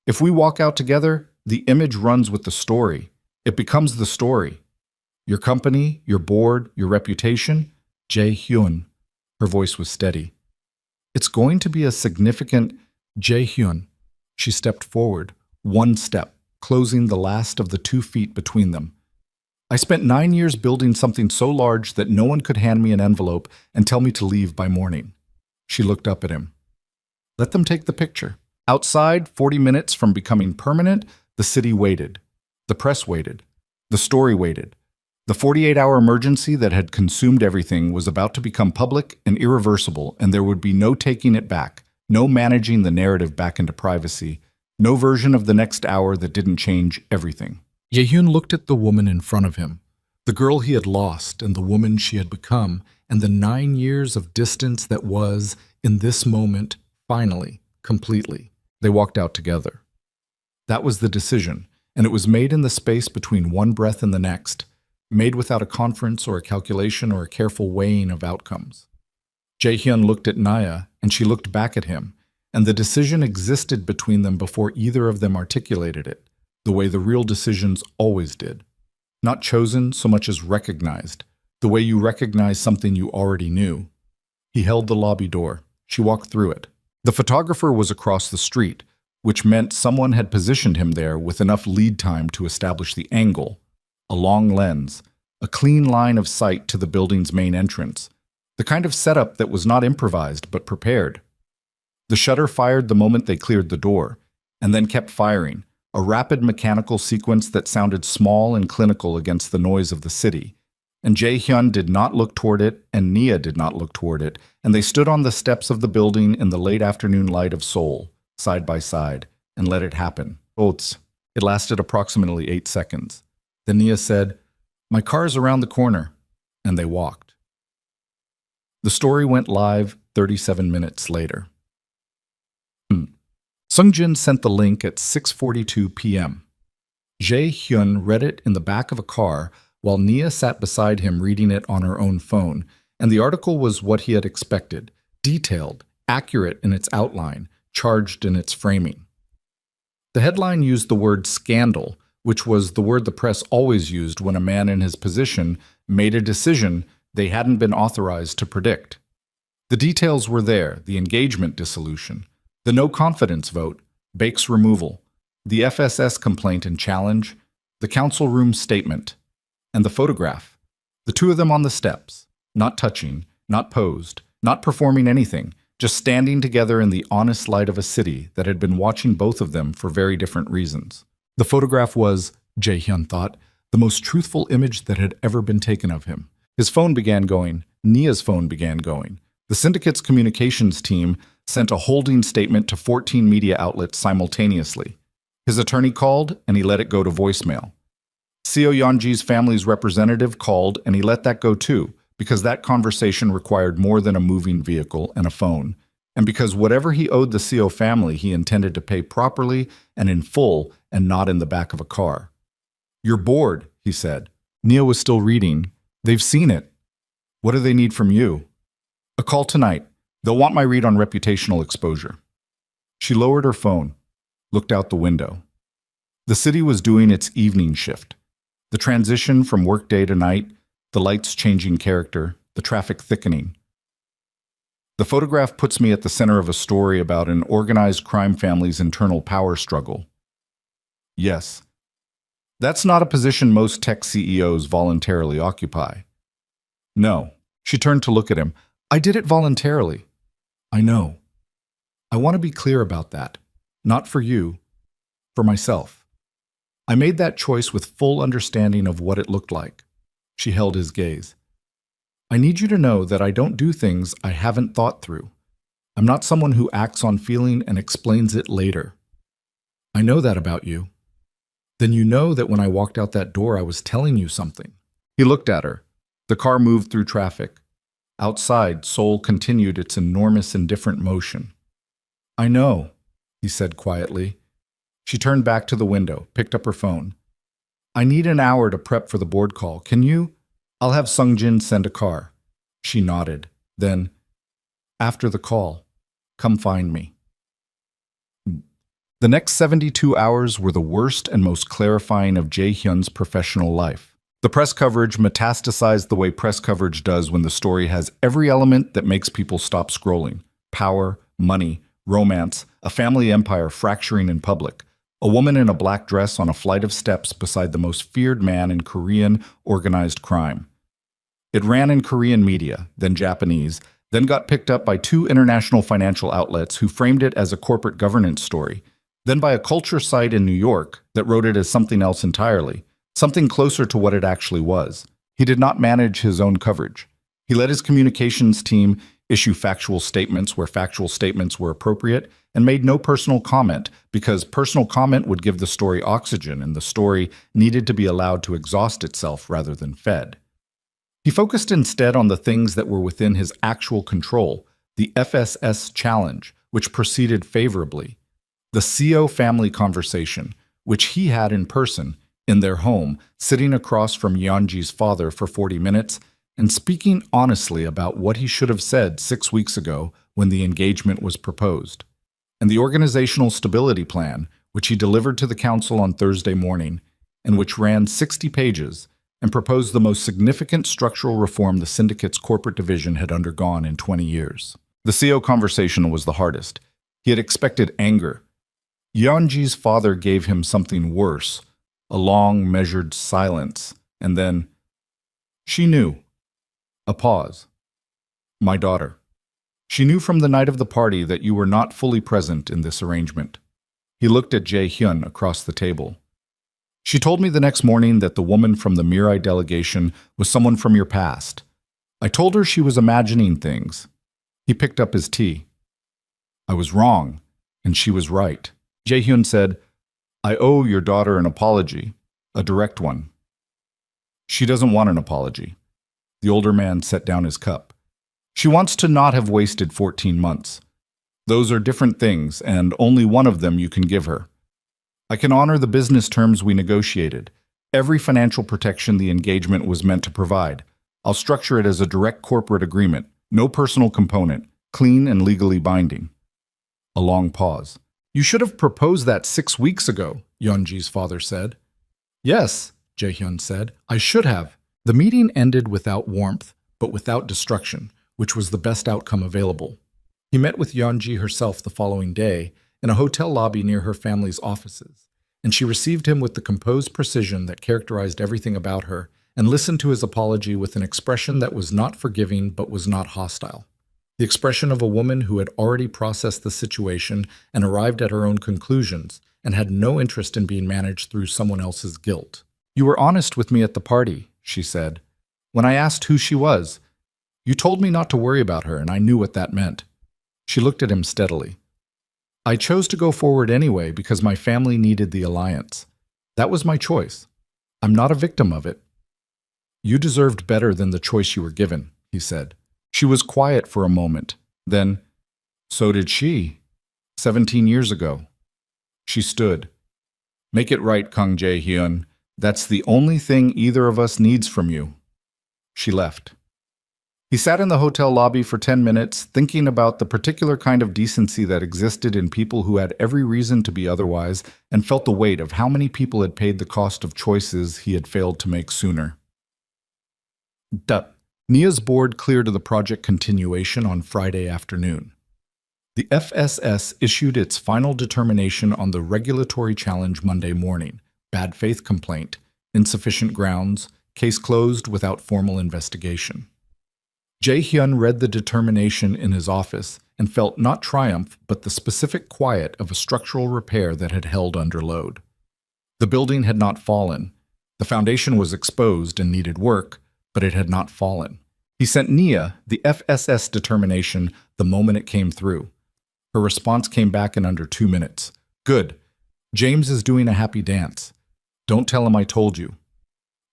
If we walk out together, the image runs with the story. It becomes the story. Your company, your board, your reputation. Jae-hyun. Her voice was steady. It's going to be a significant... Jae-hyun. She stepped forward, one step, closing the last of the 2 feet between them. I spent 9 years building something so large that no one could hand me an envelope and tell me to leave by morning. She looked up at him. Let them take the picture. Outside, 40 minutes from becoming permanent, the city waited. The press waited. The story waited. The 48-hour emergency that had consumed everything was about to become public and irreversible, and there would be no taking it back, no managing the narrative back into privacy, no version of the next hour that didn't change everything. Jae-hyun looked at the woman in front of him, the girl he had lost and the woman she had become, and the 9 years of distance that was, in this moment, finally, completely. They walked out together. That was the decision, and it was made in the space between one breath and the next, made without a conference or a calculation or a careful weighing of outcomes. Jae-hyun looked at Naya, and she looked back at him, and the decision existed between them before either of them articulated it, the way the real decisions always did. Not chosen so much as recognized, the way you recognize something you already knew. He held the lobby door. She walked through it. The photographer was across the street, which meant someone had positioned him there with enough lead time to establish the angle, a long lens, a clean line of sight to the building's main entrance, the kind of setup that was not improvised but prepared. The shutter fired the moment they cleared the door, and then kept firing, a rapid mechanical sequence that sounded small and clinical against the noise of the city. And Jae-hyun did not look toward it, and Nia did not look toward it, and they stood on the steps of the building in the late afternoon light of Seoul, side by side, and let it happen. Oats. It lasted approximately 8 seconds. Then Nia said, "My car's around the corner," and they walked. The story went live 37 minutes later. Sungjin sent the link at 6:42 p.m. Jae-hyun read it in the back of a car while Nia sat beside him reading it on her own phone, and the article was what he had expected, detailed, accurate in its outline, charged in its framing. The headline used the word scandal, which was the word the press always used when a man in his position made a decision they hadn't been authorized to predict. The details were there: the engagement dissolution, the no-confidence vote, Baek's removal, the FSS complaint and challenge, the council room statement, and the photograph. The two of them on the steps, not touching, not posed, not performing anything, just standing together in the honest light of a city that had been watching both of them for very different reasons. The photograph was, Jae-hyun thought, the most truthful image that had ever been taken of him. His phone began going. Nia's phone began going. The syndicate's communications team sent a holding statement to 14 media outlets simultaneously. His attorney called, and he let it go to voicemail. Seo Yeonji's family's representative called, and he let that go too, because that conversation required more than a moving vehicle and a phone, and because whatever he owed the Seo family he intended to pay properly and in full and not in the back of a car. "You're bored," he said. Nia was still reading. "They've seen it. What do they need from you?" "A call tonight. They'll want my read on reputational exposure." She lowered her phone, looked out the window. The city was doing its evening shift. The transition from workday to night, the lights changing character, the traffic thickening. The photograph puts me at the center of a story about an organized crime family's internal power struggle. Yes. That's not a position most tech CEOs voluntarily occupy. No. She turned to look at him. "I did it voluntarily." "I know. I want to be clear about that. Not for you, for myself. I made that choice with full understanding of what it looked like." She held his gaze. "I need you to know that I don't do things I haven't thought through. I'm not someone who acts on feeling and explains it later. I know that about you. Then you know that when I walked out that door, I was telling you something." He looked at her. The car moved through traffic. Outside, Seoul continued its enormous indifferent motion. "I know," he said quietly. She turned back to the window, picked up her phone. "I need an hour to prep for the board call. Can you? I'll have Sungjin send a car." She nodded. Then, "After the call, come find me." The next 72 hours were the worst and most clarifying of Jae-hyun's professional life. The press coverage metastasized the way press coverage does when the story has every element that makes people stop scrolling: power, money, romance, a family empire fracturing in public, a woman in a black dress on a flight of steps beside the most feared man in Korean organized crime. It ran in Korean media, then Japanese, then got picked up by 2 international financial outlets who framed it as a corporate governance story, then by a culture site in New York that wrote it as something else entirely, something closer to what it actually was. He did not manage his own coverage. He let his communications team issue factual statements where factual statements were appropriate, and made no personal comment, because personal comment would give the story oxygen, and the story needed to be allowed to exhaust itself rather than fed. He focused instead on the things that were within his actual control: the FSS challenge, which proceeded favorably, the Seo family conversation, which he had in person, in their home, sitting across from Yeonji's father for 40 minutes, and speaking honestly about what he should have said 6 weeks ago when the engagement was proposed, and the organizational stability plan, which he delivered to the council on Thursday morning, and which ran 60 pages, and proposed the most significant structural reform the syndicate's corporate division had undergone in 20 years. The CEO conversation was the hardest. He had expected anger. Yeonji's father gave him something worse, a long, measured silence, and then, she knew. A pause. My daughter. She knew from the night of the party that you were not fully present in this arrangement. He looked at Jae-hyun across the table. She told me the next morning that the woman from the Mirai delegation was someone from your past. I told her she was imagining things. He picked up his tea. I was wrong, and she was right. Jae-hyun said, I owe your daughter an apology, a direct one. She doesn't want an apology. The older man set down his cup. She wants to not have wasted 14 months. Those are different things, and only one of them you can give her. I can honor the business terms we negotiated, every financial protection the engagement was meant to provide. I'll structure it as a direct corporate agreement, no personal component, clean and legally binding. A long pause. You should have proposed that 6 weeks ago, Yeonji's father said. Yes, Jae-hyun said, I should have. The meeting ended without warmth, but without destruction, which was the best outcome available. He met with Yeonji herself the following day in a hotel lobby near her family's offices, and she received him with the composed precision that characterized everything about her and listened to his apology with an expression that was not forgiving but was not hostile. The expression of a woman who had already processed the situation and arrived at her own conclusions and had no interest in being managed through someone else's guilt. You were honest with me at the party, she said. When I asked who she was, you told me not to worry about her, and I knew what that meant. She looked at him steadily. I chose to go forward anyway because my family needed the alliance. That was my choice. I'm not a victim of it. You deserved better than the choice you were given, he said. She was quiet for a moment. Then, so did she. 17 years ago. She stood. Make it right, Kang Jae-hyun. That's the only thing either of us needs from you. She left. He sat in the hotel lobby for 10 minutes, thinking about the particular kind of decency that existed in people who had every reason to be otherwise, and felt the weight of how many people had paid the cost of choices he had failed to make sooner. Nia's board cleared of the project continuation on Friday afternoon. The FSS issued its final determination on the regulatory challenge Monday morning. Bad faith complaint, insufficient grounds, case closed without formal investigation. Jae-hyun read the determination in his office and felt not triumph but the specific quiet of a structural repair that had held under load. The building had not fallen. The foundation was exposed and needed work, but it had not fallen. He sent Nia the FSS determination the moment it came through. Her response came back in under 2 minutes. Good. James is doing a happy dance. Don't tell him I told you.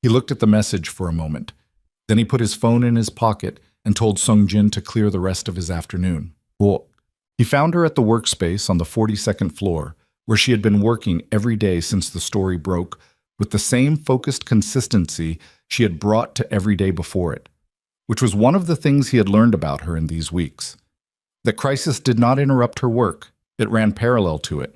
He looked at the message for a moment. Then he put his phone in his pocket and told Sung-jin to clear the rest of his afternoon. He found her at the workspace on the 42nd floor, where she had been working every day since the story broke, with the same focused consistency she had brought to every day before it, which was one of the things he had learned about her in these weeks. That crisis did not interrupt her work, it ran parallel to it.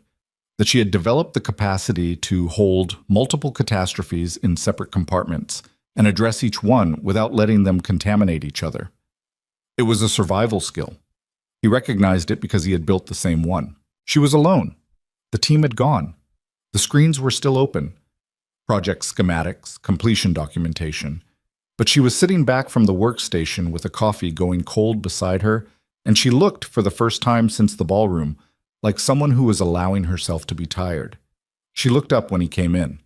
That she had developed the capacity to hold multiple catastrophes in separate compartments and address each one without letting them contaminate each other. It was a survival skill. He recognized it because he had built the same one. She was alone. The team had gone. The screens were still open. Project schematics, completion documentation. But she was sitting back from the workstation with a coffee going cold beside her, and she looked, for the first time since the ballroom, like someone who was allowing herself to be tired. She looked up when he came in.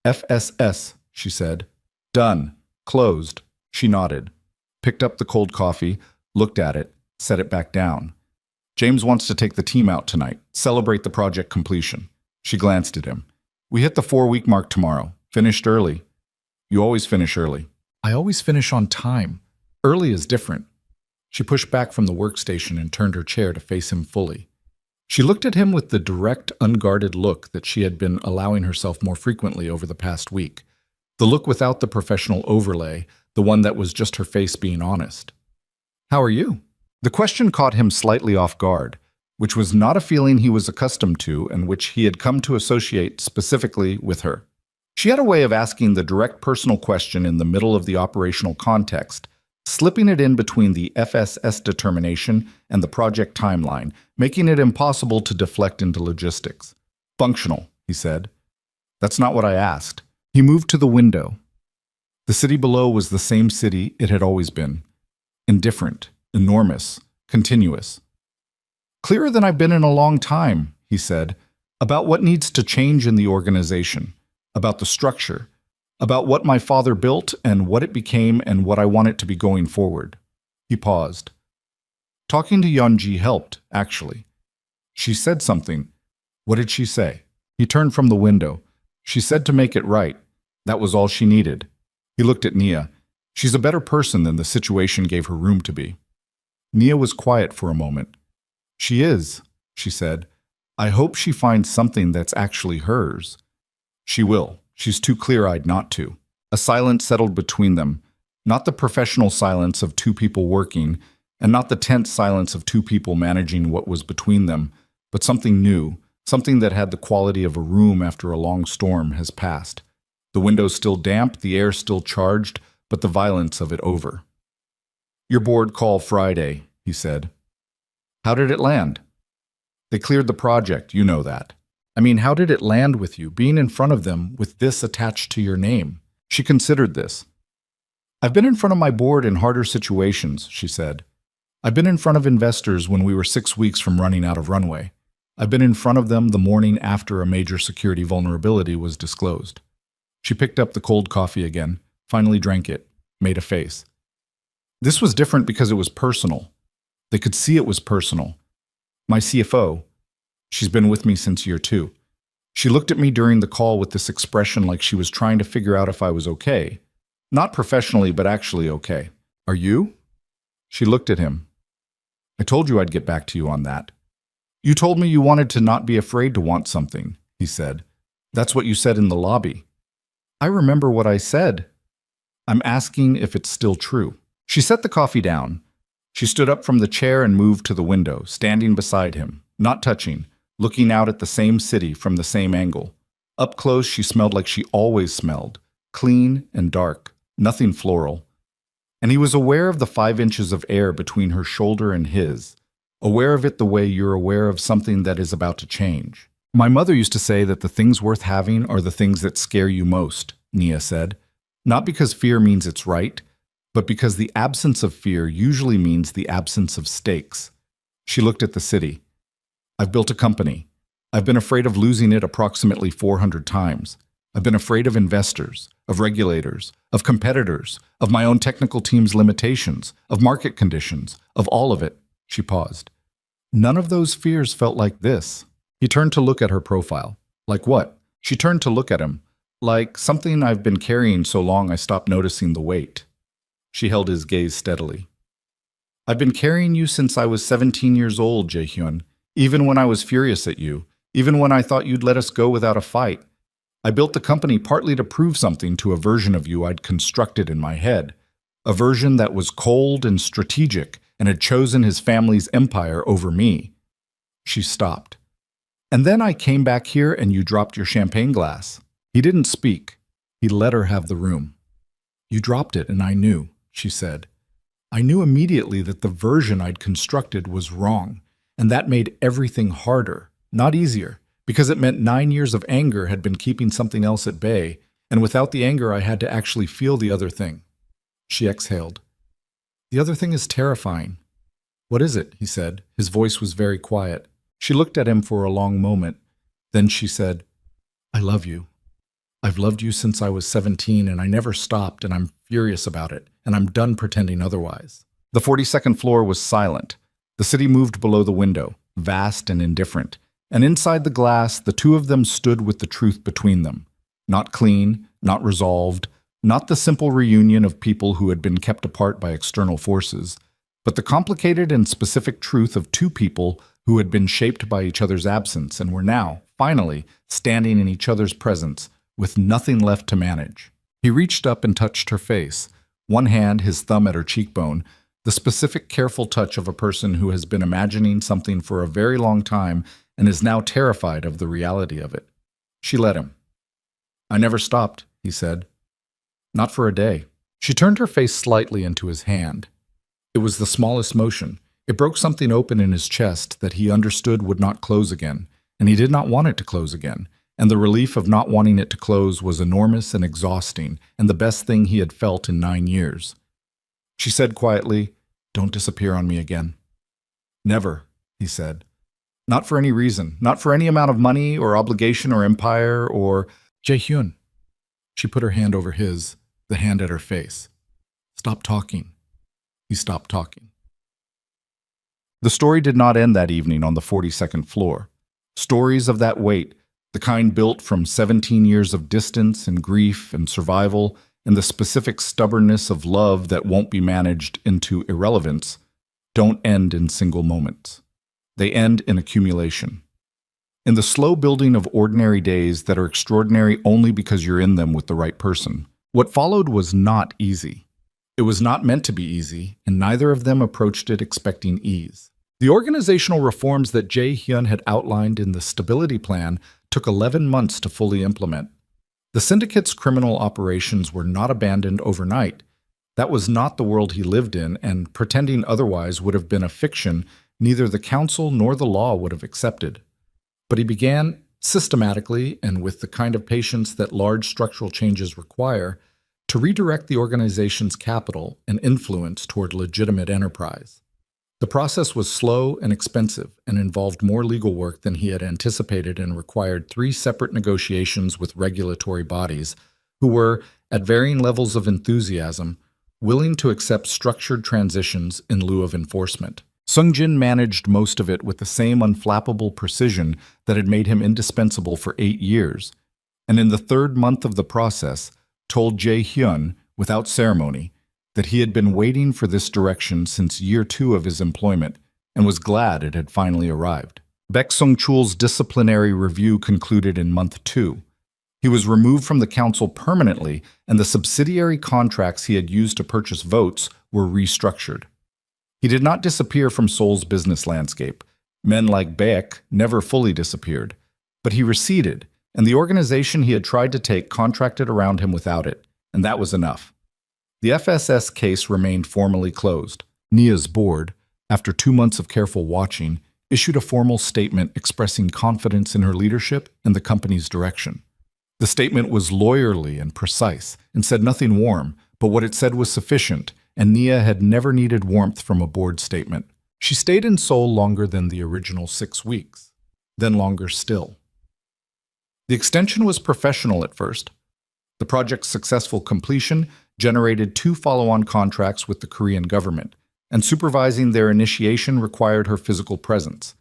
FSS, she said. Done. Closed. She nodded. Picked up the cold coffee, looked at it, set it back down. James wants to take the team out tonight, celebrate the project completion. She glanced at him. We hit the 4-week mark tomorrow. Finished early. You always finish early. I always finish on time. Early is different. She pushed back from the workstation and turned her chair to face him fully. She looked at him with the direct, unguarded look that she had been allowing herself more frequently over the past week. The look without the professional overlay, the one that was just her face being honest. How are you? The question caught him slightly off guard, which was not a feeling he was accustomed to and which he had come to associate specifically with her. She had a way of asking the direct personal question in the middle of the operational context, slipping it in between the FSS determination and the project timeline, making it impossible to deflect into logistics. Functional, he said. That's not what I asked. He moved to the window. The city below was the same city it had always been. Indifferent, enormous, continuous. Clearer than I've been in a long time, he said, about what needs to change in the organization, about the structure, about what my father built and what it became and what I want it to be going forward. He paused. Talking to Yeonji helped, actually. She said something. What did she say? He turned from the window. She said to make it right. That was all she needed. He looked at Nia. She's a better person than the situation gave her room to be. Nia was quiet for a moment. She is, she said. I hope she finds something that's actually hers. She will. She's too clear-eyed not to. A silence settled between them, not the professional silence of two people working, and not the tense silence of two people managing what was between them, but something new, something that had the quality of a room after a long storm has passed. The windows still damp, the air still charged, but the violence of it over. Your board call Friday, he said. How did it land? They cleared the project, you know that. I mean, how did it land with you, being in front of them with this attached to your name? She considered this. I've been in front of my board in harder situations, she said. I've been in front of investors when we were 6 weeks from running out of runway. I've been in front of them the morning after a major security vulnerability was disclosed. She picked up the cold coffee again, finally drank it, made a face. This was different because it was personal. They could see it was personal. My CFO, she's been with me since year 2. She looked at me during the call with this expression like she was trying to figure out if I was okay. Not professionally, but actually okay. Are you? She looked at him. I told you I'd get back to you on that. You told me you wanted to not be afraid to want something, he said. That's what you said in the lobby. I remember what I said. I'm asking if it's still true. She set the coffee down. She stood up from the chair and moved to the window, standing beside him, not touching, looking out at the same city from the same angle. Up close, she smelled like she always smelled, clean and dark, nothing floral. And he was aware of the 5 inches of air between her shoulder and his, aware of it the way you're aware of something that is about to change. My mother used to say that the things worth having are the things that scare you most, Nia said. Not because fear means it's right, but because the absence of fear usually means the absence of stakes. She looked at the city. I've built a company. I've been afraid of losing it approximately 400 times. I've been afraid of investors, of regulators, of competitors, of my own technical team's limitations, of market conditions, of all of it. She paused. None of those fears felt like this. He turned to look at her profile. Like what? She turned to look at him. Like something I've been carrying so long I stopped noticing the weight. She held his gaze steadily. I've been carrying you since I was 17 years old, Jaehyun, even when I was furious at you, even when I thought you'd let us go without a fight. I built the company partly to prove something to a version of you I'd constructed in my head, a version that was cold and strategic and had chosen his family's empire over me. She stopped. And then I came back here and you dropped your champagne glass. He didn't speak. He let her have the room. You dropped it and I knew, she said. I knew immediately that the version I'd constructed was wrong, and that made everything harder, not easier, because it meant 9 years of anger had been keeping something else at bay, and without the anger I had to actually feel the other thing. She exhaled. The other thing is terrifying. What is it? He said. His voice was very quiet. She looked at him for a long moment. Then she said, I love you. I've loved you since I was 17 and I never stopped and I'm furious about it and I'm done pretending otherwise. The 42nd floor was silent. The city moved below the window, vast and indifferent. And inside the glass, the two of them stood with the truth between them. Not clean, not resolved, not the simple reunion of people who had been kept apart by external forces, but the complicated and specific truth of two people who had been shaped by each other's absence and were now, finally, standing in each other's presence, with nothing left to manage. He reached up and touched her face, one hand, his thumb at her cheekbone, the specific careful touch of a person who has been imagining something for a very long time and is now terrified of the reality of it. She let him. I never stopped, he said. Not for a day. She turned her face slightly into his hand. It was the smallest motion. It broke something open in his chest that he understood would not close again, and he did not want it to close again. And the relief of not wanting it to close was enormous and exhausting, and the best thing he had felt in 9 years. She said quietly, "Don't disappear on me again." "Never," he said. "Not for any reason, not for any amount of money or obligation or empire or—" "Jae-hyun." She put her hand over his, the hand at her face. "Stop talking." He stopped talking. The story did not end that evening on the 42nd floor. Stories of that weight, the kind built from 17 years of distance and grief and survival, and the specific stubbornness of love that won't be managed into irrelevance, don't end in single moments. They end in accumulation. In the slow building of ordinary days that are extraordinary only because you're in them with the right person. What followed was not easy. It was not meant to be easy, and neither of them approached it expecting ease. The organizational reforms that Jae-hyun had outlined in the stability plan took 11 months to fully implement. The syndicate's criminal operations were not abandoned overnight. That was not the world he lived in, and pretending otherwise would have been a fiction neither the council nor the law would have accepted. But he began, systematically and with the kind of patience that large structural changes require, to redirect the organization's capital and influence toward legitimate enterprise. The process was slow and expensive and involved more legal work than he had anticipated and required 3 separate negotiations with regulatory bodies who were, at varying levels of enthusiasm, willing to accept structured transitions in lieu of enforcement. Sung-jin managed most of it with the same unflappable precision that had made him indispensable for 8 years, and in the 3rd month of the process, told Jae-hyun, without ceremony, that he had been waiting for this direction since year 2 of his employment and was glad it had finally arrived. Baek Sung-chul's disciplinary review concluded in month 2. He was removed from the council permanently, and the subsidiary contracts he had used to purchase votes were restructured. He did not disappear from Seoul's business landscape. Men like Baek never fully disappeared. But he receded, and the organization he had tried to take contracted around him without it, and that was enough. The FSS case remained formally closed. Nia's board, after 2 months of careful watching, issued a formal statement expressing confidence in her leadership and the company's direction. The statement was lawyerly and precise and said nothing warm, but what it said was sufficient, and Nia had never needed warmth from a board statement. She stayed in Seoul longer than the original 6 weeks, then longer still. The extension was professional at first. The project's successful completion generated 2 follow-on contracts with the Korean government, and supervising their initiation required her physical presence.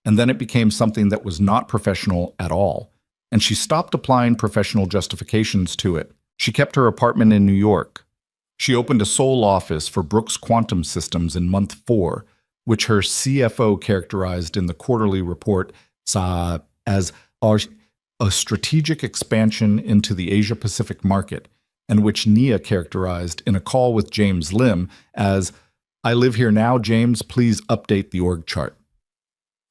And then it became something that was not professional at all, and she stopped applying professional justifications to it. She kept her apartment in New York. She opened a Seoul office for Brooks Quantum Systems in month 4, which her CFO characterized in the quarterly report as a strategic expansion into the Asia-Pacific market, and which Nia characterized in a call with James Lim as, "I live here now, James, please update the org chart."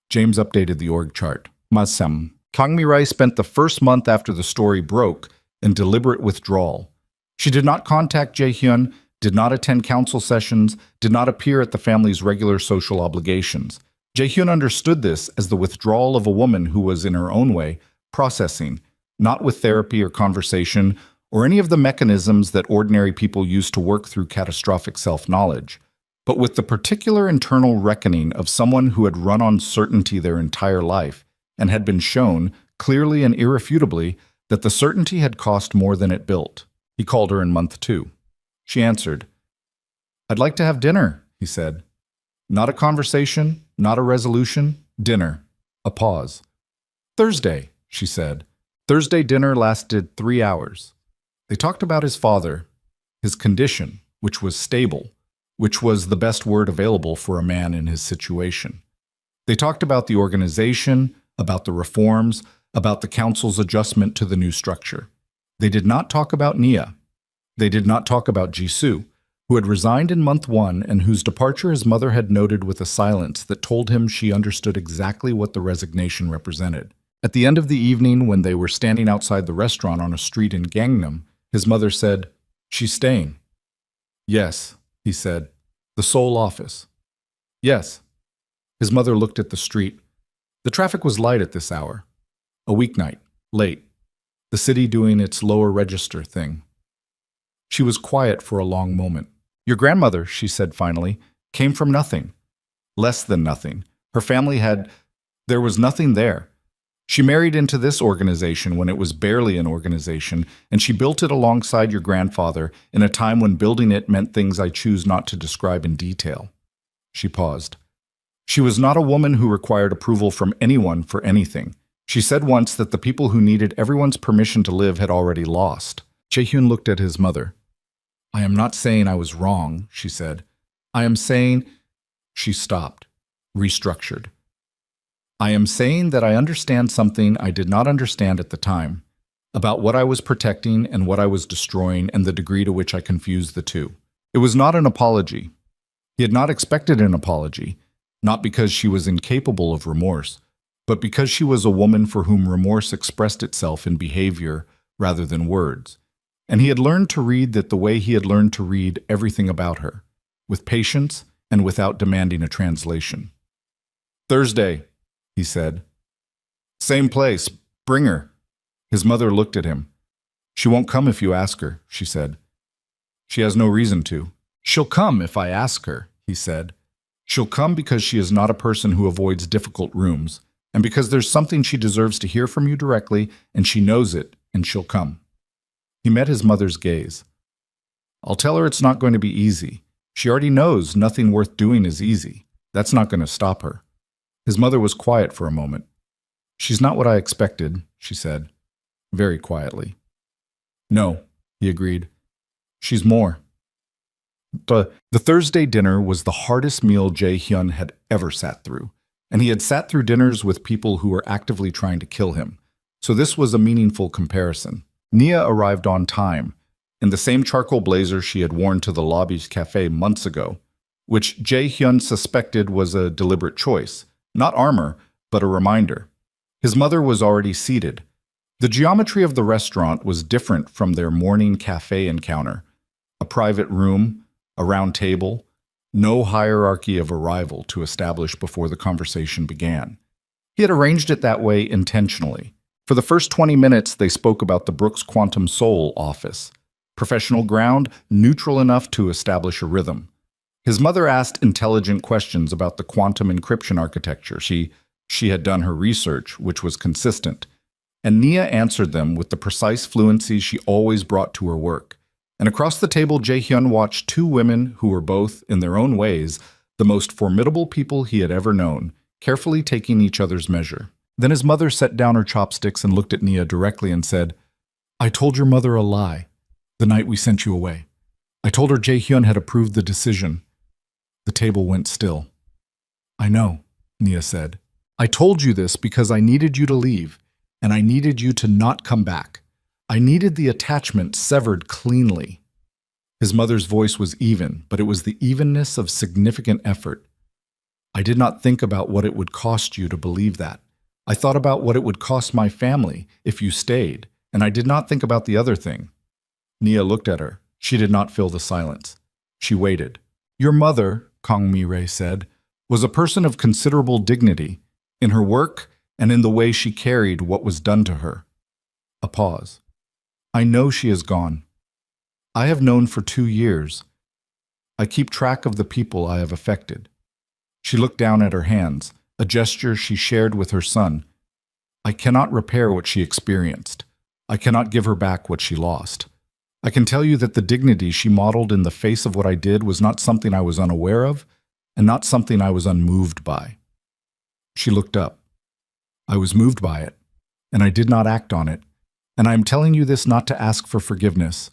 James updated the org chart. Masem. Kang Mi-rae spent the first month after the story broke in deliberate withdrawal. She did not contact Jae-hyun, did not attend council sessions, did not appear at the family's regular social obligations. Jae-hyun understood this as the withdrawal of a woman who was, in her own way, processing, not with therapy or conversation, or any of the mechanisms that ordinary people use to work through catastrophic self-knowledge, but with the particular internal reckoning of someone who had run on certainty their entire life and had been shown, clearly and irrefutably, that the certainty had cost more than it built. He called her in month 2. She answered. "I'd like to have dinner," he said. Not a conversation, not a resolution, dinner. A pause. "Thursday," she said. Thursday dinner lasted 3 hours. They talked about his father, his condition, which was stable, which was the best word available for a man in his situation. They talked about the organization, about the reforms, about the council's adjustment to the new structure. They did not talk about Nia. They did not talk about Jisoo, who had resigned in month 1 and whose departure his mother had noted with a silence that told him she understood exactly what the resignation represented. At the end of the evening, when they were standing outside the restaurant on a street in Gangnam, his mother said, "She's staying." "Yes," he said. "The Seoul office." "Yes." His mother looked at the street. The traffic was light at this hour. A weeknight, late. The city doing its lower register thing. She was quiet for a long moment. Your grandmother, she said finally, came from nothing. Less than nothing. Her family had... There was nothing there. She married into this organization when it was barely an organization, and she built it alongside your grandfather in a time when building it meant things I choose not to describe in detail. She paused. She was not a woman who required approval from anyone for anything. She said once that the people who needed everyone's permission to live had already lost. Jae-hyun looked at his mother. I am not saying I was wrong, she said. I am saying... She stopped, restructured. I am saying that I understand something I did not understand at the time, about what I was protecting and what I was destroying and the degree to which I confused the two. It was not an apology. He had not expected an apology, not because she was incapable of remorse, but because she was a woman for whom remorse expressed itself in behavior rather than words. And he had learned to read that the way he had learned to read everything about her, with patience and without demanding a translation. Thursday, he said. Same place. Bring her. His mother looked at him. She won't come if you ask her, she said. She has no reason to. She'll come if I ask her, he said. She'll come because she is not a person who avoids difficult rooms, and because there's something she deserves to hear from you directly, and she knows it, and she'll come. He met his mother's gaze. I'll tell her it's not going to be easy. She already knows nothing worth doing is easy. That's not going to stop her. His mother was quiet for a moment. She's not what I expected, she said, very quietly. No, he agreed. She's more. The Thursday dinner was the hardest meal Jae-hyun had ever sat through, and he had sat through dinners with people who were actively trying to kill him, so this was a meaningful comparison. Nia arrived on time, in the same charcoal blazer she had worn to the lobby's cafe months ago, which Jae-hyun suspected was a deliberate choice. Not armor, but a reminder. His mother was already seated. The geometry of the restaurant was different from their morning cafe encounter. A private room, a round table, no hierarchy of arrival to establish before the conversation began. He had arranged it that way intentionally. For the first 20 minutes, they spoke about the Brooks Quantum Soul office. Professional ground, neutral enough to establish a rhythm. His mother asked intelligent questions about the quantum encryption architecture. She had done her research, which was consistent. And Nia answered them with the precise fluency she always brought to her work. And across the table, Jae-hyun watched two women who were both, in their own ways, the most formidable people he had ever known, carefully taking each other's measure. Then his mother set down her chopsticks and looked at Nia directly and said, I told your mother a lie the night we sent you away. I told her Jae-hyun had approved the decision. The table went still. I know, Nia said. I told you this because I needed you to leave, and I needed you to not come back. I needed the attachment severed cleanly. His mother's voice was even, but it was the evenness of significant effort. I did not think about what it would cost you to believe that. I thought about what it would cost my family if you stayed, and I did not think about the other thing. Nia looked at her. She did not fill the silence. She waited. Your mother, Kang Mi-rae said, was a person of considerable dignity in her work and in the way she carried what was done to her. A pause. I know she is gone. I have known for 2 years. I keep track of the people I have affected. She looked down at her hands, a gesture she shared with her son. I cannot repair what she experienced. I cannot give her back what she lost. I can tell you that the dignity she modeled in the face of what I did was not something I was unaware of, and not something I was unmoved by. She looked up. I was moved by it, and I did not act on it, and I am telling you this not to ask for forgiveness,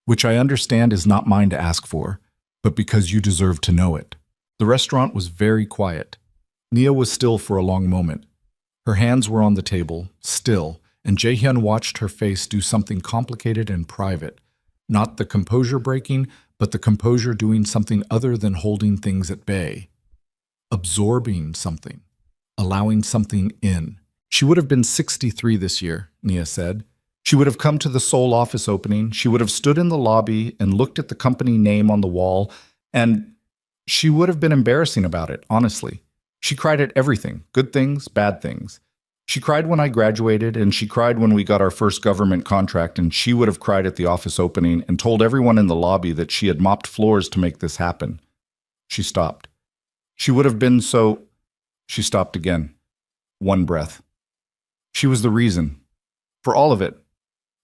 which I understand is not mine to ask for, but because you deserve to know it. The restaurant was very quiet. Nia was still for a long moment. Her hands were on the table, still, and Jae-hyun watched her face do something complicated and private. Not the composure breaking, but the composure doing something other than holding things at bay. Absorbing something. Allowing something in. She would have been 63 this year, Nia said. She would have come to the Seoul office opening. She would have stood in the lobby and looked at the company name on the wall, and she would have been embarrassing about it, honestly. She cried at everything, good things, bad things. She cried when I graduated, and she cried when we got our first government contract, and she would have cried at the office opening and told everyone in the lobby that she had mopped floors to make this happen. She stopped. She would have been so... She stopped again. One breath. She was the reason. For all of it.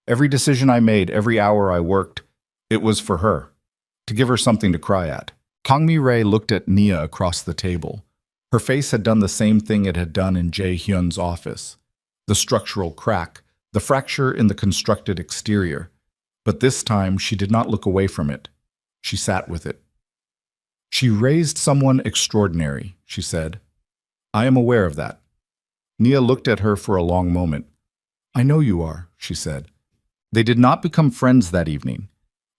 Every decision I made, every hour I worked, it was for her. To give her something to cry at. Kangmi Ray looked at Nia across the table. Her face had done the same thing it had done in Jae Hyun's office. The structural crack, the fracture in the constructed exterior. But this time she did not look away from it. She sat with it. She raised someone extraordinary, she said. I am aware of that. Nia looked at her for a long moment. I know you are, she said. They did not become friends that evening.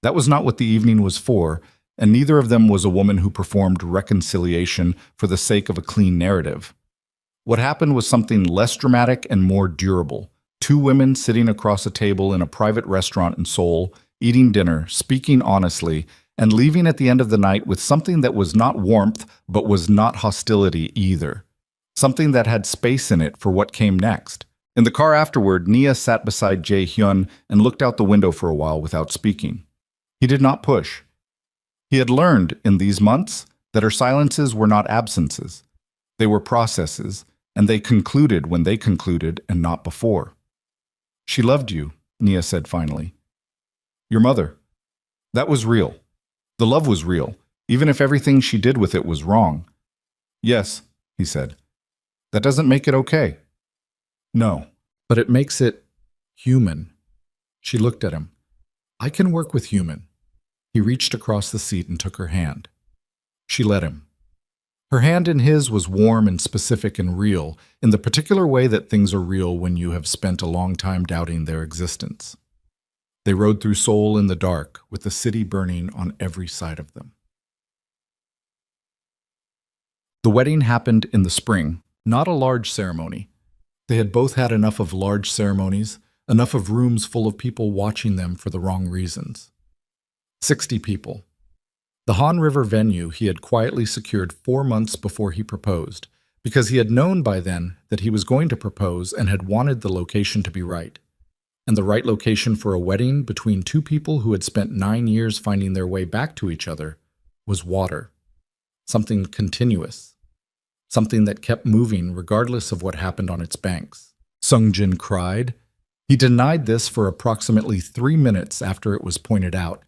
That was not what the evening was for, and neither of them was a woman who performed reconciliation for the sake of a clean narrative. What happened was something less dramatic and more durable. Two women sitting across a table in a private restaurant in Seoul, eating dinner, speaking honestly, and leaving at the end of the night with something that was not warmth, but was not hostility either. Something that had space in it for what came next. In the car afterward, Nia sat beside Jae Hyun and looked out the window for a while without speaking. He did not push. He had learned in these months that her silences were not absences. They were processes, and they concluded when they concluded and not before. She loved you, Nia said finally. Your mother. That was real. The love was real, even if everything she did with it was wrong. Yes, he said. That doesn't make it okay. No, but it makes it human. She looked at him. I can work with human. He reached across the seat and took her hand. She let him. Her hand in his was warm and specific and real, in the particular way that things are real when you have spent a long time doubting their existence. They rode through Seoul in the dark, with the city burning on every side of them. The wedding happened in the spring, not a large ceremony. They had both had enough of large ceremonies, enough of rooms full of people watching them for the wrong reasons. 60 people. The Han River venue he had quietly secured 4 months before he proposed, because he had known by then that he was going to propose and had wanted the location to be right. And the right location for a wedding between two people who had spent 9 years finding their way back to each other was water. Something continuous. Something that kept moving regardless of what happened on its banks. Sungjin cried. He denied this for approximately 3 minutes after it was pointed out,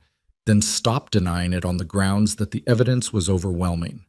then stopped denying it on the grounds that the evidence was overwhelming.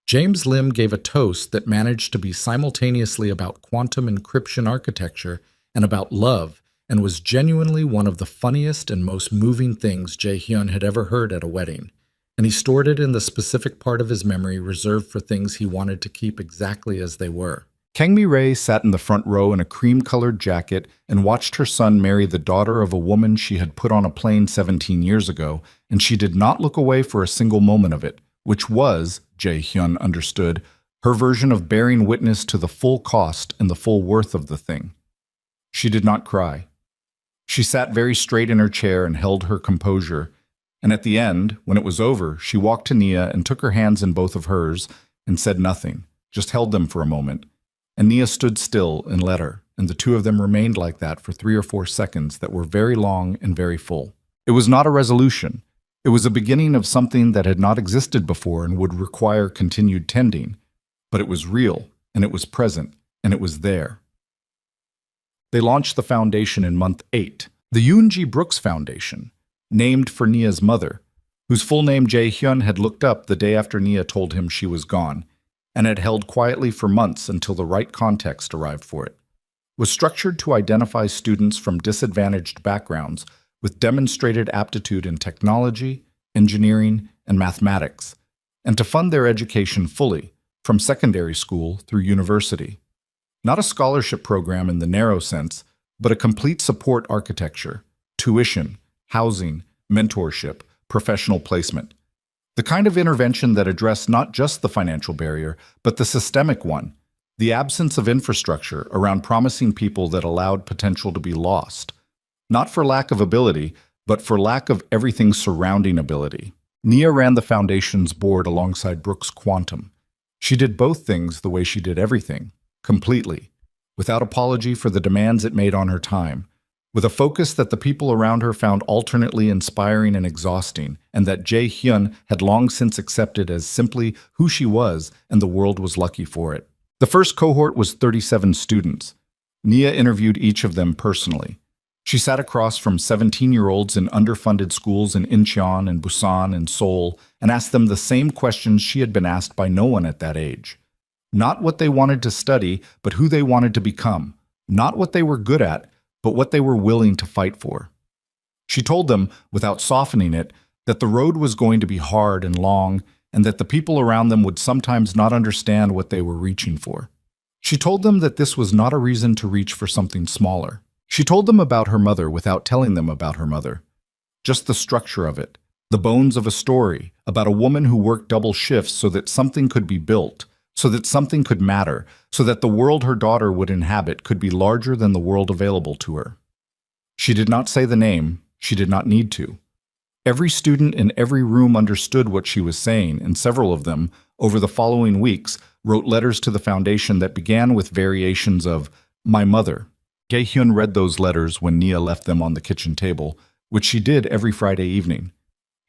James Lim gave a toast that managed to be simultaneously about quantum encryption architecture and about love, and was genuinely one of the funniest and most moving things Jae Hyun had ever heard at a wedding, and he stored it in the specific part of his memory reserved for things he wanted to keep exactly as they were. Kangmi Ray sat in the front row in a cream-colored jacket and watched her son marry the daughter of a woman she had put on a plane 17 years ago, and she did not look away for a single moment of it, which was, Jae Hyun understood, her version of bearing witness to the full cost and the full worth of the thing. She did not cry. She sat very straight in her chair and held her composure, and at the end, when it was over, she walked to Nia and took her hands in both of hers and said nothing, just held them for a moment. And Nia stood still and let her, and the two of them remained like that for 3 or 4 seconds that were very long and very full. It was not a resolution. It was a beginning of something that had not existed before and would require continued tending. But it was real, and it was present, and it was there. They launched the foundation in month 8, the Yoon G. Brooks Foundation, named for Nia's mother, whose full name Jae Hyun had looked up the day after Nia told him she was gone, and had held quietly for months until the right context arrived for it, was structured to identify students from disadvantaged backgrounds with demonstrated aptitude in technology, engineering, and mathematics, and to fund their education fully, from secondary school through university. Not a scholarship program in the narrow sense, but a complete support architecture, tuition, housing, mentorship, professional placement. The kind of intervention that addressed not just the financial barrier, but the systemic one, the absence of infrastructure around promising people that allowed potential to be lost. Not for lack of ability, but for lack of everything surrounding ability. Nia ran the foundation's board alongside Brooks Quantum. She did both things the way she did everything, completely, without apology for the demands it made on her time, with a focus that the people around her found alternately inspiring and exhausting, and that Jae-hyun had long since accepted as simply who she was, and the world was lucky for it. The first cohort was 37 students. Nia interviewed each of them personally. She sat across from 17-year-olds in underfunded schools in Incheon and Busan and Seoul and asked them the same questions she had been asked by no one at that age. Not what they wanted to study, but who they wanted to become. Not what they were good at, but what they were willing to fight for. She told them, without softening it, that the road was going to be hard and long, and that the people around them would sometimes not understand what they were reaching for. She told them that this was not a reason to reach for something smaller. She told them about her mother without telling them about her mother. Just the structure of it, the bones of a story, about a woman who worked double shifts so that something could be built, so that something could matter, so that the world her daughter would inhabit could be larger than the world available to her. She did not say the name. She did not need to. Every student in every room understood what she was saying, and several of them, over the following weeks, wrote letters to the foundation that began with variations of, "My mother." Jae-hyun read those letters when Nia left them on the kitchen table, which she did every Friday evening.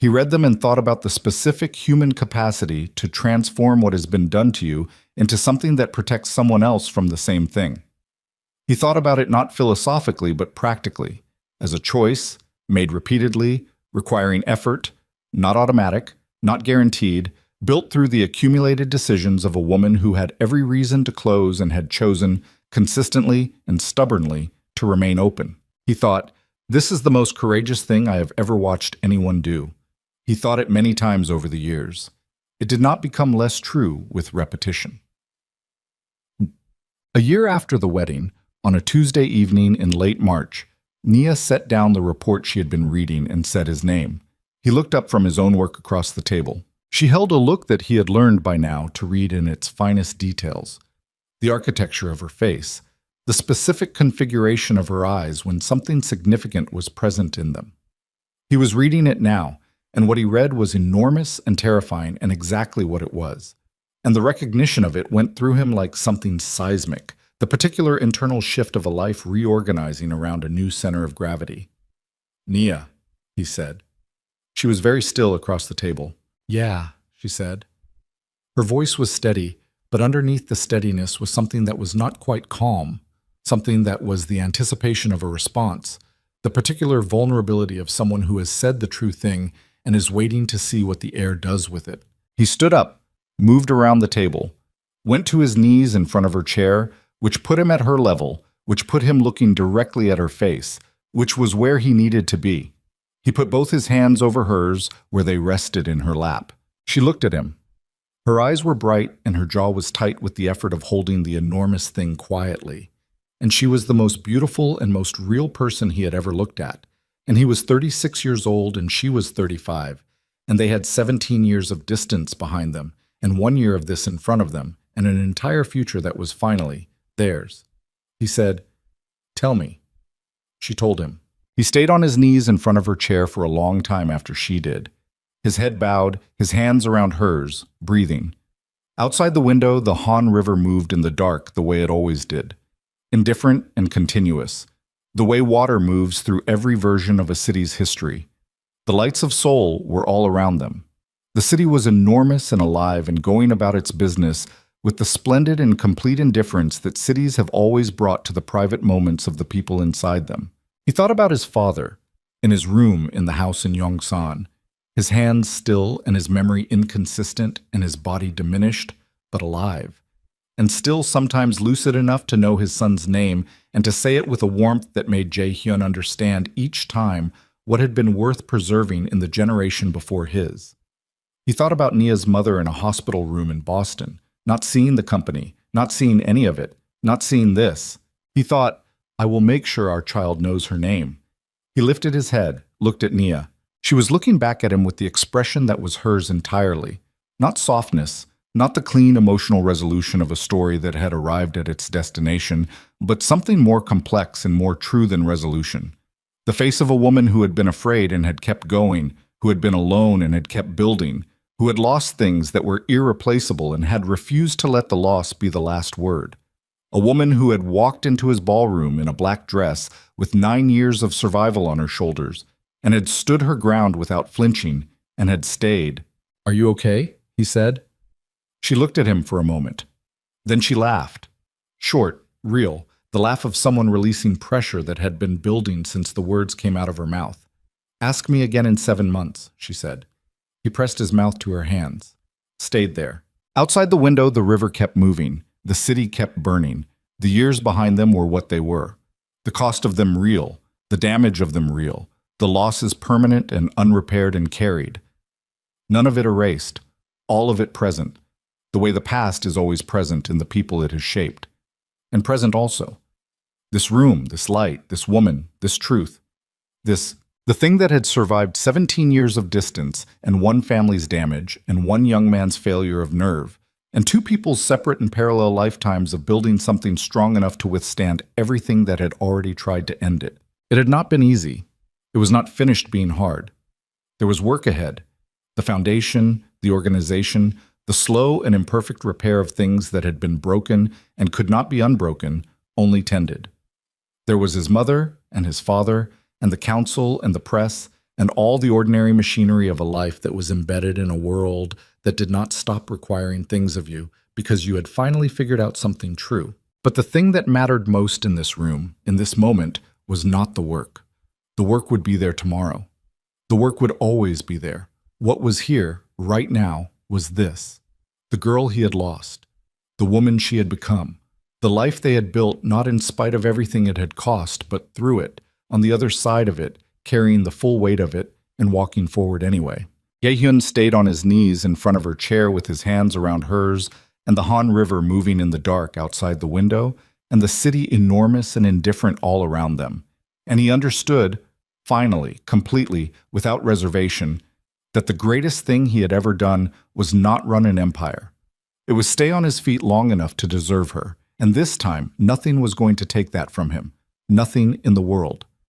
He read them and thought about the specific human capacity to transform what has been done to you into something that protects someone else from the same thing. He thought about it not philosophically but practically, as a choice, made repeatedly, requiring effort, not automatic, not guaranteed, built through the accumulated decisions of a woman who had every reason to close and had chosen, consistently and stubbornly, to remain open. He thought, "This is the most courageous thing I have ever watched anyone do." He thought it many times over the years. It did not become less true with repetition. A year after the wedding, on a Tuesday evening in late March, Nia set down the report she had been reading and said his name. He looked up from his own work across the table. She held a look that he had learned by now to read in its finest details. The architecture of her face, the specific configuration of her eyes when something significant was present in them. He was reading it now, and what he read was enormous and terrifying and exactly what it was. And the recognition of it went through him like something seismic, the particular internal shift of a life reorganizing around a new center of gravity. "Nia," he said. She was very still across the table. "Yeah," she said. Her voice was steady, but underneath the steadiness was something that was not quite calm, something that was the anticipation of a response, the particular vulnerability of someone who has said the true thing and is waiting to see what the air does with it. He stood up, moved around the table, went to his knees in front of her chair, which put him at her level, which put him looking directly at her face, which was where he needed to be. He put both his hands over hers, where they rested in her lap. She looked at him. Her eyes were bright and her jaw was tight with the effort of holding the enormous thing quietly. And she was the most beautiful and most real person he had ever looked at. And he was 36 years old and she was 35. And they had 17 years of distance behind them, and 1 year of this in front of them, and an entire future that was finally theirs. He said, "Tell me." She told him. He stayed on his knees in front of her chair for a long time after she did. His head bowed, his hands around hers, breathing. Outside the window, the Han River moved in the dark the way it always did. Indifferent and continuous. The way water moves through every version of a city's history. The lights of Seoul were all around them. The city was enormous and alive and going about its business with the splendid and complete indifference that cities have always brought to the private moments of the people inside them. He thought about his father, in his room in the house in Yongsan, his hands still and his memory inconsistent and his body diminished, but alive, and still sometimes lucid enough to know his son's name and to say it with a warmth that made Jae-hyun understand each time what had been worth preserving in the generation before his. He thought about Nia's mother in a hospital room in Boston, not seeing the company, not seeing any of it, not seeing this. He thought, "I will make sure our child knows her name." He lifted his head, looked at Nia. She was looking back at him with the expression that was hers entirely. Not softness, not the clean emotional resolution of a story that had arrived at its destination, but something more complex and more true than resolution. The face of a woman who had been afraid and had kept going, who had been alone and had kept building, who had lost things that were irreplaceable and had refused to let the loss be the last word. A woman who had walked into his ballroom in a black dress with 9 years of survival on her shoulders and had stood her ground without flinching and had stayed. "Are you okay?" he said. She looked at him for a moment. Then she laughed. Short, real, the laugh of someone releasing pressure that had been building since the words came out of her mouth. "Ask me again in 7 months," she said. He pressed his mouth to her hands. Stayed there. Outside the window, the river kept moving. The city kept burning. The years behind them were what they were. The cost of them real. The damage of them real. The losses permanent and unrepaired and carried. None of it erased. All of it present. The way the past is always present in the people it has shaped. And present also. This room, this light, this woman, this truth. The thing that had survived 17 years of distance and one family's damage and one young man's failure of nerve, and two people's separate and parallel lifetimes of building something strong enough to withstand everything that had already tried to end it. It had not been easy. It was not finished being hard. There was work ahead. The foundation, the organization, the slow and imperfect repair of things that had been broken and could not be unbroken, only tended. There was his mother and his father and the council and the press and all the ordinary machinery of a life that was embedded in a world that did not stop requiring things of you because you had finally figured out something true. But the thing that mattered most in this room, in this moment, was not the work. The work would be there tomorrow. The work would always be there. What was here, right now, was this. The girl he had lost. The woman she had become. The life they had built not in spite of everything it had cost, but through it, on the other side of it, carrying the full weight of it, and walking forward anyway. Ye-hyun stayed on his knees in front of her chair with his hands around hers, and the Han River moving in the dark outside the window, and the city enormous and indifferent all around them. And he understood, finally, completely, without reservation, that the greatest thing he had ever done was not run an empire. It was stay on his feet long enough to deserve her, and this time nothing was going to take that from him. Nothing in the world.